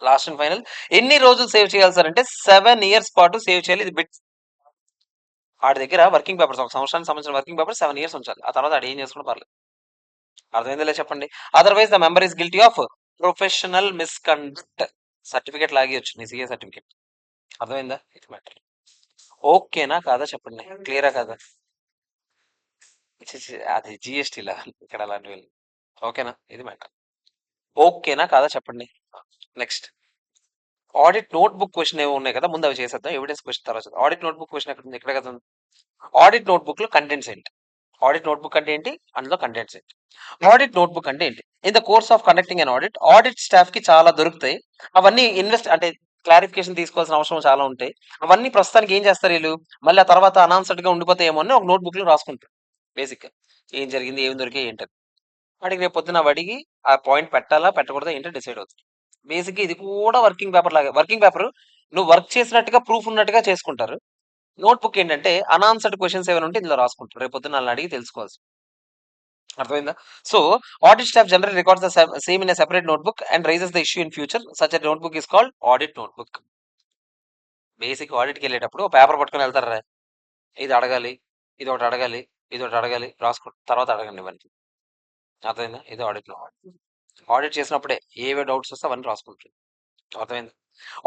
లాస్ట్ అండ్ ఫైనల్, ఎన్ని రోజులు సేవ్ చేయాలి సార్ అంటే 7 years పాటు సేవ్ చేయాలి. ఇది బిట్. ఆడి దగ్గర వర్కింగ్ పేపర్స్, ఒక సంవత్సరానికి సంబంధించిన వర్కింగ్ పేపర్స్ 7 years ఉంచాలి. ఆ తర్వాత ఆడు ఏం చేసుకున్నా పర్లేదు. అర్థమైందో లేదు చెప్పండి. Otherwise the member is guilty of professional misconduct. Certificate లాగేయచ్చు, నీ సిఏ సర్టిఫికేట్. అర్థమైందా? ఇది మ్యాటర్. ఓకేనా కాదా చెప్పండి, క్లియరా కాదా? ఛీ, ఛీ, అది జిఎస్టీలా, ఇక్కడ అలాంటివి లేవు. ఓకేనా? ఇది మ్యాటర్. ఓకేనా కాదా చెప్పండి. Next audit note book question ఏమో ఉన్నాయి కదా, ముందు అవి చేసేద్దాం. ఎవిడెన్స్ క్వశ్చన్ తర్వాత ఆడిట్ నోట్ బుక్ క్వశ్చన్ ఎక్కడ ఉంది? ఇక్కడ కదా ఉంది. ఆడిట్ నోట్ బుక్ లో కంటెంట్స్ ఏంటి? ఆడిట్ నోట్బుక్ అంటే ఏంటి, అందులో కంటెంట్స్ ఏంటి. ఆడిట్ నోట్బుక్ అంటే ఏంటి, in the course of conducting an audit, audit staff కి చాలా దొరుకుతాయి. అవన్నీ అంటే క్లారిఫికేషన్ తీసుకోవాల్సిన అవసరం చాలా ఉంటాయి. అవన్నీ ప్రస్తుతానికి ఏం చేస్తారు వీళ్ళు, మళ్ళీ ఆ తర్వాత అనాన్సర్డ్ గా ఉండిపోతాయేమో అని ఒక నోట్బుక్ లో రాసుకుంటారు. బేసిక్ గా ఏం జరిగింది, ఏం దొరికాయి ఏంటని. వాడికి రేపు పొద్దున అడిగి ఆ పాయింట్ పెట్టాలా పెట్టకూడదా ఏంటో డిసైడ్ అవుతుంది. బేసిక్ గా ఇది కూడా వర్కింగ్ పేపర్ లాగా. వర్కింగ్ పేపర్ నువ్వు వర్క్ చేసినట్టుగా ప్రూఫ్ ఉన్నట్టుగా చేసుకుంటారు. నోట్బుక్ ఏంటంటే అనాన్సర్డ్ క్వశ్చన్స్ ఏమైనా ఉంటే ఇందులో రాసుకుంటారు, రేపు పొద్దున వాళ్ళని అడిగి తెలుసుకోవాల్సి. అర్థమైందా? So audit staff general records the same in separate notebook and raises the issue in future. Such notebook is called audit notebook. Basic ఆడిట్కి వెళ్ళేటప్పుడు ఒక పేపర్ పట్టుకొని వెళ్తారా, ఇది అడగాలి, ఇది ఒకటి అడగాలి, ఇది ఒకటి అడగాలి, రాసుకో తర్వాత అడగండి ఇవన్నీ. అర్థమైందా? ఇది ఆడిట్ లో. ఆడిట్ చేసినప్పుడే ఏవే డౌట్స్ వస్తే అవన్నీ రాసుకుంటారు. అర్థమైంది?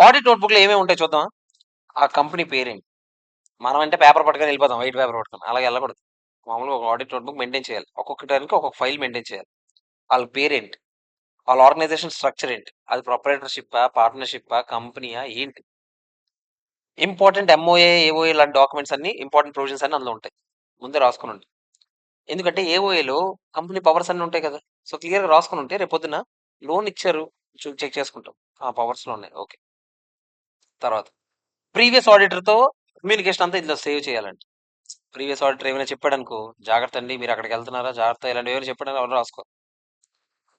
ఆడిట్ నోట్బుక్ లో ఏమేమి ఉంటాయి చూద్దాం. ఆ కంపెనీ పేరేంటి, మనం అంటే పేపర్ పట్టుకొని వెళ్ళిపోతాం, వైట్ పేపర్ పట్టుకొని, అలాగే వెళ్ళకూడదు. మామూలుగా ఒక ఆడిట్ నోట్బుక్ మెయింటైన్ చేయాలి, ఒక్కొక్కటానికి ఒక్కొక్క ఫైల్ మెయింటైన్ చేయాలి. వాళ్ళ పేరేంటి, వాళ్ళ ఆర్గనైజేషన్ స్ట్రక్చర్ ఏంటి, అది ప్రొపరేటర్షిప్ పార్ట్నర్షిప్ కంపెనీయా ఏంటి, ఇంపార్టెంట్ ఎంఓఏ ఏఓఏ లాంటి డాక్యుమెంట్స్ అన్ని, ఇంపార్టెంట్ ప్రొవిజన్స్ అన్ని అందులో ఉంటాయి, ముందే రాసుకుని ఉంటాయి. ఎందుకంటే ఏఓఏలో కంపెనీ పవర్స్ అన్ని ఉంటాయి కదా. సో క్లియర్ గా రాసుకుని ఉంటే రేపు పొద్దున లోన్ ఇచ్చారు చెక్ చేసుకుంటాం, ఆ పవర్స్ లో ఉన్నాయి. ఓకే. తర్వాత ప్రీవియస్ ఆడిటర్ తో కమ్యూనికేషన్ అంతా ఇందులో సేవ్ చేయాలండి. ప్రీవియస్ ఆడిటర్ ఏమైనా చెప్పాడు అనుకో, జాగ్రత్త అండి మీరు అక్కడికి వెళ్తున్నారా జాగ్రత్త, ఇలాంటి ఏమైనా చెప్పాడని ఎవరు రాసుకో.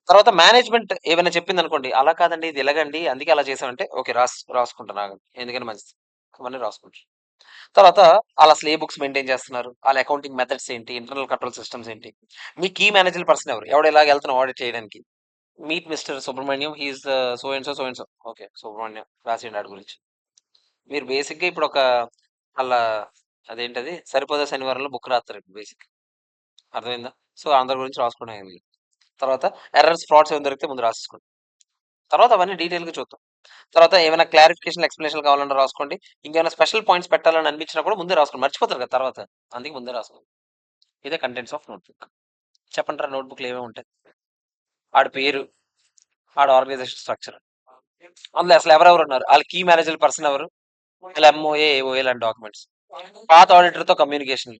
తర్వాత మేనేజ్మెంట్ ఏమైనా చెప్పింది అనుకోండి, అలా కాదండి ఇది ఎలాగండి అందుకే అలా చేసామంటే ఓకే రాసుకుంటాను ఆగండి, ఎందుకని మంచిది, అవన్నీ రాసుకుంటారు. తర్వాత వాళ్ళ అసలు ఏ బుక్స్ మెయింటైన్ చేస్తున్నారు, వాళ్ళ అకౌంటింగ్ మెథడ్స్ ఏంటి, ఇంటర్నల్ కంట్రోల్ సిస్టమ్స్ ఏంటి, మీ కీ మేనేజర్ పర్సన్ ఎవరు, ఎవడు ఇలాగ వెళ్తున్నాం ఆడిట్ చేయడానికి, meet Mr Subrahmanyam he is so and so so and so. Okay Subrahmanyam రాసిండి వాడి గురించి. మీరు బేసిక్ గా ఇప్పుడు ఒక అలా అదేంటది సరిపోదా శనివారంలో బుక్ రాస్తారు బేసిక్. అర్థమైందా? సో అందరి గురించి రాసుకోవడం ఏమి లేదు. తర్వాత ఎర్రర్స్ ఫ్రాడ్స్ ఏమైనా దొరికితే ముందు రాసుకోండి, తర్వాత అవన్నీ డీటెయిల్ గా చూద్దాం. తర్వాత ఏమైనా క్లారిఫికేషన్ ఎక్స్ప్లెనేషన్ కావాలన్నా రాసుకోండి, ఇంకేమైనా స్పెషల్ పాయింట్స్ పెట్టాలని అనిపించినా కూడా ముందే రాసుకోండి, మర్చిపోతారు కదా తర్వాత, అందుకే ముందే రాసుకోండి. ఇదే కంటెంట్స్ ఆఫ్ నోట్బుక్. చెప్పండి నోట్బుక్ లో ఏమేమి ఉంటాయి. ఆడి పేరు, ఆడ ఆర్గనైజేషన్ స్ట్రక్చర్, అందులో అసలు ఎవరెవరు ఉన్నారు, వాళ్ళ కీ మేనేజర్ పర్సన్ ఎవరు, వాళ్ళ ఎంఓఏ ఏఓఏ లాంటి డాక్యుమెంట్స్, పాత ఆడిటర్ తో కమ్యూనికేషన్,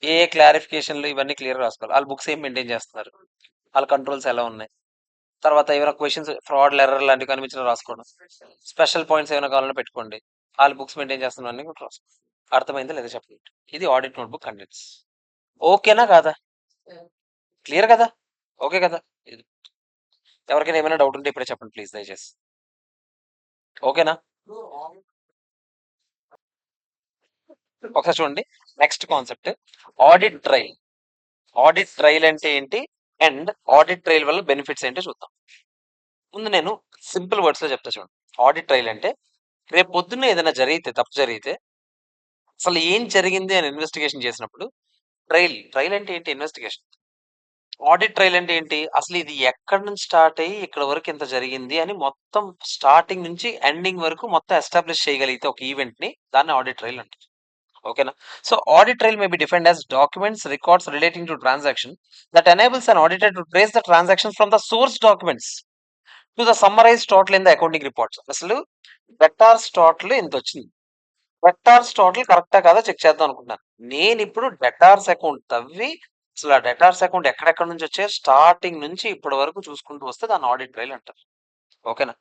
ఏ క్లారిఫికేషన్లు ఇవన్నీ క్లియర్ రాసుకోవాలి, వాళ్ళ బుక్స్ ఏం మెయింటైన్ చేస్తున్నారు, వాళ్ళ కంట్రోల్స్ ఎలా ఉన్నాయి. తర్వాత ఏమైనా క్వశ్చన్స్ ఫ్రాడ్ ఎర్రర్ లాంటివి కనిపించిన రాసుకోవడం, స్పెషల్ పాయింట్స్ ఏమైనా కావాలన్నా పెట్టుకోండి, వాళ్ళ బుక్స్ మెయింటైన్ చేస్తున్నా కూడా రాసుకోండి. అర్థమైందా లేదా చెప్పండి. ఇది ఆడిట్ నోట్బుక్ కంటెంట్స్. ఓకేనా కాదా, క్లియర్ కదా, ఓకే కదా. ఇది ఎవరికైనా ఏమైనా డౌట్ ఉంటే ఇప్పుడే చెప్పండి ప్లీజ్ దయచేసి. ఓకేనా, ఒకసారి చూడండి. Next concept audit trial. Audit trail అంటే ఏంటి అండ్ ఆడిట్ ట్రైల్ వల్ల బెనిఫిట్స్ ఏంటో చూద్దాం. ముందు నేను సింపుల్ వర్డ్స్ లో చెప్తా చూడండి. ఆడిట్ ట్రైల్ అంటే రేపు పొద్దున్న ఏదైనా జరిగితే, తప్పు జరిగితే అసలు ఏం జరిగింది అని ఇన్వెస్టిగేషన్ చేసినప్పుడు ట్రైల్ అంటే ఏంటి, ఇన్వెస్టిగేషన్. ఆడిట్ ట్రైల్ అంటే ఏంటి, అసలు ఇది ఎక్కడి నుంచి స్టార్ట్ అయ్యి ఇక్కడ వరకు ఎంత జరిగింది అని మొత్తం స్టార్టింగ్ నుంచి ఎండింగ్ వరకు మొత్తం ఎస్టాబ్లిష్ చేయగలిగితే ఒక ఈవెంట్ ని, దాన్ని ఆడిట్ ట్రైల్ అంటారు. ఓకేనా. So audit trial May be defined as documents records relating to transaction that enables an auditor to trace the transactions from the source documents to the summarized total in the accounting reports. అసలు డెటార్స్ టోటల్ ఎంత వచ్చింది, డెటార్స్ టోటల్ కరెక్టా కాదా చెక్ చేద్దాం అనుకుంటున్నాను. నేను ఇప్పుడు డెటార్స్ అకౌంట్ తవ్వి అసలు ఆ డెటార్స్ అకౌంట్ ఎక్కడెక్కడ నుంచి వచ్చే స్టార్టింగ్ నుంచి ఇప్పటి వరకు చూసుకుంటూ వస్తే దాన్ని ఆడిట్ ట్రైల్ అంటారు. ఓకేనా.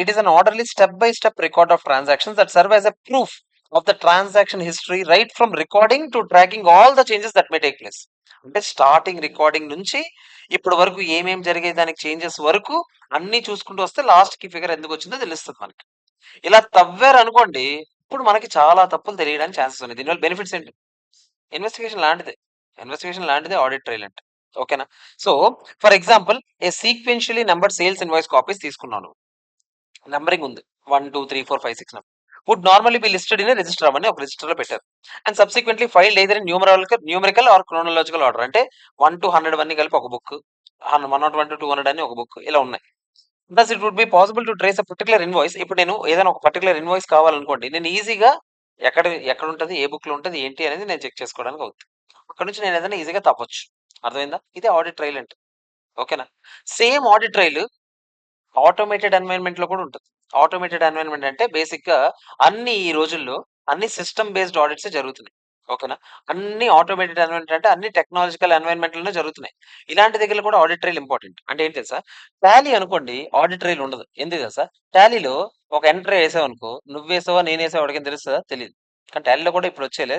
It is an orderly step by step record of transactions that serve as a proof of the transaction history right from recording to tracking all the changes that may take place. అంటే స్టార్టింగ్ రికార్డింగ్ నుంచి ఇప్పటి వరకు ఏమేమి జరిగే దానికి చేంజెస్ వరకు అన్ని చూసుకుంటూ వస్తే లాస్ట్ కి ఫిగర్ ఎందుకు వచ్చిందో తెలుస్తుంది మనకి. ఇలా తవ్వారు అనుకోండి, ఇప్పుడు మనకి చాలా తప్పులు తెలియడానికి ఛాన్సెస్ ఉన్నాయి. దీనివల్ల బెనిఫిట్స్ ఏంటి, ఇన్వెస్టిగేషన్ లాంటిదే, ఇన్వెస్టిగేషన్ లాంటిదే ఆడిట్ ట్రైల్ అంటే. ఓకేనా. So for example a sequentially number sales invoice copies తీసుకున్నాను, నంబరింగ్ ఉంది 1 2 3 4 5 6 would normally be listed in register అని ఒక రిజిస్టర్ లో పెట్టారు and subsequently filed either in numerical or chronological order. అంటే 1 to 100 అన్ని కలిపి ఒక బుక్, 101 to 200 అని ఒక బుక్, ఇలా ఉన్నాయి. Thus it would be possible to trace a particular invoice. ఇప్పుడు నేను ఏదైనా ఒక పర్టికులర్ ఇన్వాయిస్ కావాలనుకోండి, నేను ఈజీగా ఎక్కడ ఎక్కడ ఉంటుంది, ఏ బుక్ లో ఉంటుంది ఏంటి అనేది నేను చెక్ చేసుకోవడానికి అవుతుంది. అక్కడ నుంచి నేను ఏదైనా ఈజీగా తప్పొచ్చు. అర్థమైందా, ఇదే ఆడిట్ ట్రైల్ అంటే. ఓకేనా. Same audit trial automated environment లో కూడా ఉంటుంది. ఆటోమేటెడ్ ఎన్వైరన్మెంట్ అంటే బేసిక్ గా అన్ని ఈ రోజుల్లో అన్ని సిస్టమ్ బేస్డ్ ఆడిట్స్ జరుగుతున్నాయి. ఓకేనా? అన్ని ఆటోమేటెడ్ ఎన్విరాన్మెంట్ అంటే అన్ని టెక్నాలజికల్ ఎన్విరాన్మెంట్‌లోనే జరుగుతున్నాయి. ఇలాంటి దగ్గరలో కూడా ఆడిట్ ట్రైల్ ఇంపార్టెంట్. అంటే ఏంటి తెలుసా? టాలీ అనుకోండి ఆడిట్ ట్రైల్ ఉండదు. ఎందుకు తెలుసా? టాలీలో ఒక ఎంటర్ ఏసావనుకో నువ్వేసావా, నేనేసావా ఎవడికైనా తెలుస్తదా? తెలీదు. కానీ టాలీలో కూడా ఇప్పుడు వచ్చాయిలే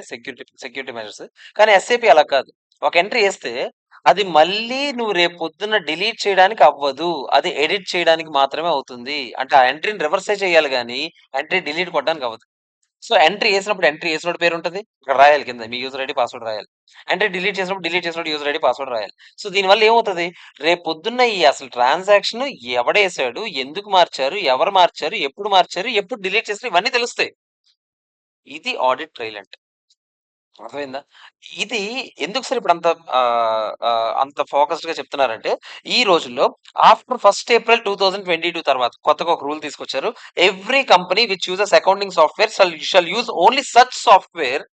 సెక్యూరిటీ మెజర్స్. కానీ ఎస్ఏపీ అలా కాదు. ఒక ఎంట్రీ ఏస్తే అది మళ్ళీ నువ్వు రేపు పొద్దున్న డిలీట్ చేయడానికి అవ్వదు. అది ఎడిట్ చేయడానికి మాత్రమే అవుతుంది. అంటే ఆ ఎంట్రీని రివర్సే చేయాలి గానీ ఎంట్రీ డిలీట్ కొట్టడానికి అవ్వదు. సో, ఎంట్రీ ఏసినోడి పేరుంటది. ఇక్కడ రాయాలి కింద మీ యూజర్ ఐడీ, పాస్వర్డ్ రాయాలి. ఎంట్రీ డిలీట్ చేసినప్పుడు యూజర్ ఐడీ, పాస్వర్డ్ రాయాలి. సో, దీనివల్ల ఏమవుతది? రేపొద్దున్న ఈ అసలు ట్రాన్సాక్షన్ ఎవడేసాడు? ఎందుకు మార్చారు? ఎవరు మార్చారు? ఎప్పుడు మార్చారు? ఎప్పుడు డిలీట్ చేసారు? ఇవన్నీ తెలుస్తాయి. ఇది ఆడిట్ ట్రైల్ అంటే. అర్థమైందా? ఇది ఎందుకు సార్ ఇప్పుడు అంత ఫోకస్డ్‌గా చెప్తున్నారంటే, ఈ రోజుల్లో ఆఫ్టర్ 1 ఏప్రిల్ 2022 తర్వాత కొత్తగా ఒక రూల్ తీసుకొచ్చారు. Every company which uses accounting software shall use only such software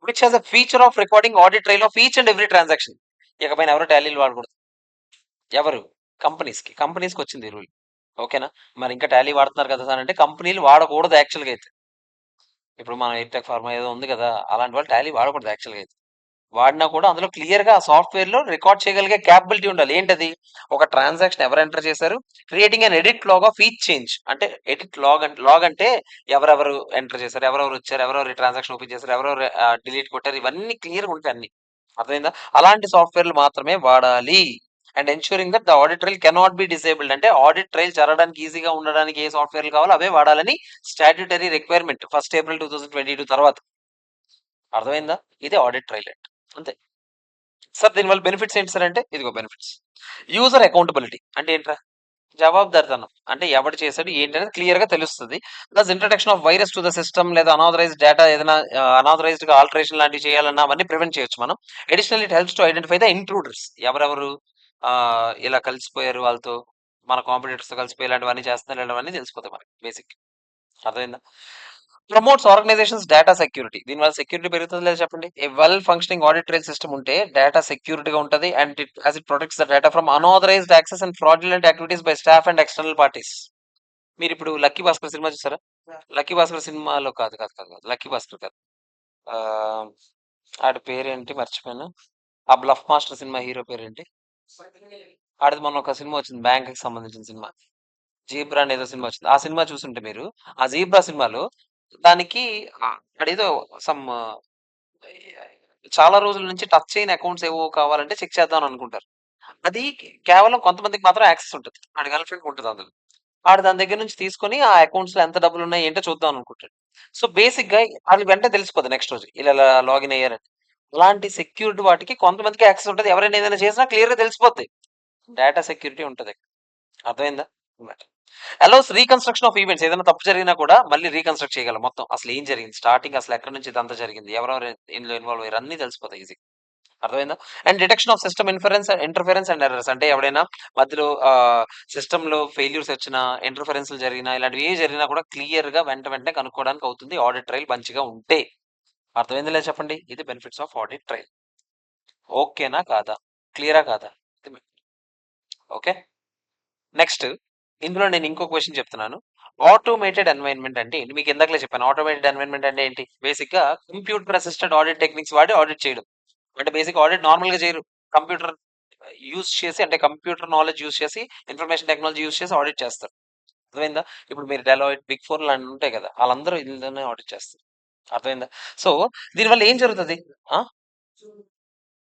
which has a feature of recording audit trial of each and every transaction. ఇకపైన ఎవరు టాలీలు వాడకూడదు. ఎవరు? కంపెనీస్‌కొచ్చింది ఈ రూల్. ఓకేనా? మరి ఇంకా టాలీ వాడుతున్నారు కదా సార్ అంటే కంపెనీలు వాడకూడదు యాక్చువల్‌గా అయితే. ఇప్పుడు మన ఎయిర్‌టెక్ ఫార్మా ఏదో ఉంది కదా! అలాంటి వాళ్ళు టాలీ వాడకూడదు యాక్చువల్‌గా అయితే. వాడినా కూడా అందులో క్లియర్‌గా ఆ సాఫ్ట్‌వేర్‌లో రికార్డ్ చేయగలిగే కేపబిలిటీ ఉండాలి. ఏంటది? ఒక ట్రాన్సాక్షన్ ఎవరు ఎంటర్ చేశారు? Creating an edit log of each change. అంటే ఎడిట్ లాగ్ అంటే ఎవరెవరు ఎంటర్ చేశారు? ఎవరెవరు వచ్చారు? ఎవరెవరు ఈ ట్రాన్సాక్షన్ ఓపెన్ చేశారు? ఎవరెవరు డిలీట్ కొట్టారు? ఇవన్నీ క్లియర్‌గా ఉంటాయి అన్ని. అర్థమైందా? అలాంటి సాఫ్ట్‌వేర్‌లు మాత్రమే వాడాలి. And ensuring that the audit trial cannot be disabled. అంటే ఆడిట్ ట్రైల్ జరగడానికి ఈజీగా ఉండడానికి ఏ సాఫ్ట్‌వేర్‌లు కావాలో అవే వాడాలని స్టాట్యూటరీ రిక్వైర్మెంట్ 1 ఏప్రిల్ 2022 తర్వాత. అర్థమైందా? ఇదే ఆడిట్ ట్రైల్ అంటే. అంతే. సార్ దీనివల్ల బెనిఫిట్స్ ఏంటి సార్ అంటే ఇదిగో బెనిఫిట్స్. యూజర్ అకౌంటబిలిటీ అంటే ఏంట్రా? జవాబుదారితనం. అంటే ఎవడు చేశాడు ఏంటనేది క్లియర్‌గా తెలుస్తది. Plus introduction of virus to the system లేదా అనాథరైజ్డ్ డేటా ఏదైనా అనాథరైజ్డ్‌గా ఆల్టరేషన్ లాంటివి చేయాలన్నా అవన్నీ ప్రివెంట్ చేయొచ్చు మనం. Additionally it helps to identify the intruders. ఎవరెవరు ఇలా కలిసిపోయారు వాళ్ళతో, మన కాంపిటీటర్స్‌తో కలిసిపోయి ఇలాంటివన్నీ చేస్తున్నారు ఇలాంటివన్నీ తెలిసిపోతాయి మనకి బేసిక్. అర్థమైందా? Promotes organisations data security. దీనివల్ల సెక్యూరిటీ పెరుగుతుందో లేదో చెప్పండి. A well functioning audit trail system ఉంటే డేటా సెక్యూరిటీగా ఉంటది. And it protects the data from unauthorised access and fraudulent activities by staff and external parties. మీరిప్పుడు 'లక్కీ భాస్కర్' సినిమా చూసారా? 'లక్కీ భాస్కర్' సినిమాలో కాదు. 'లక్కీ భాస్కర్' కాదు. ఆహ్, ఆడి పేరేంటి మర్చిపోయాను. ఆ 'బ్లఫ్ మాస్టర్' సినిమా హీరో పేరేంటి? ఆడిది మొన్న ఒక సినిమా వచ్చింది బ్యాంక్‌కి సంబంధించిన సినిమా. 'జీబ్రా' అని ఏదో సినిమా వచ్చింది. ఆ సినిమా చూసుంటే మీరు, ఆ 'జీబ్రా' సినిమాలో దానికి ఆడేదో సమ్ చాలా రోజుల నుంచి టచ్ చేయని అకౌంట్స్ ఏవో కావాలంటే చెక్ చేద్దాం అని అనుకుంటారు. అది కేవలం కొంతమందికి మాత్రం యాక్సెస్ ఉంటది. ఆడి గర్ల్ ఫ్రెండ్‌కి ఉంటది అందులో. ఆడు దాని దగ్గర నుంచి తీసుకొని ఆ అకౌంట్స్‌లో ఎంత డబ్బులున్నాయి ఏంటో చూద్దాం అనుకుంటాడు. సో, బేసిక్‌గా ఆళ్ళకి వెంటనే తెలిసిపోద్ది నెక్స్ట్ రోజు. ఇలా లాగిన్ అయ్యారని. అలాంటి సెక్యూర్డ్ వాటికి కొంతమందికే యాక్సెస్ ఉంటది. ఎవరైనా ఏదైనా చేసినా క్లియర్‌గా తెలిసిపోద్ది. డేటా సెక్యూరిటీ ఉంటది. అర్థమైందా? Allows reconstruction of events. ఏదైనా తప్పు జరిగినా కూడా మళ్ళీ రీకన్‌స్ట్రక్ట్ చేయగలం మొత్తం. అసలు ఏం జరిగింది? స్టార్టింగ్ అసలు ఎక్కడి నుంచి ఇదంతా జరిగింది? ఎవరెవరు ఇందులో ఇన్వాల్వ్ అయ్యారు? అన్నీ తెలిసిపోతాయి ఈజీగా. అర్థమైందా? And detection of system interference and errors. అంటే ఎవడైనా మధ్యలో సిస్టమ్‌లో ఫెయిల్యూర్స్ వచ్చినా, ఇంటర్ఫరెన్స్‌లు జరిగినా, ఇలాంటివి ఏవి జరిగినా కూడా క్లియర్‌గా వెంటనే కనుక్కోవడానికి అవుతుంది ఆడిట్ ట్రైల్ మంచిగా ఉంటే. అర్థమైందో లేదో చెప్పండి? ఇది బెనిఫిట్స్ ఆఫ్ ఆడిట్ ట్రైల్. ఓకేనా? కాదా? క్లియరా కాదా? ఓకే. నెక్స్ట్ ఇందులో నేను ఇంకో క్వెషన్ చెప్తున్నాను. ఆటోమేటెడ్ ఎన్వైర్న్మెంట్ అంటే ఏంటి? మీకు ఇందాకలే చెప్పాను. ఆటోమేటెడ్ ఎన్వైర్న్మెంట్ అంటే ఏంటి? బేసిక్‌గా కంప్యూటర్ అసిస్టెడ్ ఆడిట్ టెక్నిక్స్ వాడి ఆడిట్ చేయడం. అంటే బేసిక్ ఆడిట్ నార్మల్‌గా చేయరు. కంప్యూటర్ యూజ్ చేసి అంటే కంప్యూటర్ నాలెడ్జ్ యూజ్ చేసి, ఇన్ఫర్మేషన్ టెక్నాలజీ యూజ్ చేసి ఆడిట్ చేస్తారు. అర్థమైందా? ఇప్పుడు మీరు డెలాయిట్, బిగ్ 4 లాంటివి ఉంటాయి కదా! ఆళ్ళందరూ ఇందులోనే ఆడిట్ చేస్తారు. అర్థమైందా? సో, దీనివల్ల ఏం జరుగుతది? ఆ!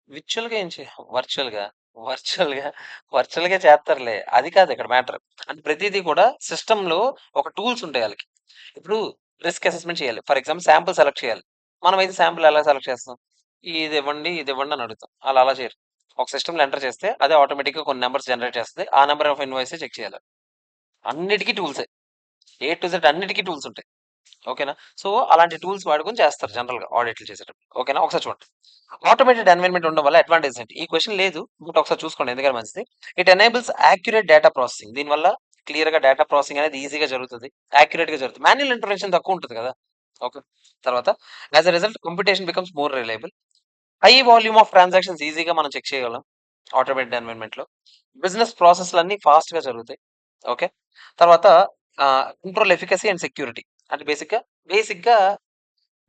విర్చువల్‌గా ఏం చే వర్చువల్‌గా, వర్చువల్‌గా, వర్చువల్‌గా చేత్తారులే. అది కాదు ఇక్కడ మ్యాటర్. అంటే ప్రతీదీ కూడా సిస్టమ్‌లో ఒక టూల్స్ ఉంటాయి ఆళ్ళకి. ఇప్పుడు రిస్క్ అసెస్మెంట్ చేయాలి. ఫర్ ఎగ్జాంపుల్ శాంపుల్ సెలెక్ట్ చేయాలి. మనమైతే శాంపుల్ ఎలా సెలెక్ట్ చేస్తాం? ఇదివ్వండి అని అడుగుతాం. ఆళ్ళు అలా చేయరు. ఒక సిస్టమ్‌లో ఎంటర్ చేస్తే అదే ఆటోమేటిక్‌గా కొన్ని నంబర్స్ జనరేట్ చేస్తది. ఆ నంబర్ ఆఫ్ ఇన్వాయిసే చెక్ చేయాలి. అన్నిటికి టూల్సే. ఏ టు జెడ్ అన్నిటికి టూల్స్ ఉంటాయి. ఓకేనా? సో, అలాంటి టూల్స్ వాడుకొని చేస్తారు జనరల్‌గా ఆడిట్‌లు చేసేటప్పుడు. ఓకేనా? ఒకసారి చూడండి. ఆటోమేటెడ్ ఎన్వైర్న్మెంట్ ఉండడం వల్ల అడ్వాంటేజ్ ఏంటి? ఈ క్వెషన్ లేదు. బట్ ఒకసారి చూసుకోండి ఎందుకని మంచిది. It enables accurate data processing. దీనివల్ల క్లియర్‌గా డేటా ప్రాసెసింగ్ అనేది ఈజీగా జరుగుతది. యాక్యురేట్‌గా జరుగుతుంది. మాన్యువల్ ఇంటర్వెన్షన్ తక్కువ ఉంటది కదా! ఓకే. తర్వాత as a result computation becomes more reliable. High volume of transactions ఈజీగా మనం చెక్ చేయగలం. ఆటోమేటెడ్ ఎన్వైర్న్మెంట్‌లో. బిజినెస్ ప్రాసెస్‌లన్నీ ఫాస్ట్‌గా జరుగుతాయి. ఓకే. తర్వాత కంట్రోల్ ఎఫికసీ అండ్ సెక్యూరిటీ. అంటే బేసిక్‌గా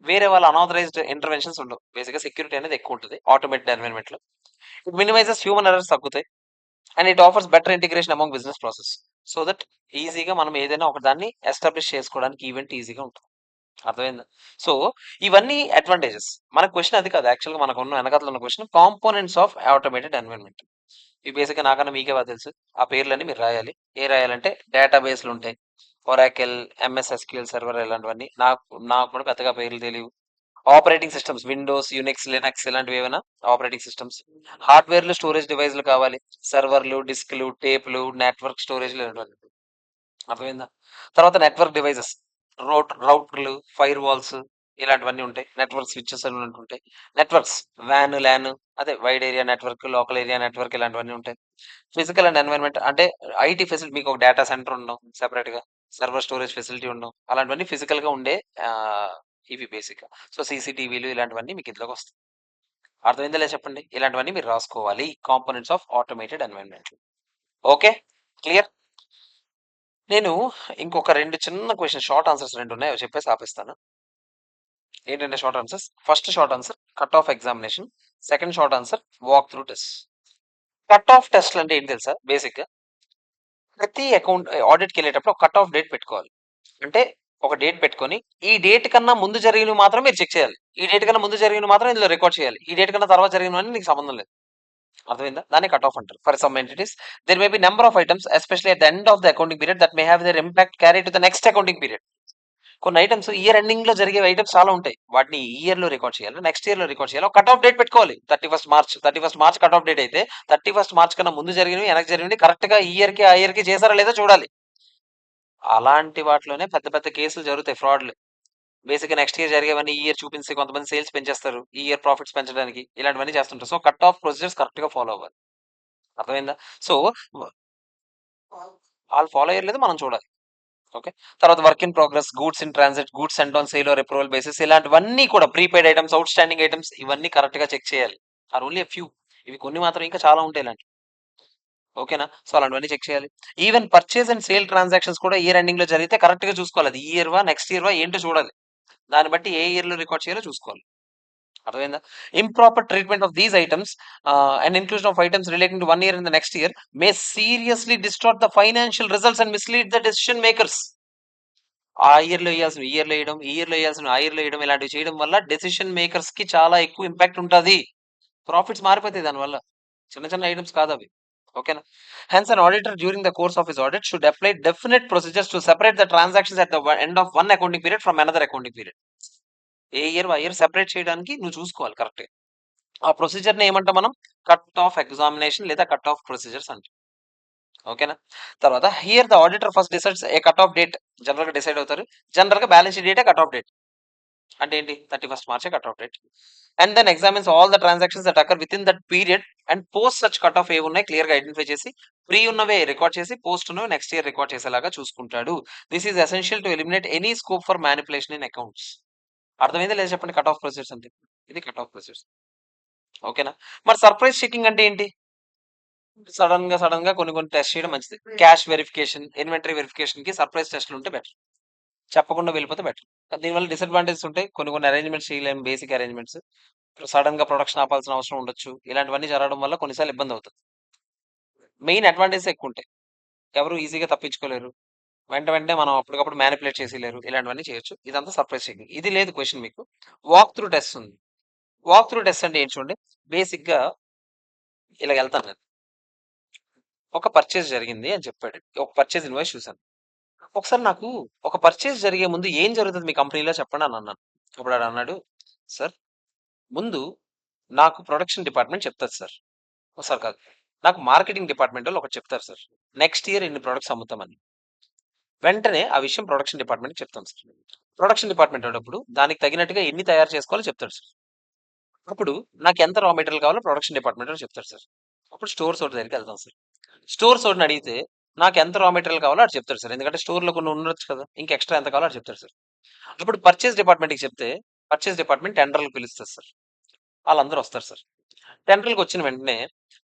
వేరే వాళ్ళ అనాథరైజ్డ్ ఇంటర్వెన్షన్స్ ఉండవు. బేసిక్‌గా సెక్యూరిటీ అనేది ఎక్కువ ఉంటుంది ఆటోమేటెడ్ ఎన్విరాన్మెంట్‌లో. ఇట్ మినిమైజెస్ హ్యూమన్ ఎర్రర్స్ తగ్గుతాయి. And it offers better integration among business process. So that ఈజీగా మనం ఏదైనా ఒక దాన్ని ఎస్టాబ్లిష్ చేసుకోవడానికి ఈవెంట్ ఈజీగా ఉంటుంది. అర్థమైందా? సో ఇవన్నీ అడ్వాంటేజెస్. మన క్వెషన్ అది కాదు. యాక్చువల్‌గా మనకున్న వెనకాతల ఉన్న question components of automated environment. ఇవి బేసిక్‌గా నాకన్నా మీకే బాగా తెలుసు. ఆ పేర్లన్నీ మీరు రాయాలి. రాయాలంటే డేటాబేస్‌లుంటాయి. ఒరాకిల్, ఎంఎస్ ఎస్‌క్యూఎల్ సర్వర్ ఇలాంటివన్నీ. నాకు నాకు కూడా పెద్దగా పేర్లు తెలీవు. Operating systems Windows, Unix, Linux ఇలాంటివి ఏమైనా ఆపరేటింగ్ సిస్టమ్స్. హార్డ్‌వేర్‌లు, స్టోరేజ్ డివైస్‌లు కావాలి. సర్వర్‌లు, డిస్క్‌లు, టేప్‌లు, నెట్వర్క్ స్టోరేజ్‌లు ఇలాంటివన్నీ. అర్థమైందా? తర్వాత నెట్వర్క్ డివైసెస్. రౌటర్‌లు, ఫైర్ వాల్స్ ఇలాంటివన్నీ ఉంటాయి. నెట్వర్క్ స్విచెస్ అని ఉంటుంటాయి. నెట్వర్క్స్ వాన్, లాన్ అదే wide area network, local area network ఇలాంటివన్నీ ఉంటాయి. ఫిజికల్ అండ్ ఎన్విరాన్మెంట్ అంటే ఐటీ ఫెసిలిటీ మీకు ఒక డేటా సెంటర్ ఉండడం సెపరేట్‌గా. సర్వర్ స్టోరేజ్ ఫెసిలిటీ ఉండడం. అలాంటివన్నీ ఫిజికల్‌గా ఉండే ఇవి బేసిక్‌గా. సో సీసీటీవీలు ఇలాంటివన్నీ మీకు ఇందులోకొస్తాయి. అర్థమైందా లేదా చెప్పండి? ఇలాంటివన్నీ మీరు రాసుకోవాలి. Components of automated environment. Okay. Clear? నేను ఇంకొక 2 చిన్న క్వెషన్ షార్ట్ ఆన్సర్స్ 2 ఉన్నాయి. అవి చెప్పేసి ఆపేస్తాను. ఏంటంటే short answers? First short answer cut off examination. Second short answer walk through test. Cut off టెస్ట్‌లు అంటే ఏంటి తెలుసా? బేసిక్‌గా ప్రతి ఆడిట్‌కెళ్ళేటప్పుడు ఒక కట్ ఆఫ్ డేట్ పెట్టుకోవాలి. అంటే ఒక డేట్ పెట్టుకొని, ఈ డేట్ కన్నా ముందు జరిగినవి మాత్రం మీరు చెక్ చేయాలి. ఈ డేట్ కన్నా ముందు జరిగినవి మాత్రం ఇందులో రికార్డ్ చేయాలి. ఈ డేట్ కన్నా తర్వాత జరిగినవన్నీ నీకు సంబంధం లేదు. అర్థమైందా? దాన్ని కట్ ఆఫ్ అంటారు. For some entities there may be number of items especially at the end of the accounting period that may have their impact carry to the next accounting period. కొన్ని ఐటమ్స్ ఇయర్ ఎండింగ్ లో జరిగే ఐటమ్స్ చాలా ఉంటాయి. వాటిని ఈ ఇయర్ లో రికార్డ్ చేయాలి, నెక్స్ట్ ఇయర్ లో రికార్డ్ చేయాలి. ఒక కట్ ఆఫ్ డేట్ పెట్టుకోవాలి. 31st March cut off date అయితే 31st మార్చ్ కన్నా ముందు జరిగినవి వెనక్కి జరిగినవి కరెక్ట్ గా ఈ ఇయర్ కి ఆ ఇయర్ కి చేశారా లేదో చూడాలి. అలాంటి వాటిలోనే పెద్ద పెద్ద కేసులు జరుగుతాయి, ఫ్రాడ్లు. బేసిక్‌గా నెక్స్ట్ ఇయర్ జరిగేవన్నీ ఈ ఇయర్ చూపించి కొంతమంది సేల్స్ పెంచేస్తారు. ఈ ఇయర్ ప్రాఫిట్స్ పెంచడానికి ఇలాంటివన్నీ చేస్తుంటారు. సో కట్ ఆఫ్ ప్రొసీజర్స్ కరెక్ట్‌గా ఫాలో అవ్వాలి. అర్థమైందా? సో ఆళ్ళు ఫాలో అయ్యట్లేదు, మనం చూడాలి. ఓకే. తర్వాత work in progress, goods in transit, goods sent on sale or approval basis ఇలాంటివన్నీ కూడా prepaid items, outstanding items ఇవన్నీ కరెక్ట్‌గా చెక్ చేయాలి. Or only a few. ఇవి కొన్ని మాత్రం ఇంకా చాలా ఉంటాయి ఇలాంటివి. ఓకేనా? సో అలాంటివన్నీ చెక్ చేయాలి. Even purchase and sale transactions కూడా ఇయర్ ఎండింగ్‌లో జరిగితే కరెక్ట్‌గా చూసుకోవాలి. అది ఈ ఇయర్‌వా, నెక్స్ట్ ఇయర్‌వా ఏంటో చూడాలి. దాన్ని బట్టి ఏ ఇయర్‌లో రికార్డ్ చేయాలో చూసుకోవాలి. అర్థమైందా? Improper treatment of these items and inclusion of items relating to 1 year in the next year May seriously distort the financial results and mislead the decision makers. ఆ ఇయర్‌లో ఎయ్యాల్సినవి ఈ ఇయర్‌లో ఎయడం, ఈ ఇయర్‌లో ఎయ్యాల్సినవి ఆ ఇయర్‌లో ఎయడం ఇలాంటివి చేయడం వల్ల డెసిషన్ మేకర్స్‌కి చాలా ఎక్కువ ఇంపాక్ట్ ఉంటది. ప్రాఫిట్స్ మారిపోతాయి దానివల్ల. చిన్న చిన్న ఐటమ్స్ కాదవి. ఓకేనా? Hence an auditor during the course of his audit should apply definite procedures to separate the transactions at the end of one accounting period from another accounting period. A year ఆ ఇయర్ సెపరేట్ చేయడానికి నువ్వు చూసుకోవాలి కరెక్ట్‌గా. ఆ ప్రొసీజర్‌ని ఏమంటాం మనం? కట్ ఆఫ్ ఎగ్జామినేషన్ లేదా కట్ ఆఫ్ ప్రొసీజర్స్ అంటాం. ఓకేనా? తర్వాత here the auditor first decides A cut off date. జనరల్‌గా డిసైడ్ అవుతారు. జనరల్‌గా balance sheet డేటే cut off date. అంటే ఏంటి? 31st మార్చే cut off date. And then examines all the transactions that occur within that period and post such cut off ఏవున్నాయి క్లియర్‌గా ఐడెంటిఫై చేసి, ప్రీ ఉన్నవే రికార్డ్ చేసి, పోస్ట్ ఉన్నవి నెక్స్ట్ ఇయర్ రికార్డ్ చేసేలాగా చూసుకుంటాడు. This is essential to eliminate any scope for manipulation in accounts. అర్థమైందా లేదా చెప్పండి కట్ ఆఫ్ ప్రొసీజర్స్ అంటే? ఇది కట్ ఆఫ్ ప్రొసీజర్స్. ఓకేనా? మరి సర్ప్రైజ్ చెకింగ్ అంటే ఏంటి? సడెన్‌గా కొన్ని టెస్ట్ చేయడం మంచిది. క్యాష్ వెరిఫికేషన్, ఇన్వెంటరీ వెరిఫికేషన్‌కి సర్ప్రైజ్ టెస్ట్‌లు ఉంటే బెటర్. చెప్పకుండా వెళ్ళిపోతే బెటర్. దీనివల్ల డిసడ్వాంటేజెస్ ఉంటాయి. కొన్ని అరేంజ్‌మెంట్స్ చేయలేం, బేసిక్ అరేంజ్‌మెంట్స్. సడెన్‌గా ప్రొడక్షన్ ఆపాల్సిన అవసరం ఉండొచ్చు. ఇలాంటివన్నీ జరగడం వల్ల కొన్ని సార్లు ఇబ్బందవుతది. మెయిన్ అడ్వాంటేజెస్ ఎక్కువుంటాయి. ఎవరు ఈజీగా తప్పించుకోలేరు. వెంటనే మనం అప్పటికప్పుడు మానిప్యులేట్ చేసేయలేరు. ఇలాంటివన్నీ చేయొచ్చు. ఇదంతా సర్ప్రైజ్ చెకింగ్. ఇది లేదు క్వెషన్ మీకు. వాక్ త్రూ టెస్ట్ ఉంది. వాక్ త్రూ టెస్ట్ అంటే ఏంటి చూడండి. బేసిక్‌గా ఇలాగెళ్తాను నేను. ఒక పర్చేజ్ జరిగింది అని చెప్పాడు. ఒక పర్చేజ్ ఇన్వాయిస్ చూసాను. ఒకసారి నాకు ఒక పర్చేజ్ జరిగే ముందు ఏం జరుగుతది మీ కంపెనీలో చెప్పండి అని అన్నాను. అప్పుడు ఆడన్నాడు, "సార్ ముందు నాకు ప్రొడక్షన్ డిపార్ట్‌మెంట్ చెప్తది సార్." ఒకసారి కాదు. నాకు మార్కెటింగ్ డిపార్ట్‌మెంట్ వాళ్ళు ఒకటి చెప్తారు సార్. నెక్స్ట్ ఇయర్ ఇన్ని ప్రొడక్ట్స్ అమ్ముతామని. వెంటనే ఆ విషయం ప్రొడక్షన్ డిపార్ట్‌మెంట్‌కి చెప్తాం సార్. ప్రొడక్షన్ డిపార్ట్‌మెంట్ వాడప్పుడు దానికి తగినట్టుగా ఎన్ని తయారు చేసుకోవాలో చెప్తాడు సార్. అప్పుడు నాకు ఎంత రా మెటీరియల్ కావాలో ప్రొడక్షన్ డిపార్ట్‌మెంట్ వాడు చెప్తాడు సార్. అప్పుడు స్టోర్స్ ఓడి దగ్గరికి వెళ్తాం సార్. స్టోర్స్ ఓడిని అడిగితే నాకు ఎంత రా మెటీరియల్ కావాలో ఆడు చెప్తాడు సార్. ఎందుకంటే స్టోర్‌లో కొన్ని ఉండొచ్చు కదా! ఇంకా ఎక్స్‌ట్రా ఎంత కావాలో ఆడు చెప్తాడు సార్. అప్పుడు పర్చేజ్ డిపార్ట్‌మెంట్‌కి చెప్తే పర్చేజ్ డిపార్ట్‌మెంట్ టెండర్‌లకు పిలుస్తది సార్. ఆళ్ళందరూ వస్తారు సార్. టెండర్‌లకొచ్చిన వెంటనే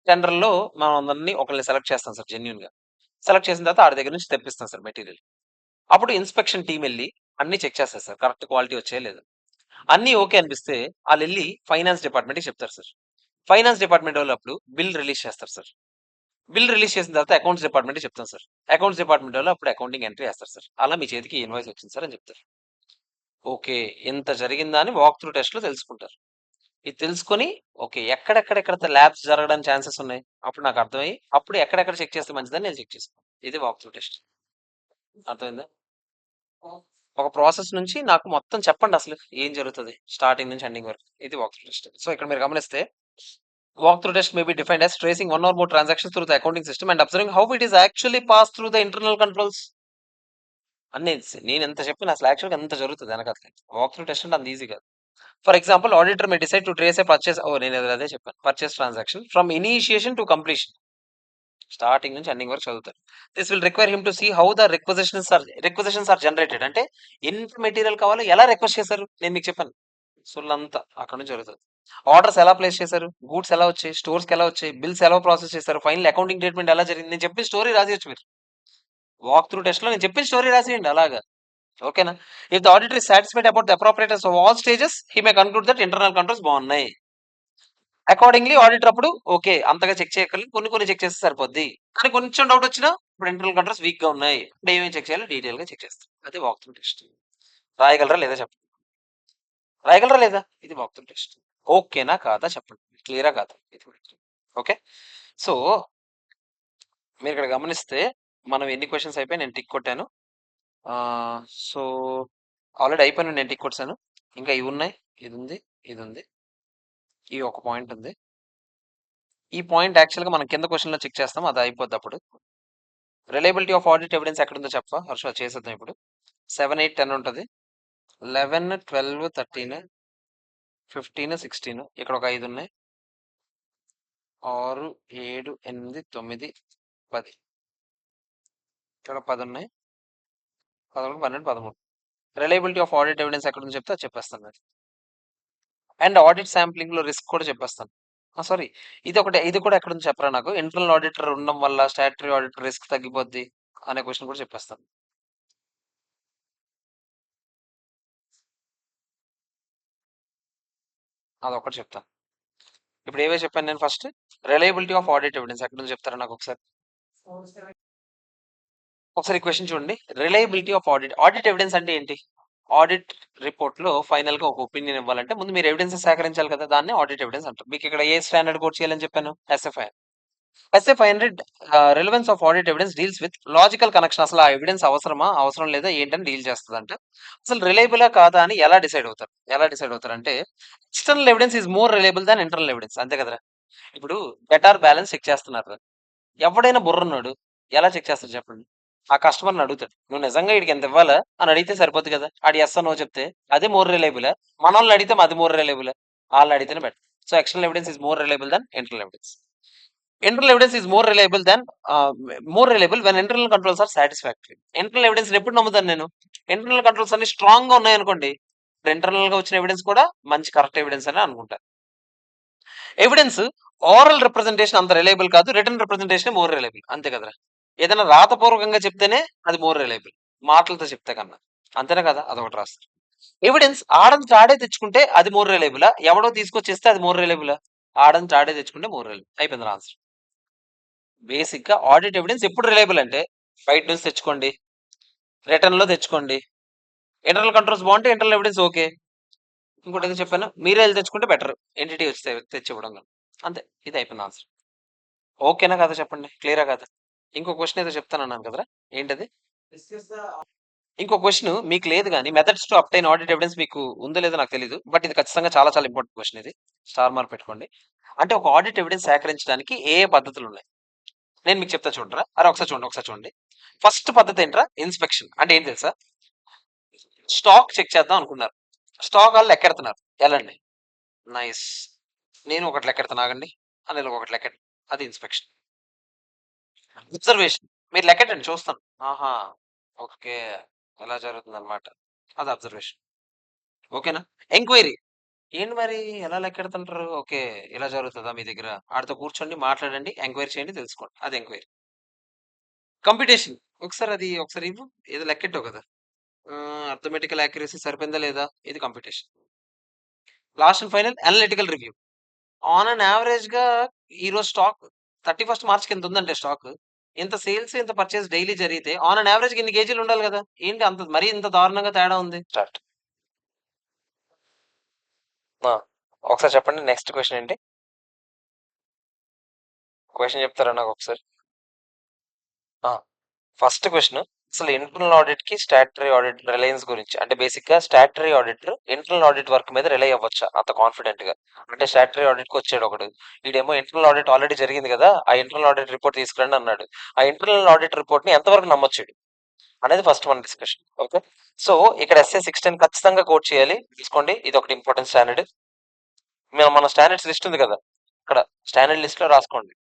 టెండర్‌లో మనం అందరిని ఒకళ్ళని సెలెక్ట్ చేస్తాం సార్ జెన్యూన్‌గా. సెలెక్ట్ చేసిన తర్వాత ఆడి దగ్గర నుంచి తెప్పిస్తాం సార్ మెటీరియల్. అప్పుడు ఇన్స్‌పెక్షన్ టీమ్ ఎళ్లి అన్నీ చెక్ చేస్తది సార్. కరెక్ట్ క్వాలిటీ వచ్చాయా లేదా? అన్నీ ఓకే అనిపిస్తే ఆళ్ళెళ్లి ఫైనాన్స్ డిపార్ట్మెంట్‌కి చెప్తారు సార్. ఫైనాన్స్ డిపార్ట్మెంట్ వాళ్ళు అప్పుడు బిల్ రిలీజ్ చేస్తారు సార్. బిల్ రిలీజ్ చేసిన తర్వాత అకౌంట్స్ డిపార్ట్మెంట్‌కి చెప్తాం సార్. అకౌంట్స్ డిపార్ట్మెంట్ వాళ్ళు అప్పుడు అకౌంటింగ్ ఎంట్రీ ఏస్తారు సార్. అలా మీ చేతికి ఈ ఇన్వాయిస్ వచ్చింది సార్ అని చెప్తారు. ఓకే. ఇంత జరిగిందా అని వాక్ త్రూ టెస్ట్‌లో తెలుసుకుంటారు. ఇది తెలుసుకొని ఓకే. ఎక్కడెక్కడ ల్యాబ్స్ జరగడానికి ఛాన్సెస్ ఉన్నాయి. అప్పుడు నాకు అర్థమయ్యి అప్పుడు ఎక్కడెక్కడ చెక్ చేస్తే మంచిదని నేను చెక్ చేసుకున్నాను. ఇది వాక్ త్రూ టెస్ట్. అర్థమైందా? ఒక ప్రాసెస్ నుంచి నాకు మొత్తం చెప్పండి అసలు ఏం జరుగుతది? స్టార్టింగ్ నుంచి ఎండింగ్ వరకు. ఇది వాక్ త్రూ టెస్ట్. సో, ఇక్కడ మీరు గమనిస్తే walk through test May be defined as tracing one or more transactions through the accounting system and observing how it is actually passed through the internal controls. అన్నీ నేనెంత చెప్పినా అసలు యాక్చువల్‌గా ఎంత జరుగుతది వెనకాతల. వాక్ త్రూ టెస్ట్ అంటే అంత ఈజీ కాదు. For example auditor may decide to trace a purchase నేను అదే చెప్పాను. Purchase transaction from initiation to completion. Starting నుంచి ఎండింగ్ వరకు చదువుతారు. This will require him to see how the requisitions are generated. అంటే ఎంత మెటీరియల్ కావాలో ఎలా రిక్వెస్ట్ చేశారు? నేను మీకు చెప్పాను. సొల్లంతా అక్కడ నుంచి జరుగుతది. ఆర్డర్స్ ఎలా ప్లేస్ చేశారు? గూడ్స్ ఎలా వచ్చాయి? స్టోర్స్‌కి ఎలా వచ్చాయి? బిల్స్ ఎలా ప్రాసెస్ చేశారు? ఫైనల్ అకౌంటింగ్ స్టేట్‌మెంట్ ఎలా జరిగింది? నేను చెప్పిన స్టోరీ రాసేయొచ్చు మీరు. వాక్ త్రూ టెస్ట్‌లో నేను చెప్పిన స్టోరీ రాసేయండి అలాగా. ఓకేనా? If the auditor is satisfied about the appropriateness of all stages, he may conclude that internal controls బాగున్నాయి. అకార్డింగ్‌లీ ఆడిటర్ అప్పుడు ఓకే. అంతగా చెక్ చేయక్కర్లేదు. కొన్ని చెక్ చేస్తే సరిపోద్ది. కానీ కొంచెం డౌట్ వచ్చినా ఇప్పుడు ఇంటర్నల్ కంట్రోల్స్ వీక్‌గా ఉన్నాయి. ఇప్పుడు ఏమేమి చెక్ చేయాలో డీటెయిల్‌గా చెక్ చేస్తాం. అదే వాక్ త్రూ టెస్ట్. రాయగలరా లేదా చెప్పండి? రాయగలరా లేదా? ఇది వాక్ త్రూ టెస్ట్. ఓకేనా? కాదా? చెప్పండి. క్లియరా కాదా? ఇది కూడా. ఓకే. సో, మీరిక్కడ గమనిస్తే మనం ఎన్ని క్వెషన్స్ అయిపోయాయి నేను టిక్ కొట్టాను. ఆహ్, సో, ఆల్రెడీ అయిపోయినవి నేను టిక్ కొట్టేసాను. ఇంకా ఇవున్నాయి. ఇదుంది. ఇదుంది. ఈ ఒక పాయింట్ ఉంది. ఈ పాయింట్ యాక్చువల్‌గా మనం కింద క్వెషన్‌లో చెక్ చేస్తాం. అది అయిపోద్దప్పుడు. రిలయబిలిటీ ఆఫ్ ఆడిట్ ఎవిడెన్స్ ఎక్కడుందో చెప్పవా? హర్ష చేసేద్దాం ఇప్పుడు. 7, 8, 10 ఉంటది. 11, 12, 13, 15, 16 ఇక్కడ ఒక 5 ఉన్నాయి. 6, 7, 8, 9, 10 ఇక్కడ 10 ఉన్నాయి. 11, 12, 13 రిలయబిలిటీ ఆఫ్ ఆడిట్ ఎవిడెన్స్ ఎక్కడుందో చెప్తే అది చెప్పేస్తాను నేను. అండ్ ఆడిట్ శాంప్లింగ్‌లో రిస్క్ కూడా చెప్పేస్తాను. సారీ ఇది కూడా ఎక్కడుందో చెప్పరా నాకు? ఇంటర్నల్ ఆడిటర్ ఉండడం వల్ల స్టాట్యుటరీ ఆడిటర్ రిస్క్ తగ్గిపోద్ది అనే క్వెషన్ కూడా చెప్పేస్తాను. అదొక్కటి చెప్తాను. ఇప్పుడు ఏవో చెప్పాను నేను first? Reliability of audit evidence ఎక్కడుందో చెప్తారా నాకు ఒకసారి? ఒకసారి ఈ క్వెషన్ చూడండి. రిలయబిలిటీ ఆఫ్ ఆడిట్ ఎవిడెన్స్ అంటే ఏంటి? ఆడిట్ రిపోర్ట్‌లో ఫైనల్‌గా ఒక ఒపీనియన్ ఇవ్వాలంటే ముందు మీరు ఎవిడెన్సెస్ సేకరించాలి కదా! దాన్నే ఆడిట్ ఎవిడెన్స్ అంటారు. మీకు ఇక్కడ ఏ స్టాండర్డ్ కోట్ చేయాలని చెప్పాను? SFI. SA 500 relevance of audit evidence deals with logical connection. అసలు ఆ ఎవిడెన్స్ అవసరమా? అవసరం లేదా? ఏంటని డీల్ చేస్తదంట. అసలు రిలయబులా కాదా అని ఎలా డిసైడ్ అవుతారు? ఎలా డిసైడ్ అవుతారంటే external evidence is more reliable than internal evidence. అంతే కదరా! ఇప్పుడు డెటార్ బ్యాలెన్స్ చెక్ చేస్తున్నారు. ఎవడైనా బుర్రున్నోడు ఎలా చెక్ చేస్తాడు చెప్పండి? ఆ కస్టమర్‌ని అడుగుతాడు. "నువ్వు నిజంగా ఈడికి ఇంత ఇవ్వాలా?" అని అడిగితే సరిపోద్ది కదా! ఆడు యెస్ ఆర్ నో చెప్తే అదే మోర్ రిలయబులా? మనోళ్ళని అడిగితే అది మోర్ రిలయబులా? ఆళ్ళని అడిగితేనే better. So, external evidence is more reliable than internal evidence. Internal evidence is ah, more reliable when internal controls are satisfactory. Internal ఎవిడెన్స్‌ని ఎప్పుడు నమ్ముతాను నేను? ఇంటర్నల్ కంట్రోల్స్ అన్ని స్ట్రాంగ్‌గా ఉన్నాయనుకోండి. ఇప్పుడు ఇంటర్నల్‌గా వచ్చిన ఎవిడెన్స్ కూడా మంచి కరెక్ట్ ఎవిడెన్స్ అనే అనుకుంటా. ఎవిడెన్స్ ఓరల్ రిప్రజెంటేషన్ అంత రిలయబుల్ కాదు. రిటన్ రిప్రజెంటేషనే మోర్ రిలయబుల్. అంతే కదరా! ఏదైనా రాతపూర్వకంగా చెప్తేనే అది మోర్ రిలయబుల్. మాటలతో చెప్తే కన్నా. అంతేనా కదా! అదొకటి రాస్తారు. ఎవిడెన్స్ ఆడంతట ఆడే తెచ్చుకుంటే అది మోర్ రిలయబులా? ఎవడో తీసుకొచ్చిస్తే అది మోర్ రిలయబులా? ఆడంతట ఆడే తెచ్చుకుంటే మోర్ రిలయబుల్. అయిపోయింది నా ఆన్సర్. బేసిక్‌గా ఆడిట్ ఎవిడెన్స్ ఎప్పుడు రిలయబుల్ అంటే బయట నుంచి తెచ్చుకోండి. రిటర్న్‌లో తెచ్చుకోండి. ఇంటర్నల్ కంట్రోల్స్ బాగుంటే ఇంటర్నల్ ఎవిడెన్స్ ఓకే. ఇంకోటి ఏదో చెప్పాను. మీరే ఎళ్లి తెచ్చుకుంటే బెటర్. ఎంటిటీ వచ్చి తెచ్చివ్వడం కన్నా. అంతే. ఇది అయిపోయింది ఆన్సర్. ఓకేనా కాదా చెప్పండి? క్లియరా కాదా? ఇంకో క్వెషన్ ఏదో చెప్తానన్నాను కదరా! ఏంటది? ఇంకో క్వెషన్ మీకు లేదు గాని methods to obtain audit evidence మీకు ఉందో లేదో నాకు తెలీదు. బట్ ఇది ఖచ్చితంగా చాలా ఇంపార్టెంట్ క్వెషన్ ఇది. స్టార్ మార్క్ పెట్టుకోండి. అంటే ఒక ఆడిట్ ఎవిడెన్స్ సేకరించడానికి ఏ పద్ధతులున్నాయి? నేను మీకు చెప్తా చూడరా! అరే ఒకసారి చూడండి. ఫస్ట్ పద్ధతి ఏంట్రా? ఇన్స్‌పెక్షన్. అంటే ఏంటి తెలుసా? స్టాక్ చెక్ చేద్దాం అనుకున్నారు. స్టాక్ ఆళ్ళు లెక్కెడుతున్నారు. ఎళ్ళండి. నైస్. నేను ఒకటి లెక్కెడతాను ఆగండి. అనిల్ ఒకటి లెక్కెట్టు. అది ఇన్స్‌పెక్షన్. అబ్జర్వేషన్. మీరు లెక్కెట్టండి చూస్తాను. ఆహా! ఓకే. ఇలా జరుగుతుందన్నమాట. అది అబ్జర్వేషన్. ఓకేనా? ఎంక్వైరీ. ఏంటి మరి ఎలా లెక్కెడుతుంటారు? ఓకే. ఇలా జరుగుతదా మీ దగ్గర? ఆడితో కూర్చోండి, మాట్లాడండి, ఎంక్వైరీ చేయండి, తెలుసుకోండి. అది ఎంక్వైరీ. కంప్యూటేషన్. ఒకసారి ఇవ్వు. ఏదో లెక్కెట్టావు కదా! అర్థమెటికల్ యాక్యురసీ సరిపోయిందా లేదా? ఇది computation. Last and final analytical review. On an యావరేజ్‌గా ఈరోజు స్టాక్ 31 మార్చ్‌కి ఇంత ఉందంటే స్టాక్. ఇంత సేల్స్, ఇంత పర్చేస్ డైలీ జరిగితే ఆన్ అన్ యావరేజ్‌గా ఇన్ని కేజీలు ఉండాలి గదా! ఏంటి అంత మరీ ఇంత దారుణంగా తేడా ఉంది? స్టార్ట్. ఆ! ఒకసారి చెప్పండి నెక్స్ట్ క్వెషన్ ఏంటి? క్వెషన్ చెప్తారా నాకొకసారి? ఆ! ఫస్ట్ క్వెషన్ అసలు ఇంటర్నల్ ఆడిట్‌కి, స్టాట్యుటరీ ఆడిట్ రిలయన్స్ గురించి. అంటే బేసిక్‌గా statutory auditor internal audit work మీద రిలై అవ్వచ్చా అంత కాన్ఫిడెంట్‌గా? అంటే స్టాట్యుటరీ ఆడిట్‌కి వచ్చాడు ఒకడు. ఈడేమో ఇంటర్నల్ ఆడిట్ ఆల్రెడీ జరిగింది గదా! ఆ ఇంటర్నల్ ఆడిట్ రిపోర్ట్ తీసుకురండి అన్నాడు. ఆ ఇంటర్నల్ ఆడిట్ రిపోర్ట్‌ని ఎంతవరకు నమ్మొచ్చు ఈడు? అనేది ఫస్ట్ మన డిస్కషన్. ఓకే. సో, ఇక్కడ ఎస్ఏ 16 ఖచ్చితంగా కోట్ చేయాలి. తీసుకోండి. ఇదొకటి ఇంపార్టెంట్ స్టాండర్డ్. మన స్టాండర్డ్స్ లిస్ట్ ఉంది కదా! ఇక్కడ స్టాండర్డ్ లిస్ట్‌లో రాసుకోండి.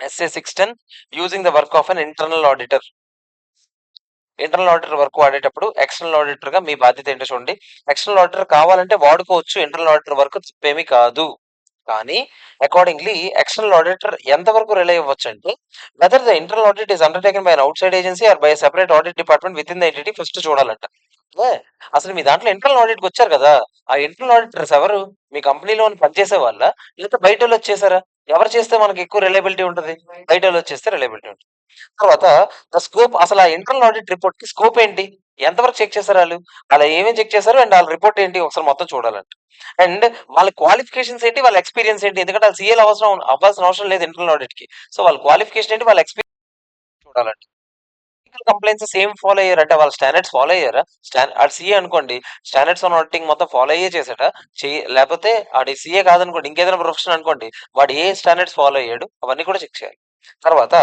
SA 16 using the work of an internal auditor. Internal auditor work వాడేటప్పుడు ఎక్స్టర్నల్ ఆడిటర్‌గా మీ బాధ్యత ఏంటో చూడండి. ఎక్స్టర్నల్ ఆడిటర్ కావాలంటే వాడుకోవచ్చు. ఇంటర్నల్ ఆడిటర్ వర్క్ తప్పేమీ కాదు. కానీ అకార్డింగ్‌లీ ఎక్స్టర్నల్ ఆడిటర్ ఎంతవరకు రిలై అవ్వచ్చంటే, whether the internal audit is undertaken by an outside agency or by a separate audit department within the entity first చూడాలంట. ఏ అసలు మీ దాంట్లో ఇంటర్నల్ ఆడిట్‌కొచ్చారు కదా! ఆ ఇంటర్నల్ ఆడిటర్స్ ఎవరు? మీ కంపెనీలోని పనిచేసేవాళ్ళా? లేకపోతే బయటోళ్ళొచ్చేసారా? ఎవరు చేస్తే మనకి ఎక్కువ రిలయబిలిటీ ఉంటది? బయటోళ్ళొచ్చేస్తే రిలయబిలిటీ ఉంటది. తర్వాత ద స్కోప్ అసలు ఆ ఇంటర్నల్ ఆడిట్ రిపోర్ట్‌కి స్కోప్ ఏంటి? ఎంతవరకు చెక్ చేసారు ఆళ్ళు? ఆళ్ళు ఏమేమి చెక్ చేసారు? అండ్ ఆళ్ళ రిపోర్ట్ ఏంటి? ఒకసారి మొత్తం చూడాలంట. అండ్ వాళ్ళ క్వాలిఫికేషన్స్ ఏంటి? వాళ్ళ ఎక్స్‌పీరియన్స్ ఏంటి? ఎందుకంటే ఆళ్ళు సీఏలు అవ్వాల్సిన అవసరం లేదు ఇంటర్నల్ ఆడిట్‌కి. సో, వాళ్ళ క్వాలిఫికేషన్ ఏంటి? వాళ్ళ ఎక్స్‌పీరియన్స్ చూడాలంట. కంప్లైంట్స్ ఏం ఫాలో అయ్యారంటే వాళ్ళ స్టాండర్డ్స్ ఫాలో అయ్యారా? ఆడు సీఏ అనుకోండి. స్టాండర్డ్స్ ఆన్ ఆడిటింగ్ మొత్తం ఫాలో అయ్యే చేసాడా? లేపోతే ఆడు సీఏ కాదనుకోండి. ఇంకేదైనా ప్రొఫెషన్ అనుకోండి. వాడు ఏ స్టాండర్డ్స్ ఫాలో అయ్యాడు? అవన్నీ కూడా చెక్ చేయాలి. తర్వాత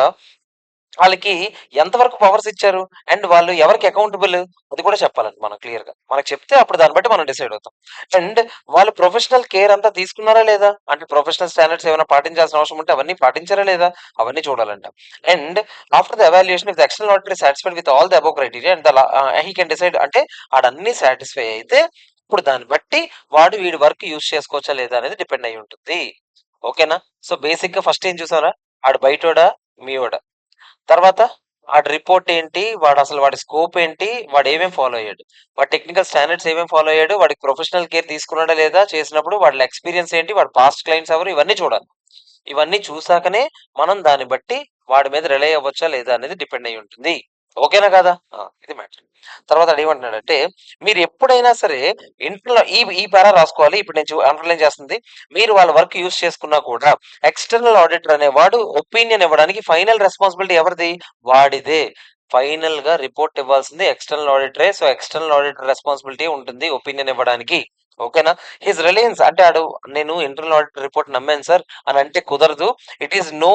వాళ్ళకి ఎంతవరకు పవర్స్ ఇచ్చారు? అండ్ వాళ్ళు ఎవరికి అకౌంటబుల్? అది కూడా చెప్పాలండి మనం క్లియర్‌గా. మనకు చెప్తే అప్పుడు దాన్ని బట్టి మనం డిసైడ్ అవుతాం. అండ్ వాళ్ళు ప్రొఫెషనల్ కేర్ అంతా తీసుకున్నారా లేదా? అంటే ప్రొఫెషనల్ స్టాండర్డ్స్ ఏమైనా పాటించాల్సిన అవసరం ఉంటే అవన్నీ పాటించారా లేదా? అవన్నీ చూడాలంట. And after the evaluation if the external auditor is satisfied with all the above criteria and he can decide అంటే ఆడన్నీ సాటిస్ఫై అయితే ఇప్పుడు దాన్ని బట్టి వాడు వీడి వర్క్ యూజ్ చేసుకోవచ్చా లేదా అనేది డిపెండ్ అయ్యి ఉంటుంది. ఓకేనా? సో, బేసిక్‌గా ఫస్ట్ ఏం చూసారా? ఆడు బయటోడా? మీవోడా? తర్వాత ఆడి రిపోర్ట్ ఏంటి? వాడి స్కోప్ ఏంటి? వాడు ఏమేమి ఫాలో అయ్యాడు? వాడి టెక్నికల్ స్టాండర్డ్స్ ఏమేమి ఫాలో అయ్యాడు? వాడికి ప్రొఫెషనల్ కేర్ తీసుకున్నాడా లేదా? చేసినప్పుడు వాడి ఎక్స్‌పీరియన్స్ ఏంటి? వాడి పాస్ట్ క్లయింట్స్ ఎవరు? ఇవన్నీ చూడాలి. ఇవన్నీ చూసాకనే మనం దాన్ని బట్టి వాడి మీద రిలై అవ్వచ్చా లేదా అనేది డిపెండ్ అయ్యి ఉంటుంది. ఓకేనా కాదా? ఇది మ్యాటర్. తర్వాత ఆడేమంటున్నాడంటే, మీరు ఎప్పుడైనా సరే ఇంట్లో ఈ ఈ పారా రాసుకోవాలి. ఇప్పుడు నేను అండర్‌లైన్ చేస్తుంది. మీరు వాళ్ళ వర్క్ యూజ్ చేసుకున్నా కూడా ఎక్స్‌టర్నల్ ఆడిటర్ అనేవాడు ఒపీనియన్ ఇవ్వడానికి ఫైనల్ రెస్పాన్సిబిలిటీ ఎవరిది? వాడిదే. ఫైనల్‌గా రిపోర్ట్ ఇవ్వాల్సింది ఎక్స్‌టర్నల్ ఆడిటరే. సో, ఎక్స్‌టర్నల్ ఆడిటర్ రెస్పాన్సిబిలిటీ ఉంటుంది ఒపీనియన్ ఇవ్వడానికి. ఓకేనా? హిస్ రిలయన్స్ అంటే నేను ఇంటర్నల్ ఆడిటర్ రిపోర్ట్ నమ్మాను సార్ అని అంటే కుదరదు. It is no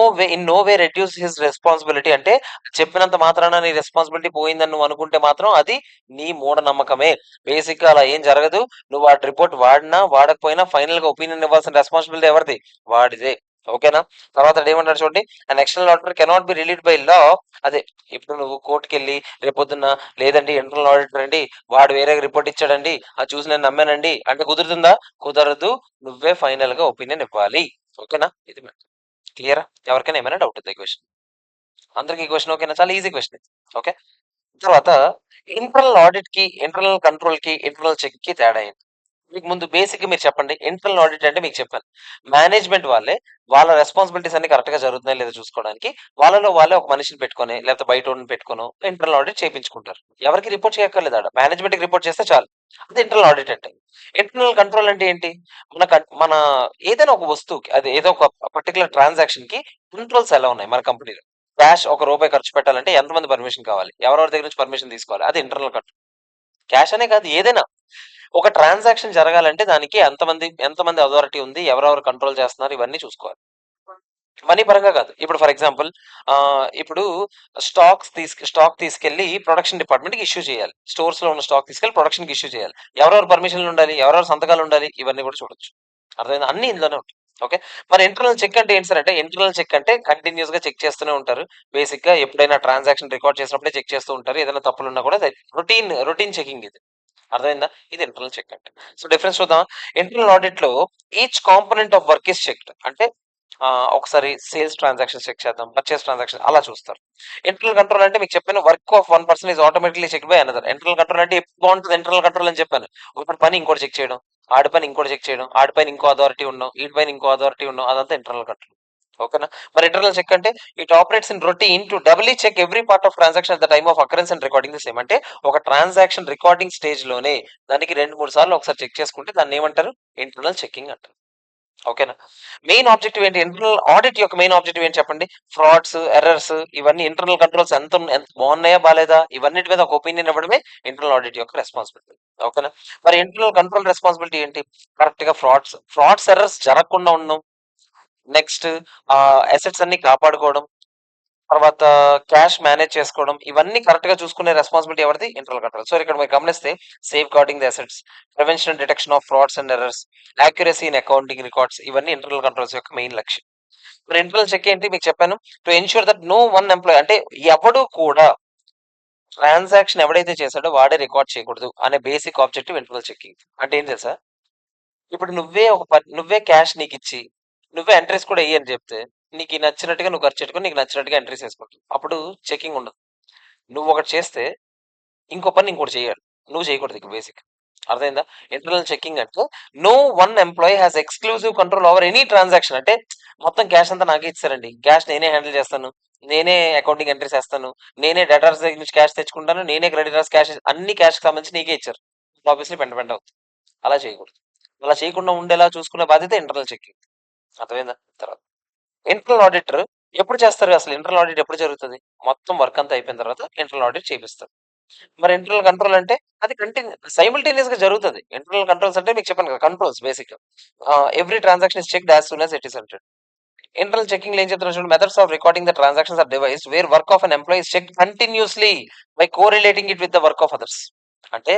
way reduce his responsibility అంటే చెప్పినంత మాత్రాన నీ రెస్పాన్సిబిలిటీ పోయిందని నువ్వు అనుకుంటే మాత్రం అది నీ మూఢనమ్మకమే. బేసిక్‌గా అలా ఏం జరగదు. నువ్వు వాడి రిపోర్ట్ వాడినా, వాడకపోయినా ఫైనల్‌గా ఒపీనియన్ ఇవ్వాల్సిన రెస్పాన్సిబిలిటీ ఎవరిది? వాడిదే. ఓకేనా? తర్వాత ఏమంటాడు చూడండి. An external auditor cannot be relieved by law అదే ఇప్పుడు నువ్వు కోర్ట్‌కెళ్ళి రేపొద్దున్న లేదండి ఇంటర్నల్ ఆడిటర్ అండి వాడు వేరే రిపోర్ట్ ఇచ్చాడండి. అది చూసి నేను నమ్మానండి అంటే కుదురుతుందా? కుదరదు. నువ్వే ఫైనల్‌గా ఒపీనియన్ ఇవ్వాలి. ఓకేనా? ఇది మ్యాటర్. క్లియరా? ఎవరికైనా ఏమైనా డౌట్ ఉందా ఈ క్వెషన్? అందరికి ఈ క్వెషన్ ఓకేనా? చాలా ఈజీ క్వెషన్ ఇది. ఓకే. తర్వాత ఇంటర్నల్ ఆడిట్‌కి, ఇంటర్నల్ కంట్రోల్‌కి, ఇంటర్నల్ చెక్‌కి తేడా ఏంటి? మీకు ముందు బేసిక్‌గా మీరు చెప్పండి. ఇంటర్నల్ ఆడిట్ అంటే మీకు చెప్పాను. మేనేజ్‌మెంట్ వాళ్ళే వాళ్ళ రెస్పాన్సిబిలిటీస్ అన్ని కరెక్ట్‌గా జరుగుతున్నాయో లేదో చూసుకోవడానికి వాళ్ళలో వాళ్ళే ఒక మనిషిని పెట్టుకొని లేకపోతే బయటోడిని పెట్టుకొనో ఇంటర్నల్ ఆడిట్ చేపించుకుంటారు. ఎవరికీ రిపోర్ట్ చేయక్కర్లేదు ఆడ. మేనేజ్‌మెంట్‌కి రిపోర్ట్ చేస్తే చాలు. అది ఇంటర్నల్ ఆడిట్ అంటే. ఇంటర్నల్ కంట్రోల్ అంటే ఏంటి? మన ఏదైనా ఒక వస్తువుకి అది ఏదో ఒక పర్టిక్యులర్ ట్రాన్సాక్షన్‌కి కంట్రోల్స్ ఎలా ఉన్నాయి మన కంపెనీలో? క్యాష్ ఒక రూపాయి ఖర్చు పెట్టాలంటే ఎంతమంది పర్మిషన్ కావాలి? ఎవరెవరి దగ్గర నుంచి పర్మిషన్ తీసుకోవాలి? అది ఇంటర్నల్ కంట్రోల్. క్యాష్ అనే కాదు ఏదైనా. ఒక ట్రాన్సాక్షన్ జరగాలంటే దానికి ఎంతమంది అథారిటీ ఉంది? ఎవరెవరు కంట్రోల్ చేస్తున్నారు? ఇవన్నీ చూసుకోవాలి. మనీ పరంగా కాదు. ఇప్పుడు ఫర్ ఎగ్జాంపుల్ ఇప్పుడు స్టాక్ తీసుకెళ్ళి ప్రొడక్షన్ డిపార్ట్‌మెంట్‌కి ఇష్యూ చేయాలి. స్టోర్స్‌లో ఉన్న స్టాక్ తీసుకెళ్ళి ప్రొడక్షన్‌కి ఇష్యూ చేయాలి. ఎవరెవరి పర్మిషన్‌లు ఉండాలి? ఎవరెవరి సంతకాలు ఉండాలి? ఇవన్నీ కూడా చూడొచ్చు. అర్థమైందా? అన్నీ ఇందులోనే ఉంటాయి. ఓకే. మరి ఇంటర్నల్ చెక్ అంటే ఏంటి సార్ అంటే ఇంటర్నల్ చెక్ అంటే కంటిన్యూయస్‌గా చెక్ చేస్తూనే ఉంటారు. బేసిక్‌గా ఎప్పుడైనా ట్రాన్సాక్షన్ రికార్డ్ చేసినప్పుడే చెక్ చేస్తూ ఉంటారు. ఏదైనా తప్పులున్నా కూడా రొటీన్ చెకింగ్ ఇది. అర్థమైందా? ఇది ఇంటర్నల్ చెక్ అంటే. సో, డిఫరెన్స్ చూద్దామా? ఇంటర్నల్ ఆడిట్‌లో each component of work is checked. అంటే ఒకసారి సేల్స్ ట్రాన్సాక్షన్స్ చెక్ చేద్దాం. పర్చేస్ ట్రాన్సాక్షన్ అలా చూస్తారు. ఇంటర్నల్ కంట్రోల్ అంటే మీకు చెప్పాను work of one person is automatically checked by another. Internal control అంటే ఎప్పుడు బావుంటది ఇంటర్నల్ కంట్రోల్ అని చెప్పాను. ఒకటి పని ఇంకోటి చెక్ చేయడం. ఆడి పైన ఇంకోటి చెక్ చేయడం, ఆడి పైన ఇంకో అథారిటీ ఉండడం, వీటి పైన ఇంకో అథారిటీ ఉండడం, అదంతా ఇంటర్నల్ కంట్రోల్. ఓకేనా? మరి ఇంటర్నల్ చెక్ అంటే it operates in routine to doubly check every part of transaction at the time of occurrence and recording the same. అంటే ఒక ట్రాన్సాక్షన్ రికార్డింగ్ స్టేజ్ లోనే దానికి 2-3 సార్లు ఒకసారి చెక్ చేసుకుంటే దాన్ని ఏమంటారు? ఇంటర్నల్ చెకింగ్ అంటారు. ఓకేనా? మెయిన్ ఆబ్జెక్టివ్ ఏంటి? ఇంటర్నల్ ఆడిట్ యొక్క మెయిన్ ఆబ్జెక్టివ్ ఏంటి చెప్పండి? ఫ్రాడ్స్, ఎర్రర్స్ ఇవన్నీ ఇంటర్నల్ కంట్రోల్స్ ఎంత బాగున్నాయా బాలేదా ఇవన్నిటి మీద ఒక ఒపీనియన్ ఇవ్వడమే ఇంటర్నల్ ఆడిట్ యొక్క రెస్పాన్సిబిలిటీ. ఓకేనా? మరి ఇంటర్నల్ కంట్రోల్ రెస్పాన్సిబిలిటీ ఏంటి? కరెక్ట్ గా ఫ్రాడ్స్ ఎర్రర్స్ జరగకుండా ఉండడం, నెక్స్ట్ అసెట్స్ అన్ని కాపాడుకోవడం, తర్వాత క్యాష్ మేనేజ్ చేసుకోవడం, ఇవన్నీ కరెక్ట్ గా చూసుకునే రెస్పాన్సిబిలిటీ ఎవరిది? Internal control. సో ఇక్కడ మీరు గమనిస్తే safeguarding the assets, prevention and detection of frauds and errors, accuracy in accounting records, ఇవన్నీ ఇంటర్నల్ కంట్రోల్స్ యొక్క మెయిన్ లక్ష్యం. మరి ఇంటర్నల్ చెక్ ఏంటి మీకు చెప్పాను? To ensure that no one employee, అంటే ఎవడు కూడా ట్రాన్సాక్షన్ ఎవడైతే చేశాడో వాడే రికార్డ్ చేయకూడదు అనే బేసిక్ ఆబ్జెక్టివ్ ఇంటర్నల్ చెకింగ్. అంటే ఏం తెలుసా? ఇప్పుడు నువ్వే క్యాష్ నీకు ఇచ్చి నువ్వే ఎంట్రీస్ కూడా వెయ్యి అని చెప్తే నీకు నచ్చినట్టుగా నువ్వు ఖర్చు పెట్టుకొని నీకు నచ్చినట్టుగా ఎంట్రీస్ వేసుకుంటావు. అప్పుడు చెకింగ్ ఉండదు. నువ్వు ఒకటి చేస్తే ఇంకో పని ఇంకోటి చేయాలి. నువ్వు చేయకూడదు ఇక బేసిక్. అర్థమైందా? ఇంటర్నల్ చెకింగ్ అంటే no one employee has exclusive control over any transaction. అంటే మొత్తం క్యాష్ అంతా నాకే ఇచ్చారండి, క్యాష్ నేనే హ్యాండిల్ చేస్తాను, నేనే అకౌంటింగ్ ఎంట్రీస్ వేస్తాను, నేనే డెటార్స్ దగ్గర నుంచి క్యాష్ తెచ్చుకుంటాను, నేనే క్రెడిటర్స్ క్యాష్, అన్ని క్యాష్ సంబంధించి నీకే ఇచ్చారు. ఆబ్వియస్లీ పెంట అవుతుంది. అలా చేయకూడదు. అలా చేయకుండా ఉండేలా చూసుకునే బాధ్యత ఇంటర్నల్ చెకింగ్. అర్థమైందా? తర్వాత ఇంటర్నల్ ఆడిటర్ ఎప్పుడు చేస్తారు? అసలు ఇంటర్నల్ ఆడిట్ ఎప్పుడు జరుగుతుంది? మొత్తం వర్క్ అంతా అయిపోయిన తర్వాత ఇంటర్నల్ ఆడిట్ చేపిస్తారు. మరి ఇంటర్నల్ కంట్రోల్ అంటే అది సైమల్టేనియస్ గా జరుగుతుంది. ఇంటర్నల్ కంట్రోల్స్ అంటే మీకు చెప్పాను కదా, controls basic. Every transaction is checked as soon as it is entered. Internal checking ఏం చెప్తున్నారు చూడండి? Methods of recording the transactions are devised where work of an employee is checked continuously by correlating it with the work of others. అంటే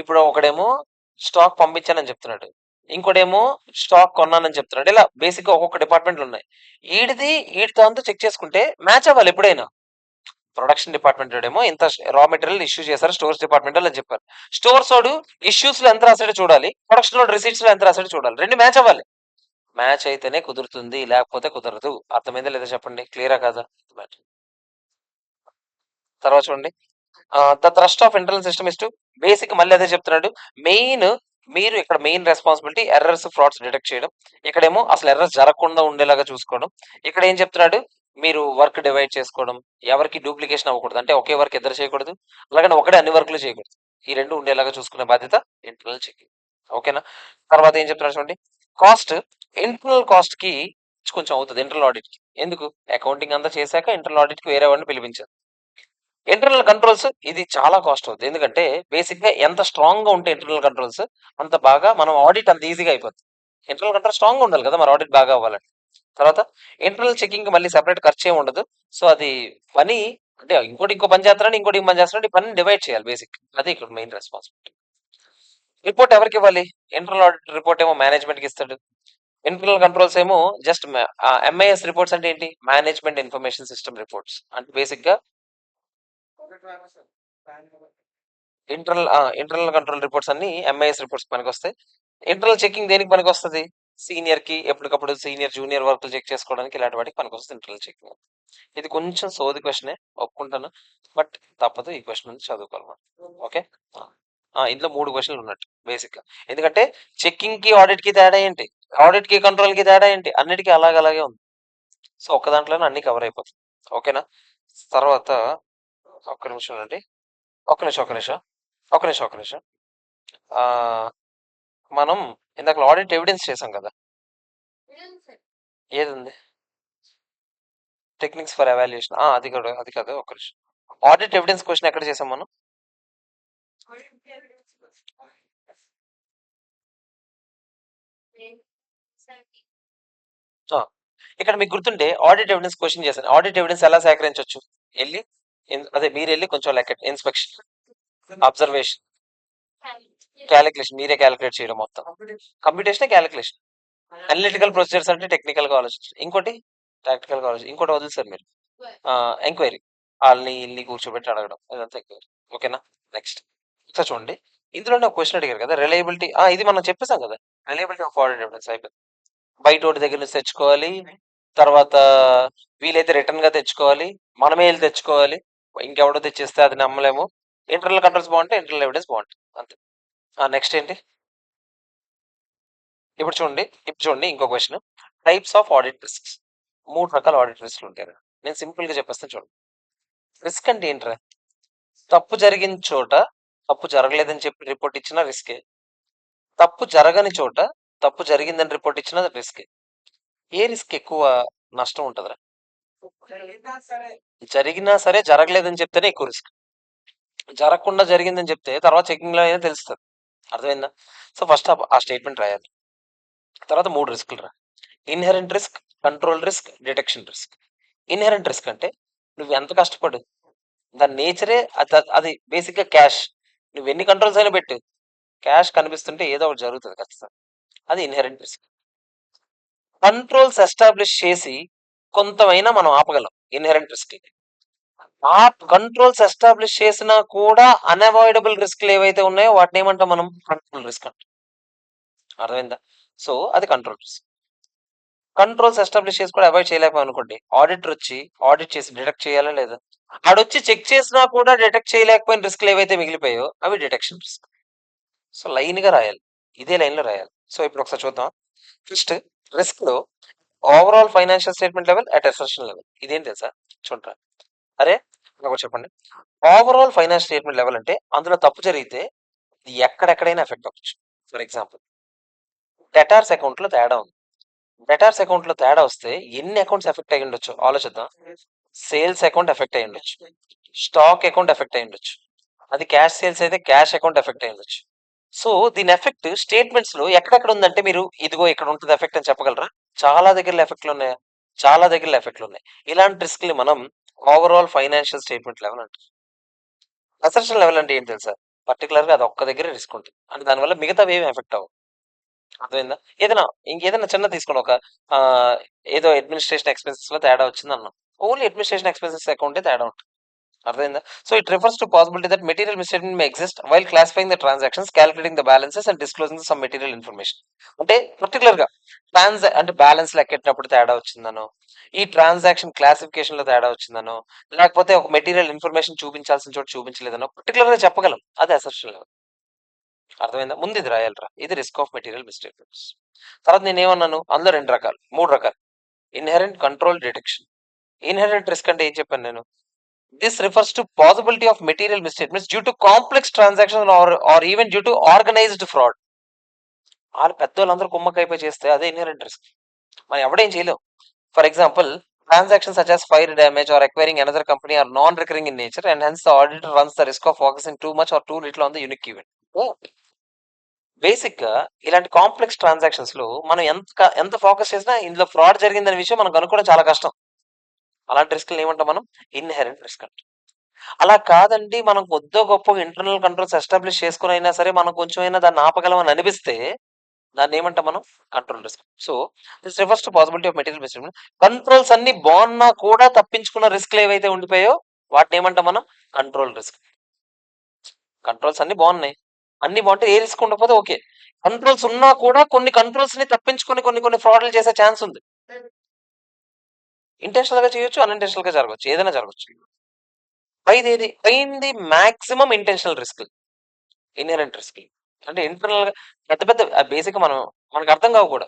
ఇప్పుడు ఒకడేమో స్టాక్ పంపించానని చెప్తున్నాడు, ఇంకోటేమో స్టాక్ కొన్నానని చెప్తున్నాడు. ఇలా బేసిక్ గా ఒక్కొక్క డిపార్ట్మెంట్లు ఉన్నాయి. వీటితో అంతా చెక్ చేసుకుంటే మ్యాచ్ అవ్వాలి ఎప్పుడైనా. ప్రొడక్షన్ డిపార్ట్మెంట్ ఏమో ఇంత రా మెటీరియల్ ఇష్యూ చేశారు, స్టోర్స్ డిపార్ట్మెంట్ అని చెప్పారు. స్టోర్స్ వాడు ఇష్యూస్ లో ఎంత రాసాడో చూడాలి, ప్రొడక్షన్ లో రిసీట్స్ లో ఎంత రాసాడో చూడాలి. రెండు మ్యాచ్ అవ్వాలి. మ్యాచ్ అయితేనే కుదురుతుంది, లేకపోతే కుదరదు. అర్థమైందా లేదా చెప్పండి? క్లియరా కాదా? తర్వాత చూడండి, the thrust of internal system is to basic, మళ్ళీ అదే చెప్తున్నాడు. మెయిన్ మీరు ఇక్కడ main responsibility errors, frauds detect చేయడం. ఇక్కడేమో అసలు ఎర్రర్స్ జరగకుండా ఉండేలాగా చూసుకోవడం. ఇక్కడ ఏం చెప్తున్నాడు? మీరు వర్క్ డివైడ్ చేసుకోవడం, ఎవరికి డూప్లికేషన్ అవ్వకూడదు, అంటే ఒకే వర్క్ ఇద్దరు చేయకూడదు, అలాగని ఒకటే అన్ని వర్క్లు చేయకూడదు. ఈ రెండు ఉండేలాగా చూసుకునే బాధ్యత ఇంటర్నల్ చెకింగ్. ఓకేనా? తర్వాత ఏం చెప్తున్నాడు చూడండి, కాస్ట్. ఇంటర్నల్ కాస్ట్ కి కొంచెం అవుతుంది ఇంటర్నల్ ఆడిట్ కి. ఎందుకు? అకౌంటింగ్ అంతా చేశాక ఇంటర్నల్ ఆడిట్ కి వేరే వాడిని పిలిపించారు. ఇంటర్నల్ కంట్రోల్స్ ఇది చాలా కాస్ట్ అవుతుంది. ఎందుకంటే బేసిక్ గా ఎంత స్ట్రాంగ్ గా ఉంటే ఇంటర్నల్ కంట్రోల్స్ అంత బాగా మనం ఆడిట్ అంత ఈజీగా అయిపోతుంది. ఇంటర్నల్ కంట్రోల్ స్ట్రాంగ్ గా ఉండాలి కదా మరి ఆడిట్ బాగా అవ్వాలంటే. తర్వాత ఇంటర్నల్ చెకింగ్ మళ్ళీ సెపరేట్ ఖర్చు ఏమి ఉండదు. సో అది పని, అంటే ఇంకో పని చేస్తున్నాడు, ఇంకోటి పని చేస్తున్నాడు, ఈ పని డివైడ్ చేయాలి బేసిక్. అదే ఇక్కడ మెయిన్ రెస్పాన్సిబిలిటీ. రిపోర్ట్ ఎవరికి ఇవ్వాలి? ఇంటర్నల్ ఆడిట్ రిపోర్ట్ ఏమో మేనేజ్మెంట్ కి ఇస్తాడు. ఇంటర్నల్ కంట్రోల్స్ ఏమో జస్ట్ ఎంఐఎస్ రిపోర్ట్స్ అంటే ఏంటి? Management information system reports. అంటే బేసిక్ గా ఇంటర్నల్ కంట్రోల్ రిపోర్ట్స్ అన్ని ఎంఐఎస్ రిపోర్ట్స్ పనికి వస్తాయి. ఇంటర్నల్ చెకింగ్ దేనికి పనికి వస్తుంది? సీనియర్ కి ఎప్పటికప్పుడు సీనియర్ జూనియర్ వర్క్లు చెక్ చేసుకోవడానికి, ఇలాంటి వాటికి పనికి వస్తుంది ఇంటర్నల్ చెకింగ్. ఇది కొంచెం సోది క్వశ్చనే, ఒప్పుకుంటాను, బట్ తప్పదు, ఈ క్వశ్చన్ నుంచి చదువుకోవాలి మనం. ఓకే, ఇందులో 3 క్వశ్చన్లు ఉన్నట్టు బేసిక్ గా. ఎందుకంటే చెకింగ్ కి ఆడిట్ కి తేడా ఏంటి, ఆడిట్ కి కంట్రోల్ కి తేడా ఏంటి, అన్నిటికీ అలాగే ఉంది. సో ఒక్క దాంట్లోనే అన్ని కవర్ అయిపోతుంది. ఓకేనా? తర్వాత ఒక్క నిమిషం అండి, ఒక్క నిమిషం ఒక్క నిమిషం ఒక్క నిమిషం ఒక్క నిమిషం. ఆ, మనం ఇందాక ఆడిట్ ఎవిడెన్స్ చేసాం కదా, ఏది ఉంది? టెక్నిక్స్ ఫర్ ఎవాల్యుయేషన్, అది కాదు, ఒక్క నిమిషం. ఆడిట్ ఎవిడెన్స్ క్వశ్చన్ ఎక్కడ చేసాం మనం? ఆ, ఇక్కడ మీకు గుర్తుంటే ఆడిట్ ఎవిడెన్స్ క్వశ్చన్ చేశాను. ఆడిట్ ఎవిడెన్స్ ఎలా సేకరించవచ్చు? వెళ్ళి అదే మీరు వెళ్ళి కొంచెం లెక్క, ఇన్స్పెక్షన్, అబ్జర్వేషన్, క్యాలిక్యులేషన్, మీరే క్యాలిక్యులేట్ చేయడం మొత్తం. కంప్యూటేషన్, క్యాలిక్యులేషన్, అనలిటికల్ ప్రొసీజర్స్ అంటే టెక్నికల్ గా ఆలోచించడం, ఇంకోటి ప్రాక్టికల్ గా ఆలోచించడం, ఇంకోటి వదిలి సార్ మీరు ఎంక్వైరీ, వాళ్ళని ఇల్ని కూర్చోబెట్టి అడగడం, ఇదంతా ఎంక్వైరీ. ఓకేనా? నెక్స్ట్ సార్ చూడండి, ఇందులోనే ఒక క్వశ్చన్ అడిగారు కదా, రిలయబిలిటీ. ఇది మనం చెప్పేసాం కదా, రిలయబిలిటీ ఆఫ్ ఆడిట్ ఎవిడెన్స్ అయిపోయింది. బయట ఒకటి దగ్గర నుంచి తెచ్చుకోవాలి, తర్వాత వీలైతే రిటర్న్ గా తెచ్చుకోవాలి, మనమే వెళ్ళి తెచ్చుకోవాలి, ఇంకెవడో తెచ్చిస్తే అది నమ్మలేము. ఇంటర్నల్ కంట్రోల్స్ బాగుంటే ఇంటర్నల్ ఎవిడెన్స్ బాగుంటుంది, అంతే. నెక్స్ట్ ఏంటి? ఇప్పుడు చూడండి ఇంకో question. Types of audit risks. 3 రకాల ఆడిట్ రిస్క్లు ఉంటాయి. నేను సింపుల్ గా చెప్పేస్తాను చూడండి. రిస్క్ అంటే ఏంట్రా? తప్పు జరిగిన చోట తప్పు జరగలేదని చెప్పి రిపోర్ట్ ఇచ్చినా రిస్కే. తప్పు జరగని చోట తప్పు జరిగిందని రిపోర్ట్ ఇచ్చినా రిస్కే. ఏ రిస్క్ ఎక్కువ నష్టం ఉంటదిరా? జరిగినా సరే జరగలేదని చెప్తేనే ఎక్కువ రిస్క్. జరగకుండా జరిగిందని చెప్తే తర్వాత చెకింగ్ లో అయినా తెలుస్తుంది. అర్థమైందా? సో ఫస్ట్ ఆ స్టేట్మెంట్ రాయాలి. తర్వాత 3 రిస్క్లు రా. Inherent risk, control risk, detection risk. Inherent risk అంటే నువ్వు ఎంత కష్టపడు, దాని నేచరే అది బేసిక్ గా క్యాష్. నువ్వు ఎన్ని కంట్రోల్స్ అయినా పెట్టు, క్యాష్ కనిపిస్తుంటే ఏదో ఒకటి జరుగుతుంది ఖచ్చితంగా. అది ఇన్హెరెంట్ రిస్క్. కంట్రోల్స్ ఎస్టాబ్లిష్ చేసి కొంతమైనా మనం ఆపగలం ఇన్హెరెంట్ రిస్క్. ఆ కంట్రోల్స్ ఎస్టాబ్లిష్ చేసినా కూడా అన్అవాయిడబుల్ రిస్క్లు ఏవైతే ఉన్నాయో వాటిని ఏమంటాం మనం? కంట్రోల్ రిస్క్ అంటాం. అర్థమైందా? సో అది కంట్రోల్ రిస్క్. కంట్రోల్స్ ఎస్టాబ్లిష్ చేసి కూడా అవాయిడ్ చేయలేకపోయాం అనుకోండి, ఆడిటర్ వచ్చి ఆడిట్ చేసి డిటెక్ట్ చేయాలా లేదా? ఆడొచ్చి చెక్ చేసినా కూడా డిటెక్ట్ చేయలేకపోయిన రిస్క్లు ఏవైతే మిగిలిపోయాయో అవి డిటెక్షన్ రిస్క్. సో లైన్ గా రాయాలి, ఇదే లైన్ లో రాయాలి. సో ఇప్పుడు ఒకసారి చూద్దాం. ఫస్ట్ రిస్క్ లో overall financial statement level at assertion level. ఇదేం తెలుసా? చూడరా. అరే నాకు చెప్పండి. ఓవరాల్ ఫైనాన్స్ స్టేట్మెంట్ లెవెల్ అంటే అందులో తప్పు జరిగితే ఎక్కడెక్కడైనా ఎఫెక్ట్ అవ్వచ్చు. ఫర్ ఎగ్జాంపుల్ డెటార్స్ అకౌంట్ లో తేడా ఉంది. డెటార్స్ అకౌంట్ లో తేడా వస్తే ఎన్ని అకౌంట్స్ ఎఫెక్ట్ అయ్యి ఉండొచ్చు ఆలోచిద్దాం. సేల్స్ అకౌంట్ ఎఫెక్ట్ అయ్యి ఉండొచ్చు, స్టాక్ అకౌంట్ ఎఫెక్ట్ అయ్యి ఉండొచ్చు, అది క్యాష్ సేల్స్ అయితే క్యాష్ అకౌంట్ ఎఫెక్ట్ అయ్యి ఉండొచ్చు. సో దీని ఎఫెక్ట్ స్టేట్మెంట్స్ లో ఎక్కడెక్కడ ఉందంటే మీరు ఇదిగో ఇక్కడ ఉంటుంది ఎఫెక్ట్ అని చెప్పగలరా? చాలా దగ్గరలో ఎఫెక్ట్లు ఉన్నాయా? చాలా దగ్గరలో ఎఫెక్ట్లు ఉన్నాయి. ఇలాంటి రిస్క్ ని మనం ఓవరాల్ ఫైనాన్షియల్ స్టేట్మెంట్ లెవెల్ అంటారు. అసెషన్ లెవెల్ అంటే ఏం తెలుసా? పర్టికులర్ గా అది ఒక్క దగ్గర రిస్క్ ఉంటుంది అంటే దానివల్ల మిగతా ఏమి ఎఫెక్ట్ అవ్వవు. అర్థమైందా? ఇంకేదైనా చిన్న తీసుకోండి. ఒక ఆ, ఏదో అడ్మినిస్ట్రేషన్ ఎక్స్పెన్సెస్ లో తేడా వచ్చింది అన్నాం. ఓన్లీ అడ్మినిస్ట్రేషన్ ఎక్స్పెన్సెస్ అకౌంటే తేడా ఉంటుంది. అర్థమైందా? So it refers to possibility that material misstatement May exist while classifying the transactions, calculating the balances and disclosing some material information. అంటే పర్టికులర్ గా అంటే బ్యాలెన్స్ లెక్కెట్టినప్పుడు తేడా వచ్చిందనో, ఈ ట్రాన్సాక్షన్ క్లాసిఫికేషన్ లో తేడా వచ్చిందనో, లేకపోతే ఒక మెటీరియల్ ఇన్ఫర్మేషన్ చూపించాల్సిన చోట చూపించలేదనో పర్టికులర్ గా చెప్పగలం. అది అసెషన్ లెవెల్. అర్థమైందా? ముందు ఇది రాయాలరా. ఇది రిస్క్ ఆఫ్ మెటీరియల్ మిస్టేట్మెంట్స్. తర్వాత నేను ఏమన్నాను? అందులో 3 రకాలు. Inherent, control, detection. Inherent risk అంటే ఏం చెప్పాను నేను? This refers to possibility of material misstatements due to complex transaction or even due to organised fraud. వాళ్ళు పెద్దోళ్ళందరూ కుమ్మకైపోయి చేస్తే అదే ఇన్హెరెంట్ రిస్క్. మనం ఎవడేం చేయలేం. For example transactions such as fire damage or acquiring another company are non-recurring in nature and hence the auditor runs the risk of focusing too much or too little on the unique event. Basic గా ఇలాంటి కాంప్లెక్స్ ట్రాన్సాక్షన్స్ లో మనం ఎంత ఫోకస్ చేసినా ఇందులో ఫ్రాడ్ జరిగిందనే విషయం మనం కనుక్కోవడం చాలా కష్టం. అలాంటి రిస్క్ ఏమంటాం మనం? ఇన్హెరెంట్ రిస్క్ అంటాం. అలా కాదండి, మనం కొద్దో గొప్ప ఇంటర్నల్ కంట్రోల్స్ ఎస్టాబ్లిష్ చేసుకుని అయినా సరే మనం కొంచెం అయినా దాన్ని ఆపగలం అని అనిపిస్తే దాన్ని ఏమంటాం మనం? Control risk. So this refers to possibility of material misstatement. Controls అన్ని బాగున్నా కూడా తప్పించుకున్న రిస్క్లు ఏవైతే ఉండిపోయో వాటిని ఏమంటాం మనం? Control risk. కంట్రోల్స్ అన్ని బాగున్నాయి, అన్ని బాగుంటే ఏ రిస్క్ ఉండకపోతే ఓకే. కంట్రోల్స్ ఉన్నా కూడా కొన్ని కంట్రోల్స్ ని తప్పించుకొని కొన్ని ఫ్రాడ్లు చేసే ఛాన్స్ ఉంది. ఇంటెన్షనల్ గా చేయొచ్చు, అన్ఇంటెన్షనల్ గా జరగచ్చు, ఏదైనా జరగచ్చు. పైంది maximum intentional risk, inherent risk. అంటే ఇంటర్నల్ గా పెద్ద పెద్ద బేసిక్ మనకు అర్థం కావు కూడా.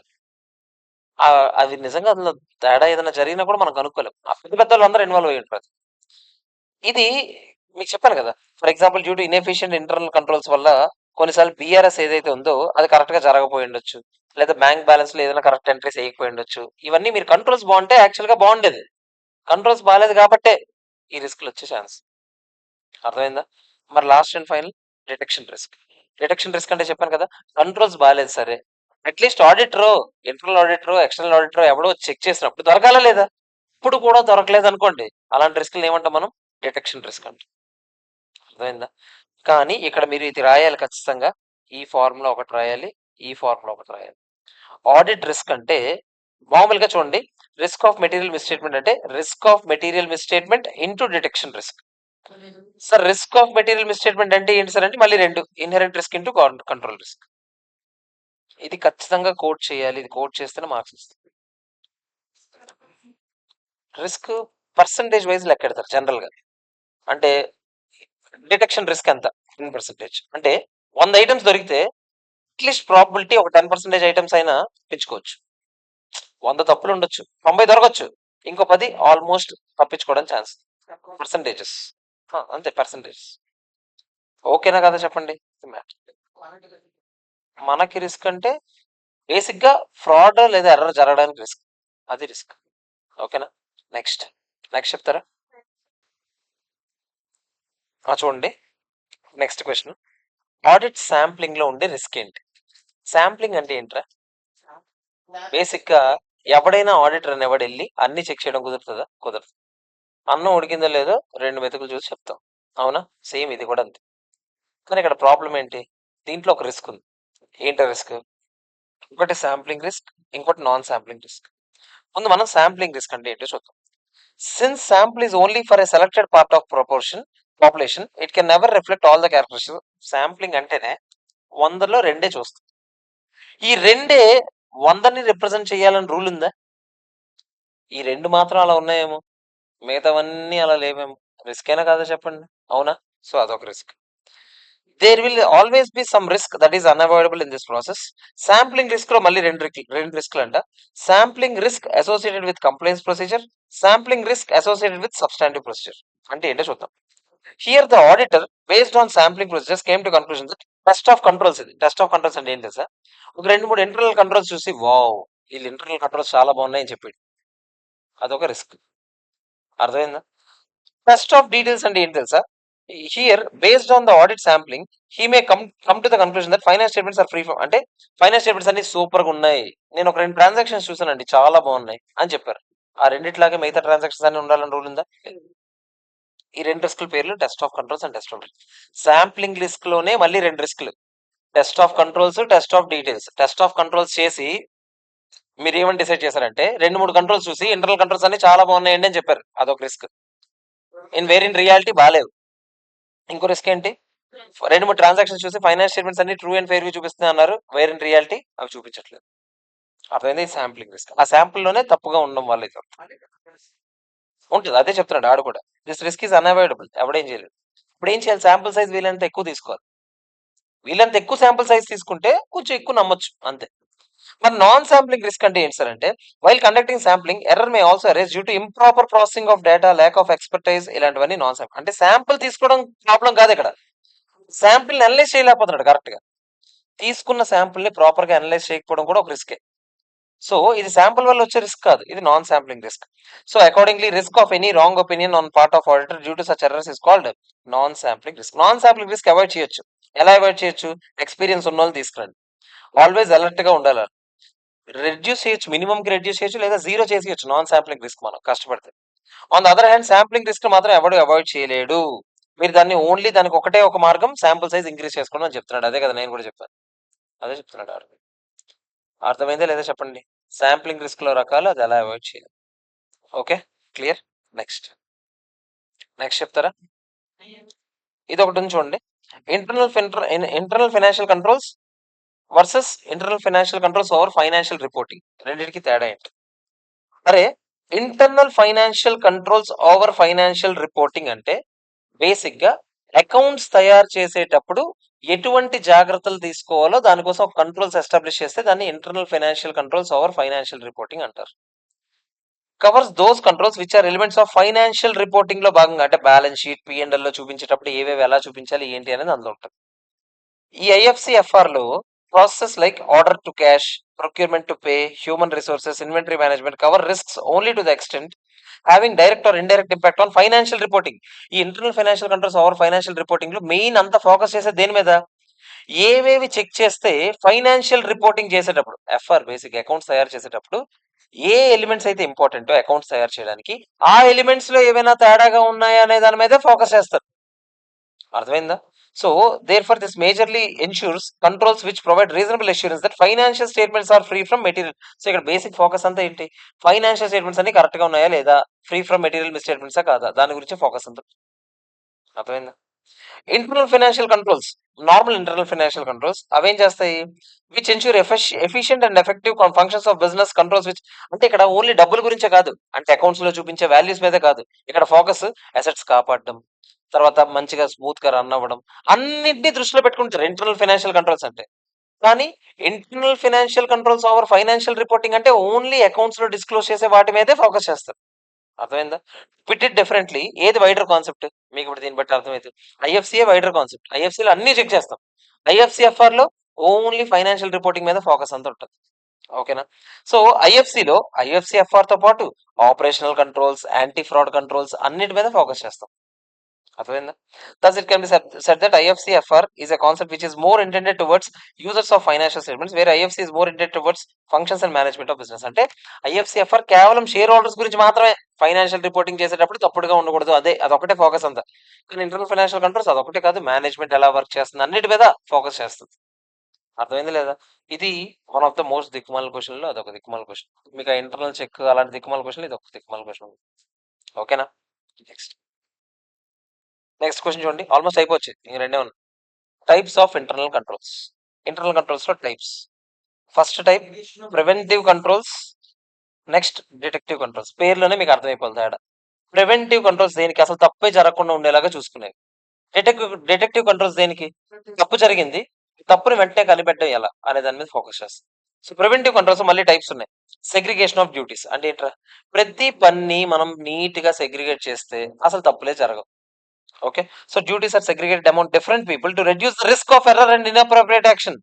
అది నిజంగా అందులో తేడా ఏదైనా జరిగినా కూడా మనం కనుక్కోలేం. ఆ పెద్ద పెద్ద వాళ్ళందరూ ఇన్వాల్వ్ అయ్యి ఉంటారు. ఇది మీకు చెప్పాను కదా. For example due to inefficient internal controls వల్ల కొన్నిసార్లు బీఆర్ఎస్ ఏదైతే ఉందో అది కరెక్ట్ గా జరగపోయి ఉండొచ్చు, లేదా బ్యాంక్ బ్యాలెన్స్ లో ఏదైనా కరెక్ట్ ఎంట్రీస్ వేయకపోయి ఉండొచ్చు. ఇవన్నీ మీరు కంట్రోల్స్ బాగుంటే యాక్చువల్ గా బాగుండేది. కంట్రోల్స్ బాగాలేదు కాబట్టే ఈ రిస్క్లు వచ్చే ఛాన్స్. అర్థమైందా? మరి last and final detection risk. Detection risk అంటే చెప్పాను కదా, కంట్రోల్స్ బాగాలేదు సరే, at least auditor, internal auditor, external auditor ఎవడో చెక్ చేసినప్పుడు దొరకాలా లేదా? ఇప్పుడు కూడా దొరకలేదు అనుకోండి, అలాంటి రిస్క్లు ఏమంటాం మనం? డిటెక్షన్ రిస్క్ అంటాం. అర్థమైందా? కానీ ఇక్కడ మీరు ఇది రాయాలి ఖచ్చితంగా. ఈ ఫార్ములా ఒకటి రాయాలి, ఈ ఫార్ములా ఒకటి రాయాలి. ఆడిట్ రిస్క్ అంటే మామూలుగా చూడండి, రిస్క్ ఆఫ్ మెటీరియల్ మిస్టేట్మెంట్ అంటే risk of material misstatement into detection risk. Sir risk of material misstatement అంటే ఏంటి సార్ అంటే మళ్ళీ 2, inherent risk into control risk. ఇది ఖచ్చితంగా కోడ్ చేయాలి, ఇది కోడ్ చేస్తేనే మార్క్స్ వస్తుంది. రిస్క్ పర్సంటేజ్ వైజ్ లెక్కెడతారు జనరల్ గా. అంటే డిటెక్షన్ రిస్క్ ఎంత? 10%. అంటే 100 ఐటమ్స్ దొరికితే అట్లీస్ట్ ప్రాబిలిటీ ఒక 10% ఐటమ్స్ అయినా పెంచుకోవచ్చు. 100 తప్పులు ఉండొచ్చు, 90 దొరకచ్చు, ఇంకో 10 ఆల్మోస్ట్ తప్పించుకోవడం ఛాన్స్. పర్సంటేజెస్ అంతే, పర్సంటేజ్. ఓకేనా కదా చెప్పండి. మనకి రిస్క్ అంటే బేసిక్ గా ఫ్రాడ్ లేదా ఎర్రర్ జరగడానికి రిస్క్, అది రిస్క్. ఓకేనా. నెక్స్ట్ నెక్స్ట్ చెప్తారా. చూడండి నెక్స్ట్ క్వశ్చన్, ఆడిట్ శాంప్లింగ్ లో ఉండే రిస్క్ ఏంటి. శాంప్లింగ్ అంటే ఏంట్రా, బేసిక్ గా ఎవడైనా ఆడిటర్ అనేవాడు వెళ్ళి అన్ని చెక్ చేయడం కుదురుతుందా, కుదరదు. అన్నం ఉడికిందో లేదో 2 మెతుకులు చూసి చెప్తాం, అవునా. సేమ్ ఇది కూడా అంతే. కానీ ఇక్కడ ప్రాబ్లం ఏంటి, దీంట్లో ఒక రిస్క్ ఉంది. ఏంటో రిస్క్, ఒకటి శాంప్లింగ్ రిస్క్, ఇంకోటి నాన్ శాంప్లింగ్ రిస్క్. ముందు మనం శాంప్లింగ్ రిస్క్ అంటే ఏంటో చూద్దాం. Since sample is only for a selected part of population, it can never reflect all the characters. Sampling అంటేనే 100లో 2 చూస్తాం. ఈ 2 100ని రిప్రజెంట్ చేయాలని రూల్ ఉందా. ఈ 2 మాత్రం అలా ఉన్నాయేమో, మిగతావన్నీ అలా లేవేమో. రిస్క్ అయినా కాదా చెప్పండి, అవునా. సో అదొక risk. There will always be some risk that is unavoidable in this process. Sampling risk లో మళ్ళీ రెండు రిస్క్లు అంట. Sampling risk associated with compliance procedure, sampling risk associated with substantive procedure. అంటే ఏంటో చూద్దాం. Here the auditor based on sampling procedures came to conclusion that test of controls, ఇది టెస్ట్ ఆఫ్ కంట్రోల్స్ అంటే ఏంటి సార్, ఒక 2-3 ఇంటర్నల్ కంట్రోల్స్ చూసి వావ్ వీళ్ళు ఇంటర్నల్ కంట్రోల్స్ చాలా బాగున్నాయని చెప్పాడు, అదొక రిస్క్. అర్థమైందా. టెస్ట్ ఆఫ్ డీటెయిల్స్ అంటే ఏంటి తెలుసా, here based on the audit sampling he may come to the conclusion that finance statements are free from, అంటే ఫైనాన్స్ స్టేట్మెంట్స్ అన్ని సూపర్ గా ఉన్నాయి, నేను ఒక 2 ట్రాన్సాక్షన్స్ చూసానండి చాలా బాగున్నాయి అని చెప్పారు. ఆ రెండిట్లాగే మిగతా ట్రాన్సాక్షన్స్ అన్ని ఉండాలని రూల్ ఉందా. ఈ 2 రిస్కుల పేర్లు test of controls and test of details. Sampling risk లోనే మళ్ళీ 2 రిస్కులు, test of controls, test of details. Test of controls చేసి మీరు ఏమని డిసైడ్ చేశారంటే 2-3 కంట్రోల్స్ చూసి ఇంటర్నల్ కంట్రోల్స్ అన్ని చాలా బాగున్నాయండి అని చెప్పారు, అదొక రిస్క్. ఇన్ రియాలిటీ బాగాలేవు. ఇంకో రిస్క్ ఏంటి, 2-3 ట్రాన్సాక్షన్స్ చూసి ఫైనాన్స్ స్టేట్మెంట్స్ అన్ని ట్రూ అండ్ ఫెయిర్ గా చూపిస్తున్నాయి అన్నారు, ఇన్ రియాలిటీ అవి చూపించట్లేదు. అర్థమైంది, శాంప్లింగ్ రిస్క్. ఆ శాంపుల్ లోనే తప్పుగా ఉండడం వల్ల ఇది ఉంటుంది. అదే చెప్తున్నాడు ఆడు కూడా, దిస్ రిస్క్ ఈస్ అన్అవాయిడబుల్, ఎవడేం చేయలేదు. ఇప్పుడు ఏం చేయాలి, శాంపుల్ సైజ్ వీలంత ఎక్కువ తీసుకోవాలి. వీలంత ఎక్కువ శాంపుల్ సైజ్ తీసుకుంటే కొంచెం ఎక్కువ నమ్మొచ్చు అంతే. మరి నాన్ శాంప్లింగ్ రిస్క్ అంటే ఏంటి సార్ అంటే, while conducting sampling error may also arise due to improper processing of data, lack of expertise, ఇలాంటివన్నీ నాన్ శాంపుల్. అంటే శాంపుల్ తీసుకోవడం ప్రాబ్లం కాదు ఇక్కడ, శాంపుల్ అనలైజ్ చేయలేకపోతున్నాడు కరెక్ట్ గా. తీసుకున్న శాంపుల్ ని ప్రాపర్ గా అనలైజ్ చేయకపోవడం కూడా ఒక రిస్కే. సో ఇది శాంపుల్ వల్ల వచ్చే రిస్క్ కాదు, ఇది non sampling risk. So accordingly risk of any wrong opinion on part of auditor due to such errors is called non sampling risk. Non sampling risk avoid చేయొచ్చు. ఎలా అవాయిడ్ చేయొచ్చు, ఎక్స్పీరియన్స్ ఉన్న వాళ్ళు తీసుకురండి, ఆల్వేస్ అలర్ట్ గా ఉండాలి, రెడ్యూస్ చేయొచ్చు, మినిమం కి రెడ్యూస్ చేయొచ్చు, లేదా జీరో చేసేయచ్చు నాన్ శాంప్లింగ్ రిస్క్ మనం కష్టపడితే. On the other hand sampling risk మాత్రం ఎవడు అవాయిడ్ చేయలేడు. మీరు దాన్ని ఓన్లీ దానికి ఒకటే ఒక మార్గం, శాంపుల్ సైజ్ ఇంక్రీజ్ చేసుకోండి అని చెప్తున్నాడు. అదే కదా నేను కూడా చెప్పాను, అదే చెప్తున్నాడు. అర్థమైందా లేదా చెప్పండి. శాంప్లింగ్ రిస్క్ లో రకాలు, అది ఎలా అవాయిడ్ చేయాలి. Okay, clear. నెక్స్ట్ నెక్స్ట్ చెప్తారా. ఇది ఒకటి ఉంది చూడండి, internal financial controls versus internal financial controls over financial reporting. రెండింటికి తేడా ఏంటి. అరే, internal financial controls over financial reporting అంటే బేసిక్ గా అకౌంట్స్ తయారు చేసేటప్పుడు ఎటువంటి జాగ్రత్తలు తీసుకోవాలో దానికోసం ఒక కంట్రోల్స్ ఎస్టాబ్లిష్ చేస్తే దాన్ని internal financial controls over financial reporting అంటారు. Covers those controls which are elements of financial reporting లో భాగంగా, అంటే బ్యాలెన్స్ షీట్, పిఎండ్ఎల్ లో చూపించేటప్పుడు ఏవేవి ఎలా చూపించాలి ఏంటి అనేది అందులో ఉంటుంది. ఈ ఐఎఫ్సిఎఫ్ఆర్ లో process like order to cash, procurement to pay, human resources, inventory management cover risks only to the extent having direct or indirect impact on financial reporting. ఈ internal financial controls over financial reporting లో మెయిన్ అంతా ఫోకస్ చేసే దేని మీద, ఏవేవి చెక్ చేస్తే ఫైనాన్షియల్ రిపోర్టింగ్ చేసేటప్పుడు, ఎఫ్ఆర్ బేసిక్ అకౌంట్స్ తయారు చేసేటప్పుడు ఏ ఎలిమెంట్స్ అయితే ఇంపార్టెంట్ అకౌంట్స్ తయారు చేయడానికి, ఆ ఎలిమెంట్స్ లో ఏవైనా తేడాగా ఉన్నాయా అనే దాని మీదే ఫోకస్ చేస్తారు. అర్థమైందా. So therefore this majorly ensures controls which provide reasonable assurance that financial statements are free from material. So ఇక్కడ బేసిక్ ఫోకస్ అంతా ఏంటి, ఫైనాన్షియల్ స్టేట్మెంట్స్ అన్ని కరెక్ట్ గా ఉన్నాయా లేదా, ఫ్రీ ఫ్రమ్ మెటీరియల్ మిస్ స్టేట్మెంట్సా కాదా, దాని గురించి ఫోకస్ అంతా. అర్థమైందా. Internal financial controls, normal internal financial controls అవేం చేస్తాయి, which ensure efficient and effective functions of business controls which, అంటే ఇక్కడ ఓన్లీ డబ్బుల గురించే కాదు, అంటే అకౌంట్స్ లో చూపించే వాల్యూస్ మీదే కాదు, ఇక్కడ ఫోకస్ అసెట్స్ కాపాడడం, తర్వాత మంచిగా స్మూత్ గా రన్ అవ్వడం, అన్నింటినీ దృష్టిలో పెట్టుకుంటారు ఇంటర్నల్ ఫైనాన్షియల్ కంట్రోల్స్ అంటే. కానీ internal financial controls over financial reporting అంటే ఓన్లీ అకౌంట్స్ లో డిస్క్లోజ్ చేసే వాటి మీదే ఫోకస్ చేస్తారు. అర్థమైందా? Put it differently. ఏది వైడర్ కాన్సెప్ట్ మీకు ఇప్పుడు దీన్ని బట్టి అర్థమైతే ఐఎఫ్సిఏ వైడర్ కాన్సెప్ట్. ఐఎఫ్సీలో అన్ని చెక్ చేస్తాం. ఐఎఫ్సిఎఫ్ఆర్ లో ఓన్లీ ఫైనాన్షియల్ రిపోర్టింగ్ మీద ఫోకస్ అంతా ఉంటుంది. ఓకేనా? సో ఐఎఫ్సిలో ఐఎఫ్సిఎఫ్ఆర్ తో పాటు operational controls, anti fraud controls అన్నిటి మీద ఫోకస్ చేస్తాం. అర్థమైందా? Thus, it can be said that IFCFR is a concept which is more intended towards users of financial statements, where IFC is more intended towards functions and management of business. అంటే IFCFR కేవలం షేర్ హోల్డర్స్ గురించి మాత్రమే ఫైనాన్షియల్ రిపోర్టింగ్ చేసేటప్పుడు తప్పుడుగా ఉండకూడదు, అదొకటే ఫోకస్ అంతా. కానీ ఇంటర్నల్ ఫైనాన్షియల్ కంట్రోల్స్ అదొకటే కాదు, మేనేజ్మెంట్ ఎలా వర్క్ చేస్తుంది అన్నిటి మీద ఫోకస్ చేస్తుంది. అర్థమైంది లేదా? ఇది వన్ ఆఫ్ ద మోస్ట్ దిక్కుమాల క్వశ్చన్ లో అదొక దిక్కుమాల క్వశ్చన్. మీకు ఆ ఇంటర్నల్ చెక్ అలాంటి దిక్కుమాల క్వశ్చన్, ఇది ఒక దిక్కుమాల క్వశ్చన్. ఓకేనా? నెక్స్ట్ క్వశ్చన్ చూడండి, ఆల్మోస్ట్ అయిపోవచ్చు, ఇంక రెండే ఉన్నాయి. Types of internal controls. Internal controls లో types. First type preventive controls, next detective controls. పేర్లోనే మీకు అర్థమైపోతుంది తేడా. ప్రివెంటివ్ కంట్రోల్స్ దేనికి? అసలు తప్పే జరగకుండా ఉండేలాగా చూసుకునేవి. డిటెక్టివ్ కంట్రోల్స్ దేనికి? తప్పు జరిగింది, తప్పుని వెంటనే కనిపెట్టడం ఎలా అనే దాని మీద ఫోకస్ చేస్తాం. సో ప్రివెంటివ్ కంట్రోల్స్ మళ్ళీ టైప్స్ ఉన్నాయి. సెగ్రిగేషన్ ఆఫ్ డ్యూటీస్ అంటే ఏంట్రా? ప్రతి పని మనం నీట్ గా సెగ్రిగేట్ చేస్తే అసలు తప్పులే జరగవు. Okay, so duties are segregated among different people to reduce the risk of error and inappropriate action.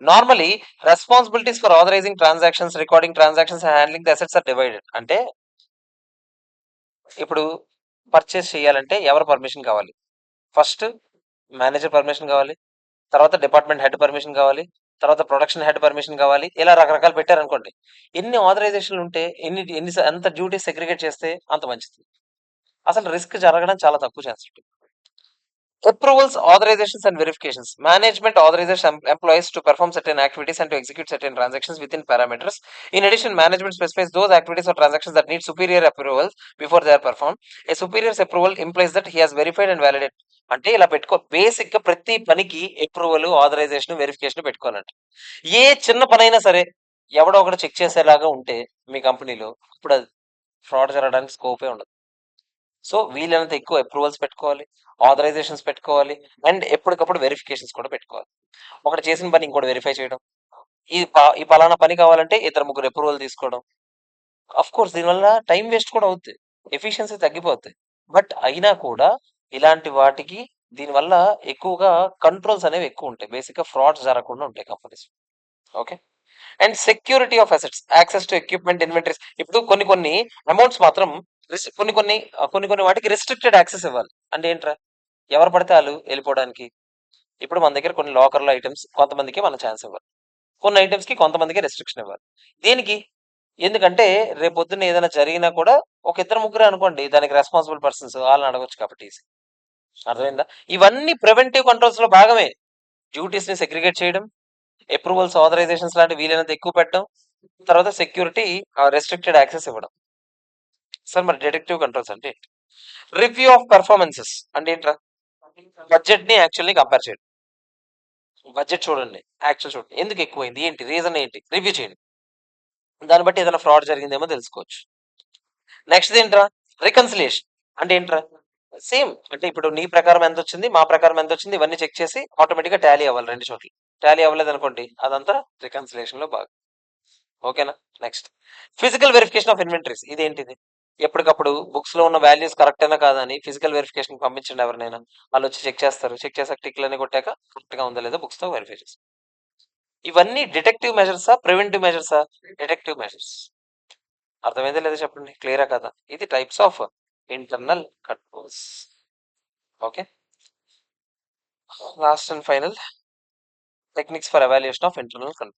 Normally, responsibilities for authorizing transactions, recording transactions and handling the assets are divided. అంటే ఇప్పుడు పర్చేస్ చేయాలంటే ఎవరు పర్మిషన్ కావాలి? ఫస్ట్ మేనేజర్ పర్మిషన్ కావాలి, తర్వాత డిపార్ట్మెంట్ హెడ్ పర్మిషన్ కావాలి, తర్వాత ప్రొడక్షన్ హెడ్ పర్మిషన్ కావాలి. ఇలా రకరకాలు పెట్టారనుకోండి. ఎన్ని ఆథరైజేషన్లు ఉంటే ఎంత డ్యూటీస్ సెగ్రిగేట్ చేస్తే అంత మంచిది. అసలు రిస్క్ జరగడం చాలా తక్కువ ఛాన్స్ ఉంటుంది. Approvals, authorizations and verifications. Management authorizes employees to perform certain activities and to execute certain transactions within parameters. In addition, management specifies those activities or transactions that need superior approval before they are performed. A superior's approval implies that he has verified and validated. అంటే ఇలా పెట్టుకో, బేసిక్ గా ప్రతి పనికి అప్రూవల్, ఆథరైజేషన్, వెరిఫికేషన్ పెట్టుకోవాలంటే ఏ చిన్న పనైనా సరే ఎవడో ఒకటి చెక్ చేసేలాగా ఉంటే మీ కంపెనీలో ఇప్పుడు అది ఫ్రాడ్ జరగడానికి స్కోపే ఉండదు. సో వీలైనంత ఎక్కువ అప్రూవల్స్ పెట్టుకోవాలి, ఆథరైజేషన్స్ పెట్టుకోవాలి, అండ్ ఎప్పటికప్పుడు వెరిఫికేషన్స్ కూడా పెట్టుకోవాలి. ఒకటి చేసిన పని ఇంకోటి వెరిఫై చేయడం, ఈ పలానా పని కావాలంటే ఇద్దరు ముగ్గురు అప్రూవల్ తీసుకోవడం. అఫ్ కోర్స్ దీనివల్ల టైం వేస్ట్ కూడా అవుతుంది, ఎఫిషియన్సీ తగ్గిపోతుంది. బట్ అయినా కూడా ఇలాంటి వాటికి దీనివల్ల ఎక్కువగా కంట్రోల్స్ అనేవి ఎక్కువ ఉంటాయి. బేసిక్గా ఫ్రాడ్స్ జరగకుండా ఉంటాయి companies. Okay, and security of assets, access to equipment, inventories. ఇప్పుడు కొన్ని అమౌంట్స్ మాత్రం కొన్ని వాటికి రెస్ట్రిక్టెడ్ యాక్సెస్ ఇవ్వాలి. అంటే ఏంట్రా? ఎవరు పడితే వాళ్ళు వెళ్ళిపోవడానికి. ఇప్పుడు మన దగ్గర కొన్ని లాకర్లో ఐటమ్స్ కొంతమందికి మన ఛాన్స్ ఇవ్వాలి, కొన్ని ఐటమ్స్ కి కొంతమందికి రెస్ట్రిక్షన్ ఇవ్వాలి. దేనికి? ఎందుకంటే రేపు పొద్దున్న ఏదైనా జరిగినా కూడా ఒక ఇద్దరు ముగ్గురు అనుకోండి దానికి రెస్పాన్సిబుల్ పర్సన్స్, వాళ్ళని అడగొచ్చు కాబట్టి. అర్థమైందా? ఇవన్నీ ప్రివెంటివ్ కంట్రోల్స్ లో భాగమే. డ్యూటీస్ ని సెగ్రిగేట్ చేయడం, అప్రూవల్స్, ఆథరైజేషన్స్ లాంటి వీలైనంత ఎక్కువ పెట్టడం, తర్వాత సెక్యూరిటీ, రెస్ట్రిక్టెడ్ యాక్సెస్ ఇవ్వడం. సార్ మరి డిటెక్టివ్ కంట్రోల్స్ అంటే రివ్యూ ఆఫ్ పెర్ఫార్మెన్సెస్ అంటే ఏంట్రా? బడ్జెట్ ని యాక్చువల్లీ కంపేర్ చేయడం. బడ్జెట్ చూడండి, యాక్చువల్ చూడండి, ఎందుకు ఎక్కువైంది, ఏంటి రీజన్, ఏంటి రివ్యూ చేయండి. దాన్ని బట్టి ఏదైనా ఫ్రాడ్ జరిగిందేమో తెలుసుకోవచ్చు. నెక్స్ట్ ఏంట్రా? రికన్సిలియేషన్ అంటే ఏంట్రా? సేమ్ అంటే ఇప్పుడు నీ ప్రకారం ఎంత వచ్చింది, మా ప్రకారం ఎంత వచ్చింది, ఇవన్నీ చెక్ చేసి ఆటోమేటిక్ గా టాలీ అవ్వాలి. రెండు చోట్ల టాలీ అవ్వలేదు అనుకోండి, అదంతా రికన్సిలియేషన్ లో భాగం. ఓకేనా? Next physical verification of inventories. ఇదేంటిది? ఎప్పటికప్పుడు బుక్స్ లో ఉన్న వాల్యూస్ కరెక్ట్ అయినా కాదా అని ఫిజికల్ వెరిఫికేషన్ పంపించండి ఎవరినైనా. వాళ్ళు వచ్చి చెక్ చేస్తారు, చెక్ చేసాక టిక్లు అన్ని కొట్టాక కరెక్ట్ గా ఉందా లేదా బుక్స్ తో వెరిఫై చేస్తారు. ఇవన్నీ డిటెక్టివ్ మెజర్సా, ప్రివెంటివ్ మెజర్సా? Detective measures. అర్థమైందా లేదా చెప్పండి, క్లియరా కదా? ఇది types of internal controls. Okay, last and final techniques for evaluation of internal control.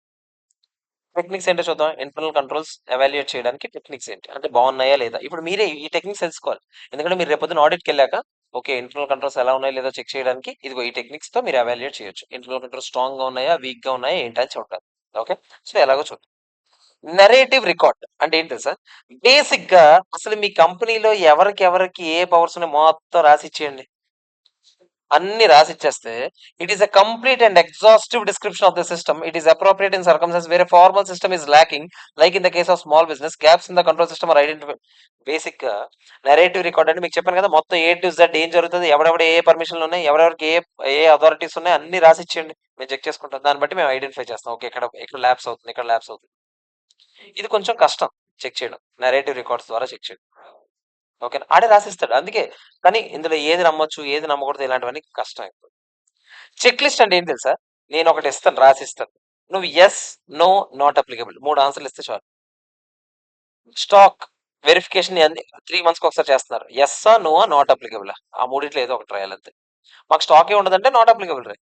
Techniques ఏంటో చూద్దాం. ఇంటర్నల్ కంట్రోల్స్ ఎవాల్యుయేట్ చేయడానికి టెక్నిక్స్ ఏంటి, అంటే బాగున్నాయా లేదా. ఇప్పుడు మీరే ఈ టెక్నిక్స్ తెలుసుకోవాలి, ఎందుకంటే మీరు రేపొద్దున ఆడిట్కి వెళ్ళాక ఓకే ఇంటర్నల్ కంట్రోల్స్ ఎలా ఉన్నాయో లేదో చెక్ చేయడానికి ఇదిగో ఈ టెక్నిక్స్ తో మీరు ఎవాల్యుయేట్ చేయొచ్చు. ఇంటర్నల్ కంట్రోల్ స్ట్రాంగ్ గా ఉన్నాయా, వీక్ గా ఉన్నాయా ఏంటి అని చూడాలి. ఓకే, సో ఎలాగో చూద్దాం. నెరేటివ్ రికార్డ్ అంటే ఏంటి సార్? బేసిక్ గా అసలు మీ కంపెనీలో ఎవరికి ఏ పవర్స్ ఉన్నాయి మొత్తం రాసి ఇచ్చేయండి. అన్ని రాసిచ్చేస్తే it is a complete and exhaustive description of the system. It is appropriate in circumstances where formal system is lacking, like in the case of small business. Gaps in the control system are identify. Basic గా నెరేటివ్ రికార్డ్ అంటే మీకు చెప్పాను కదా, మొత్తం A to Z ఏం జరుగుతుంది, ఎవరెవరు ఏ పర్మిషన్లు ఉన్నాయి, ఎవరెవరికి ఏ అథారిటీస్ ఉన్నాయి, అన్ని రాసిచ్చేయండి. మేము చెక్ చేసుకుంటాం. దాన్ని బట్టి మేము ఐడెంటిఫై చేస్తాం. ఓకే. ఇక్కడ ఇక్కడ ల్యాప్స్ అవుతుంది. ఇక్కడ ల్యాప్స్ అవుతుంది. ఇది కొంచెం కష్టం చెక్ చేయడం. నరేటివ్ రికార్డ్స్ ద్వారా చెక్ చేయడం. ఓకేనా. ఆడే రాసిస్తాడు. అందుకే కానీ ఇందులో ఏది నమ్మొచ్చు, ఏది నమ్మకూడదు ఇలాంటివన్నీ కష్టం ఎక్కువ. చెక్ లిస్ట్ అంటే ఏంటి తెలుసా? నేను ఒకటి ఇస్తాను, రాసిస్తాను. నువ్వు యెస్, నో, నాట్ అప్లికబుల్ 3 ఆన్సర్‌లు ఇస్తే చాలు. స్టాక్ వెరిఫికేషన్ 3 మంత్స్‌కి ఒకసారి చేస్తున్నారు. యెస్సా, నోవా, నాట్ అప్లికబులా? ఆ మూడిట్లో ఏదో ఒకటి రాయాలి అంతే. మాకు స్టాకే ఉండదంటే నాట్ అప్లికబుల్ రాయి.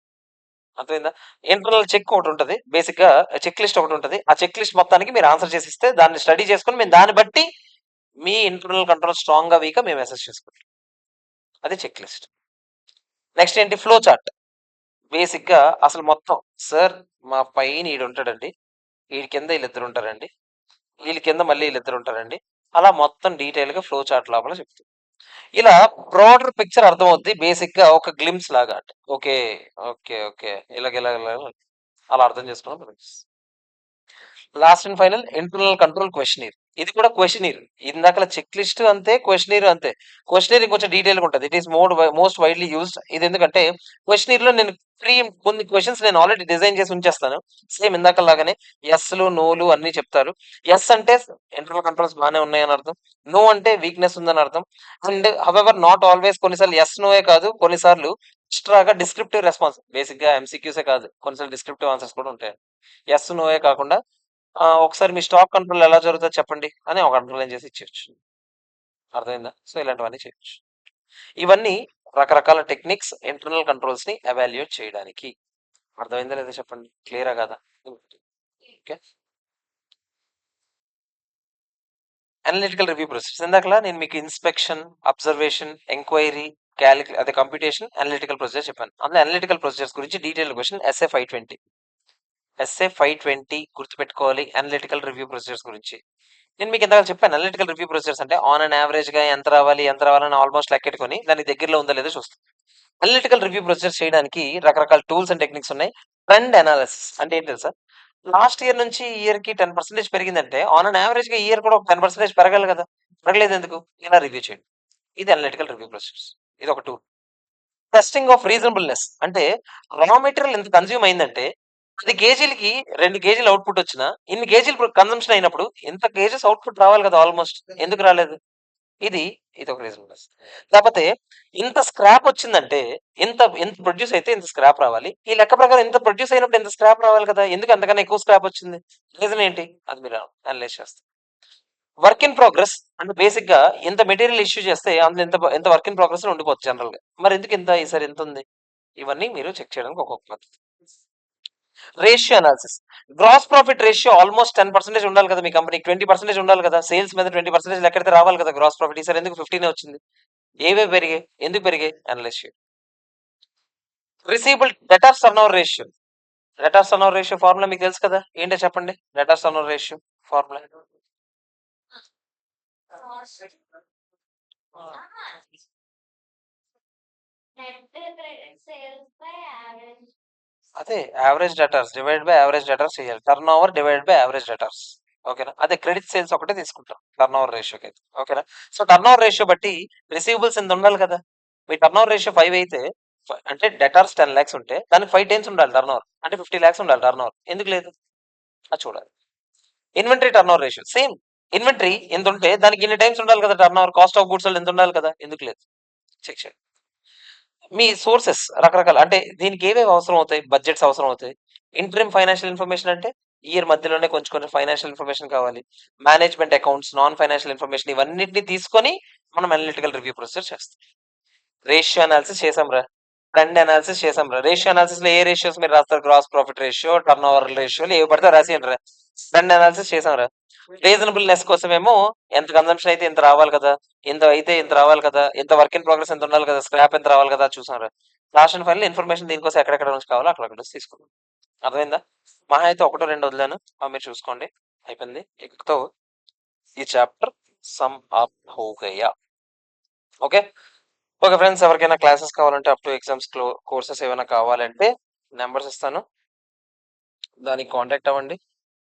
అర్థమైందా? ఇంటర్నల్ చెక్ ఒకటి ఉంటది. బేసిక్‌గా చెక్ లిస్ట్ ఒకటి ఉంటది. ఆ చెక్ లిస్ట్ మొత్తానికి మీరు ఆన్సర్ చేసి ఇస్తే దాన్ని స్టడీ చేసుకొని మేము దాన్ని బట్టి మీ ఇంటర్నల్ కంట్రోల్ స్ట్రాంగ్‌గా, వీకా మేము అసెస్ చేసుకుంటాం. అది చెక్ లిస్ట్. నెక్స్ట్ ఏంటి? Flow chart. బేసిక్‌గా అసలు మొత్తం సార్ మా పైన ఈడుంటాడండి. ఈడి కింద ఈళ్ళిద్దరు ఉంటారండి. వీళ్ళ కింద మళ్ళీ వీళ్ళిద్దరు ఉంటారండి. అలా మొత్తం డీటెయిల్‌గా ఫ్లో చార్ట్ లోపల చెప్తాం. ఇలా బ్రాడర్ పిక్చర్ అర్థమవుద్ది. బేసిక్‌గా ఒక గ్లింప్స్ లాగా. ఓకే. ఓకే. ఓకే. ఇలా అలా అర్థం చేసుకున్నాం. Last and final internal control questionnaire. ఇది కూడా క్వెషనీర్. ఇందాకల చెక్ లిస్ట్ అంతే, క్వెషనీర్ అంతే. క్వెషనీర్ ఇంకొంచెం డీటెయిల్‌గా ఉంటది. It is most widely used. ఇది ఎందుకంటే క్వెషనీర్‌లో నేను కొన్ని క్వెషన్స్ నేను ఆల్రెడీ డిజైన్ చేసి ఉంచేస్తాను. సేమ్ ఇందాకలాగానే యెస్‌లు, నోలు అన్నీ చెప్తారు. యెస్ అంటే ఇంటర్నల్ కంట్రోల్స్ బానే ఉన్నాయని అర్థం. నో అంటే వీక్‌నెస్ ఉందని అర్థం. అండ్ హౌవెవర్ నాట్ ఆల్వేస్ కొన్నిసార్లు యెస్, నోయే కాదు. కొన్నిసార్లు ఎక్స్‌ట్రాగా డిస్క్రిప్టివ్ రెస్పాన్స్. బేసిక్‌గా ఎంసీక్యూసే కాదు. కొన్నిసార్లు డిస్క్రిప్టివ్ ఆన్సర్స్ కూడా ఉంటాయి. యెస్, నోయే కాకుండా ఒకసారి మీ స్టాక్ కంట్రోల్ ఎలా జరుగుతుందో చెప్పండి అని ఒక అండర్లైన్ చేసి ఇచ్చేయచ్చు. అర్థమైందా? సో ఇలాంటివన్నీ చేయొచ్చు. ఇవన్నీ రకరకాల టెక్నిక్స్ ఇంటర్నల్ కంట్రోల్స్ ని ఎవాల్యుయేట్ చేయడానికి. అర్థమైందా లేదా చెప్పండి? క్లియరా కదా? ఓకే. అనలిటికల్ రివ్యూ ప్రాసెస్ ఇందాకలా నేను మీకు ఇన్స్పెక్షన్, అబ్జర్వేషన్, ఎంక్వైరీ, అదే కంప్యూటేషన్, అనలిటికల్ ప్రొసీజర్ చెప్పాను. అందులో అనలిటికల్ ప్రొసీజర్స్ గురించి డీటెయిల్ క్వశ్చన్ ఎస్ఏ 520 గుర్తుపెట్టుకోవాలి. అనలిటికల్ రివ్యూ ప్రొసీజర్స్ గురించి నేను మీకు ఇందాక చెప్పాను. అనలిటికల్ రివ్యూ ప్రొసీజర్స్ అంటే ఆన్ అండ్ యావరేజ్ గా ఎంత రావాలని ఆల్మోస్ట్ లెక్కెట్టుకొని దానికి దగ్గరలో ఉందో లేదో చూస్తాం. అనలిటికల్ రివ్యూ ప్రొసీజర్స్ చేయడానికి రకరకాల టూల్స్ అండ్ టెక్నిక్స్ ఉన్నాయి. ట్రెండ్ అనాలిసిస్ అంటే ఏంటి తెలుసా? లాస్ట్ ఇయర్ నుంచి ఈ ఇయర్ కి 10% పెరిగిందంటే ఆన్ అండ్ యావరేజ్ గా ఈ ఇయర్ కూడా ఒక 10% పెరగాలి కదా. పెరగలేదు ఎందుకు? ఇలా రివ్యూ చేయండి. ఇది అనలిటికల్ రివ్యూ ప్రొసీజర్స్. ఇది ఒక టూల్. టెస్టింగ్ ఆఫ్ రీజనబుల్నెస్ అంటే రా మెటీరియల్ ఎంత కన్జ్యూమ్ అయిందంటే 10 కేజీలకి 2 కేజీలు అవుట్పుట్ వచ్చినా ఇన్ని కేజీలు కన్సంప్షన్ అయినప్పుడు ఇంత కేజెస్ అవుట్పుట్ రావాలి కదా ఆల్మోస్ట్. ఎందుకు రాలేదు? ఇది ఇది ఒక రీజనబుల్నెస్. లేకపోతే ఇంత స్క్రాప్ వచ్చిందంటే ఇంత ఇంత ప్రొడ్యూస్ అయితే ఇంత స్క్రాప్ రావాలి. ఈ లెక్క ప్రకారం ఇంత ప్రొడ్యూస్ అయినప్పుడు ఇంత స్క్రాప్ రావాలి కదా. ఎందుకు అంతకన్నా ఎక్కువ స్క్రాప్ వచ్చింది? రీజన్ ఏంటి? అది మీరు అనలైజ్ చేస్తారు. వర్క్ ఇన్ ప్రోగ్రెస్ అంటే బేసిక్ గా ఇంత మెటీరియల్ ఇష్యూ చేస్తే అందులో ఎంత వర్క్ ఇన్ ప్రోగ్రెస్ ఉండిపోతుంది జనరల్ గా. మరి ఎందుకు ఇంత ఈసారి ఎంత ఉంది? ఇవన్నీ మీరు చెక్ చేయడానికి ఒక్కొక్క పద్ధతి. Ratio analysis. Gross profit ratio almost 10% ఉండాలి కదా మీ కంపెనీకి. 20% ఉండాలి కదా. సేల్స్ మీద 20% లెక్కడితే రావాలి కదా గ్రాస్ ప్రాఫిట్. ఈసారి ఎందుకు 15 వచ్చింది? ఏవే పెరిగాయి? ఎందుకు పెరిగాయి? అనలైజ్ చేయండి. Receivable debtors turnover ratio. Debtors turnover ratio formula మీకు తెలుసు కదా. ఏంటో చెప్పండి. Debtors turnover ratio formula. అదే average debtors divide by average debtors చేయాలి. Turnover divide by average debtors. ఓకేనా. అదే క్రెడిట్ సేల్స్ ఒకటే తీసుకుంటాం టర్న్ ఓవర్ రేషియోకి అయితే. ఓకేనా. సో టర్న్ ఓవర్ రేషియో బట్టి రిసీవబుల్స్ ఎంత ఉండాలి కదా. మీ టర్న్ ఓవర్ రేషియో 5 అయితే అంటే డెటార్స్ 10 lakhs ఉంటే దానికి 5 times ఉండాలి టర్న్ ఓవర్. అంటే 50 lakhs ఉండాలి టర్న్ ఓవర్. ఎందుకు లేదు? అది చూడాలి. Inventory turn over ratio same. Inventory ఎంత ఉంటే దానికి ఇన్ని టైమ్స్ ఉండాలి కదా turn over. Cost of goods ఎంత ఉండాలి కదా. ఎందుకు లేదు? చెక్ చేయండి. మీ సోర్సెస్ రకరకాల అంటే దీనికి ఏవేవి అవసరం అవుతాయి? బడ్జెట్స్ అవసరం అవుతాయి. ఇంటరిమ్ ఫైనాన్షియల్ ఇన్ఫర్మేషన్ అంటే ఇయర్ మధ్యలోనే కొంచెం ఫైనాన్షియల్ ఇన్ఫర్మేషన్ కావాలి. Management accounts, non financial information ఇవన్నిటిని తీసుకొని మనం అనలిటికల్ రివ్యూ ప్రొసీజర్ చేస్తాం. రేషియో అనాలిసిస్ చేసాంరా. ట్రెండ్ అనాలిసిస్ చేసాంరా. రేషియో అనాలిసిస్ లో ఏ రేషియోస్ మీరు రాస్తారు? Gross profit ratio, turnover రేషియోలు ఏవి పడితే రాసియండి. ట్రెండ్ అనాలిసిస్ చేసాంరా. రీజనబుల్నెస్ కోసమేమో ఎంత కన్సంప్షన్ అయితే ఇంత రావాలి కదా. ఇంత అయితే ఇంత రావాలి కదా. ఎంత వర్క్ ఇన్ ప్రోగ్రెస్ ఎంత ఉండాలి కదా. స్క్రాప్ ఎంత రావాలి కదా చూసాంరా. లాస్ట్ అండ్ ఫైనల్ ఇన్ఫర్మేషన్ దీనికోసం ఎక్కడెక్కడ నుంచి కావాలో అక్కడ నుంచి తీసుకున్నాం. అర్థమైందా? మహా అయితే 1-2 వదిలాను. మీరు చూసుకోండి. అయిపోయింది. ఇకతో ఈ చాప్టర్ సమ్ అప్ హో గయా. ఓకే. ఓకే ఫ్రెండ్స్, ఎవరికైనా క్లాసెస్ కావాలంటే అప్ టు ఎగ్జామ్స్ కోర్సెస్ ఏమైనా కావాలంటే నెంబర్స్ ఇస్తాను. దానికి కాంటాక్ట్ అవ్వండి.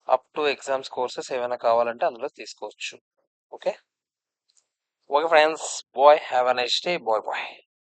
అప్ టు ఎగ్జామ్స్ కోర్సెస్ ఏమైనా కావాలంటే అందులో తీసుకోవచ్చు. Okay. Okay friends, bye, have a nice day. Bye bye.